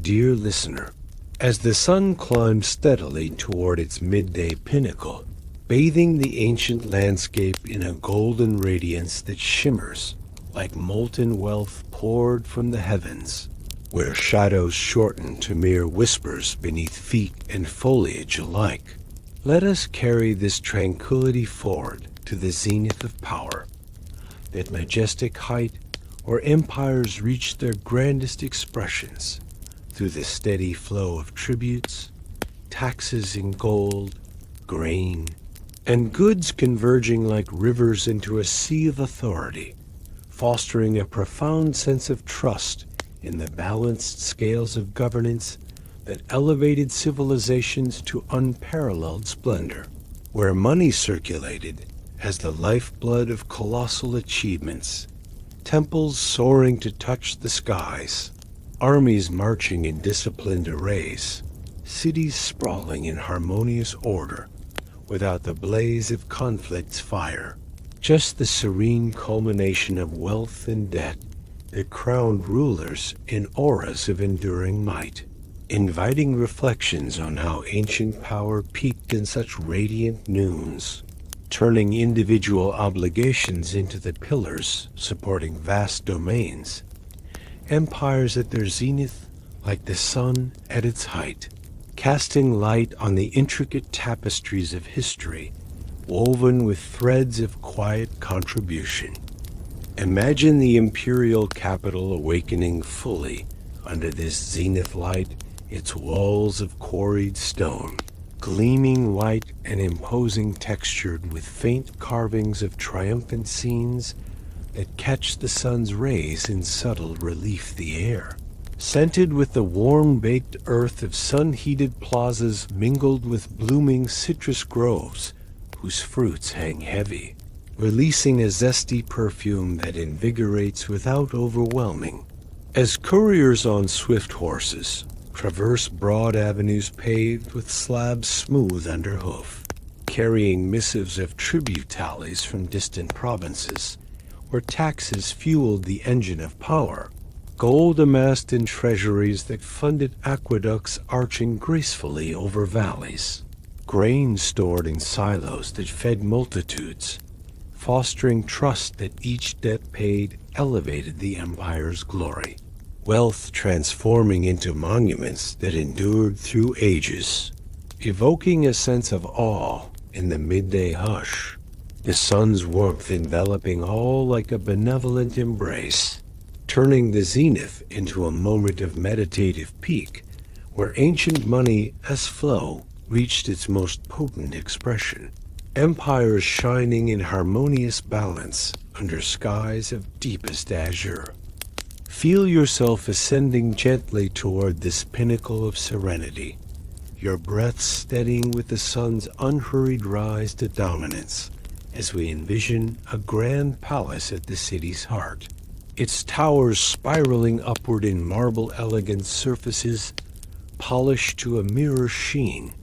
Speaker 1: Dear listener, as the sun climbs steadily toward its midday pinnacle, bathing the ancient landscape in a golden radiance that shimmers like molten wealth poured from the heavens, where shadows shorten to mere whispers beneath feet and foliage alike, let us carry this tranquility forward to the zenith of power, that majestic height where empires reach their grandest expressions through the steady flow of tributes, taxes in gold, grain, and goods converging like rivers into a sea of authority, fostering a profound sense of trust in the balanced scales of governance that elevated civilizations to unparalleled splendor, where money circulated as the lifeblood of colossal achievements, temples soaring to touch the skies, armies marching in disciplined arrays, cities sprawling in harmonious order, without the blaze of conflict's fire, just the serene culmination of wealth and debt that crowned rulers in auras of enduring might, inviting reflections on how ancient power peaked in such radiant noons, turning individual obligations into the pillars supporting vast domains, empires at their zenith like the sun at its height, casting light on the intricate tapestries of history, woven with threads of quiet contribution. Imagine the imperial capital awakening fully under this zenith light, its walls of quarried stone, gleaming white and imposing, textured with faint carvings of triumphant scenes that catch the sun's rays in subtle relief the air, scented with the warm-baked earth of sun-heated plazas mingled with blooming citrus groves whose fruits hang heavy, releasing a zesty perfume that invigorates without overwhelming. As couriers on swift horses traverse broad avenues paved with slabs smooth under hoof, carrying missives of tribute tallies from distant provinces, where taxes fueled the engine of power, gold amassed in treasuries that funded aqueducts arching gracefully over valleys, grain stored in silos that fed multitudes, fostering trust that each debt paid elevated the empire's glory, wealth transforming into monuments that endured through ages, evoking a sense of awe in the midday hush, the sun's warmth enveloping all like a benevolent embrace, turning the zenith into a moment of meditative peak, where ancient money as flow reached its most potent expression. Empires shining in harmonious balance under skies of deepest azure. Feel yourself ascending gently toward this pinnacle of serenity, your breath steadying with the sun's unhurried rise to dominance, as we envision a grand palace at the city's heart, its towers spiraling upward in marble elegant surfaces, polished to a mirror sheen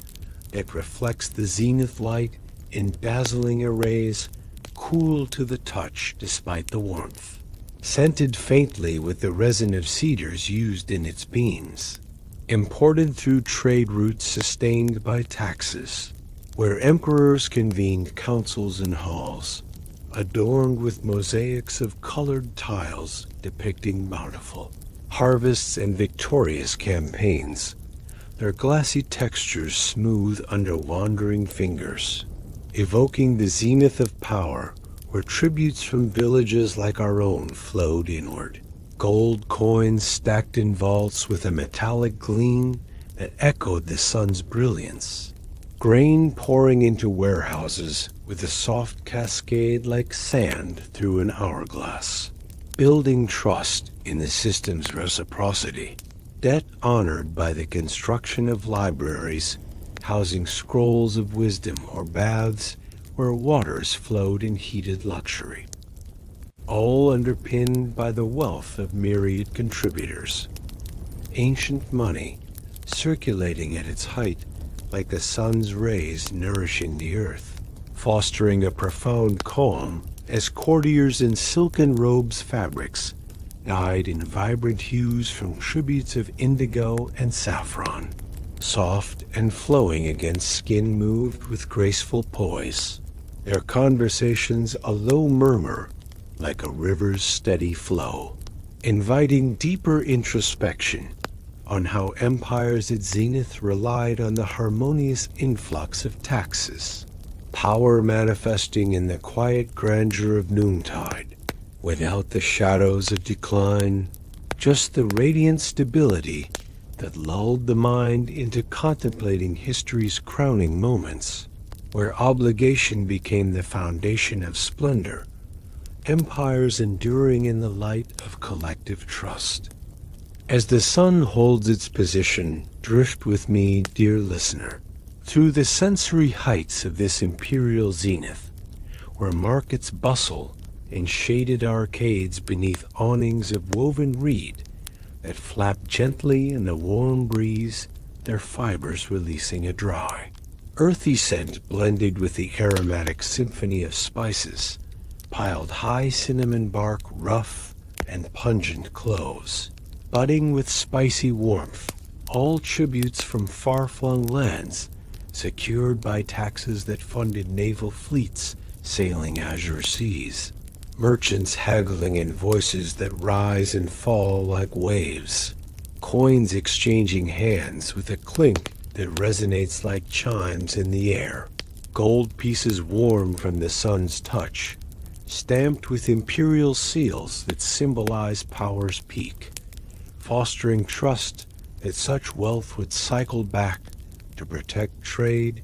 Speaker 1: that reflects the zenith light in dazzling arrays, cool to the touch despite the warmth, scented faintly with the resin of cedars used in its beams, imported through trade routes sustained by taxes, where emperors convened councils and halls, adorned with mosaics of colored tiles depicting bountiful harvests and victorious campaigns, their glassy textures smooth under wandering fingers, evoking the zenith of power, where tributes from villages like our own flowed inward. Gold coins stacked in vaults with a metallic gleam that echoed the sun's brilliance. Grain pouring into warehouses with a soft cascade like sand through an hourglass, building trust in the system's reciprocity. Debt honored by the construction of libraries, housing scrolls of wisdom or baths where waters flowed in heated luxury. All underpinned by the wealth of myriad contributors. Ancient money circulating at its height like the sun's rays nourishing the earth, fostering a profound calm as courtiers in silken robes fabrics dyed in vibrant hues from tributes of indigo and saffron, soft and flowing against skin moved with graceful poise, their conversations a low murmur like a river's steady flow, inviting deeper introspection on how empires at zenith relied on the harmonious influx of taxes, power manifesting in the quiet grandeur of noontide, without the shadows of decline, just the radiant stability that lulled the mind into contemplating history's crowning moments, where obligation became the foundation of splendor, empires enduring in the light of collective trust. As the sun holds its position, drift with me, dear listener, through the sensory heights of this imperial zenith, where markets bustle in shaded arcades beneath awnings of woven reed that flap gently in the warm breeze, their fibers releasing a dry, earthy scent blended with the aromatic symphony of spices, piled high cinnamon bark, rough and pungent cloves, budding with spicy warmth, all tributes from far-flung lands, secured by taxes that funded naval fleets sailing azure seas, merchants haggling in voices that rise and fall like waves, coins exchanging hands with a clink that resonates like chimes in the air, gold pieces warm from the sun's touch, stamped with imperial seals that symbolize power's peak, fostering trust that such wealth would cycle back to protect trade,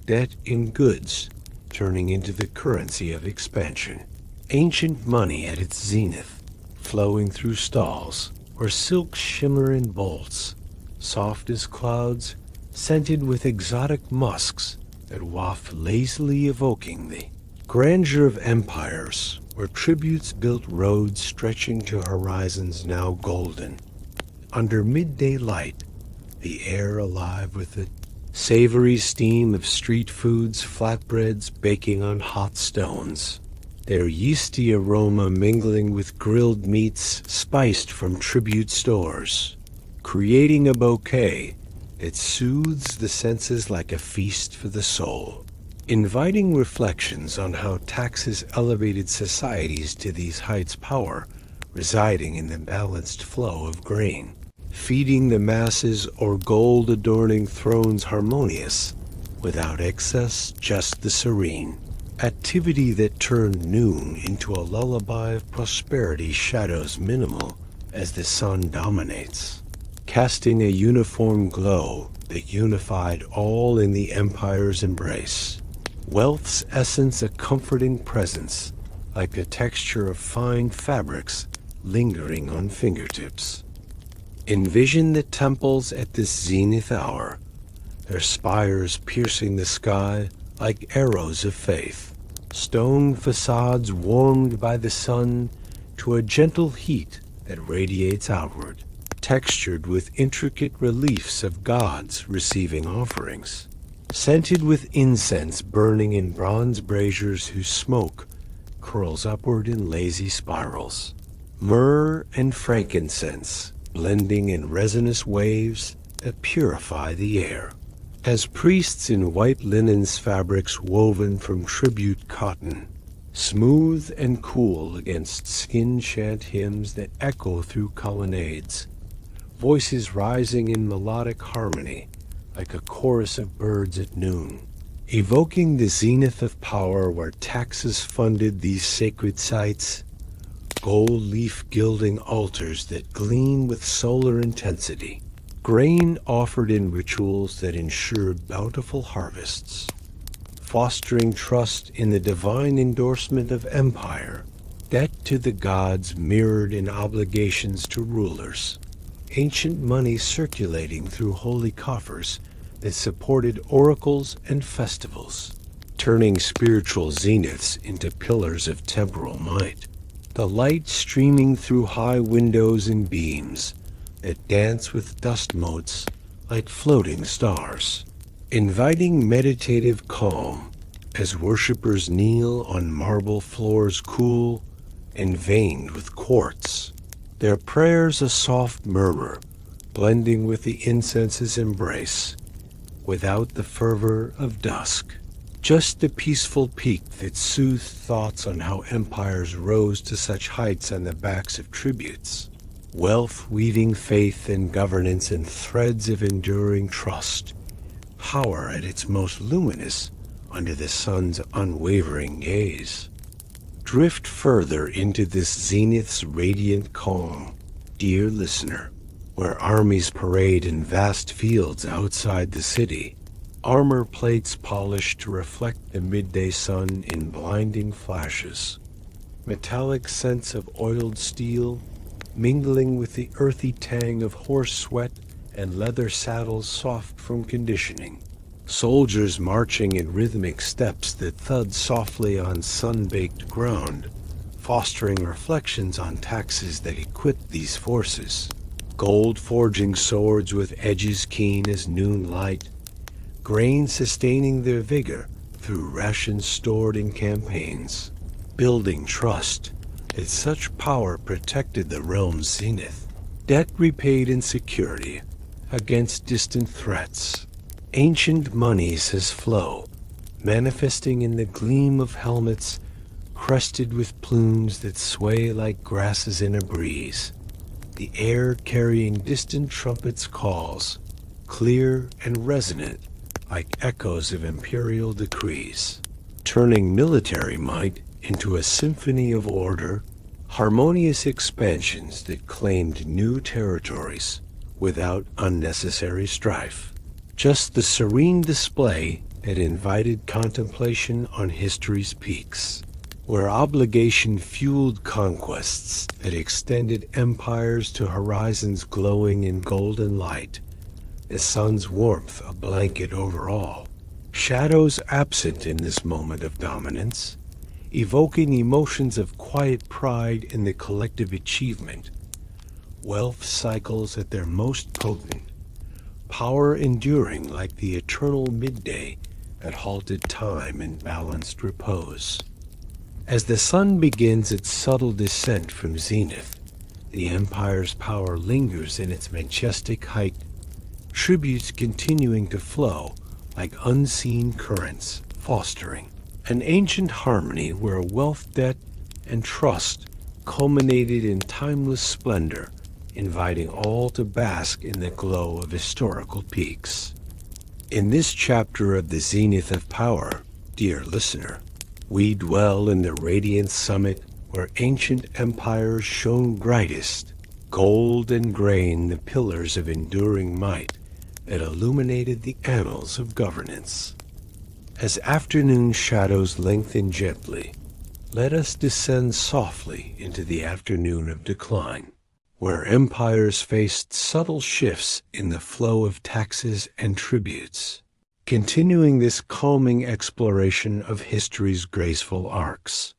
Speaker 1: debt in goods, turning into the currency of expansion. Ancient money at its zenith, flowing through stalls where silks shimmer in bolts, soft as clouds, scented with exotic musks that waft lazily evoking the grandeur of empires, where tributes built roads stretching to horizons now golden. Under midday light, the air alive with the savory steam of street foods, flatbreads baking on hot stones, their yeasty aroma mingling with grilled meats spiced from tribute stores, creating a bouquet that soothes the senses like a feast for the soul, inviting reflections on how taxes elevated societies to these heights, power residing in the balanced flow of grain, feeding the masses, or gold adorning thrones harmonious, without excess, just the serene. Activity that turned noon into a lullaby of prosperity shadows minimal as the sun dominates, casting a uniform glow that unified all in the empire's embrace. Wealth's essence a comforting presence, like the texture of fine fabrics lingering on fingertips. Envision the temples at this zenith hour, their spires piercing the sky like arrows of faith, stone facades warmed by the sun to a gentle heat that radiates outward, textured with intricate reliefs of gods receiving offerings, scented with incense burning in bronze braziers whose smoke curls upward in lazy spirals. Myrrh and frankincense blending in resinous waves that purify the air. As priests in white linens fabrics woven from tribute cotton, smooth and cool against skin-chant hymns that echo through colonnades, voices rising in melodic harmony like a chorus of birds at noon, evoking the zenith of power where taxes funded these sacred sites, gold leaf gilding altars that gleam with solar intensity, grain offered in rituals that ensured bountiful harvests, fostering trust in the divine endorsement of empire, debt to the gods mirrored in obligations to rulers, ancient money circulating through holy coffers that supported oracles and festivals, turning spiritual zeniths into pillars of temporal might. The light streaming through high windows and beams that dance with dust motes like floating stars, inviting meditative calm as worshippers kneel on marble floors cool and veined with quartz, their prayers a soft murmur blending with the incense's embrace, without the fervor of dusk. Just the peaceful peak that soothed thoughts on how empires rose to such heights on the backs of tributes, wealth weaving faith and governance in threads of enduring trust, power at its most luminous under the sun's unwavering gaze. Drift further into this zenith's radiant calm, dear listener, where armies parade in vast fields outside the city, armor plates polished to reflect the midday sun in blinding flashes, metallic scents of oiled steel mingling with the earthy tang of horse sweat and leather saddles soft from conditioning, soldiers marching in rhythmic steps that thud softly on sun-baked ground, fostering reflections on taxes that equip these forces, gold forging swords with edges keen as noon light, grain sustaining their vigor through rations stored in campaigns, building trust that such power protected the realm's zenith, debt repaid in security against distant threats, ancient monies as flow, manifesting in the gleam of helmets crested with plumes that sway like grasses in a breeze, the air carrying distant trumpets' calls, clear and resonant like echoes of imperial decrees, turning military might into a symphony of order, harmonious expansions that claimed new territories without unnecessary strife. Just the serene display that invited contemplation on history's peaks, where obligation fueled conquests that extended empires to horizons glowing in golden light, the sun's warmth a blanket over all, shadows absent in this moment of dominance, evoking emotions of quiet pride in the collective achievement, wealth cycles at their most potent, power enduring like the eternal midday that halted time in balanced repose. As the sun begins its subtle descent from zenith, the empire's power lingers in its majestic height, tributes continuing to flow like unseen currents, fostering an ancient harmony where wealth, debt, and trust culminated in timeless splendor, inviting all to bask in the glow of historical peaks. In this chapter of the Zenith of Power, dear listener, We dwell in the radiant summit where ancient empires shone brightest, gold and grain the pillars of enduring might that illuminated the annals of governance. As afternoon shadows lengthen gently, let us descend softly into the afternoon of decline, where empires faced subtle shifts in the flow of taxes and tributes, continuing this calming exploration of history's graceful arcs.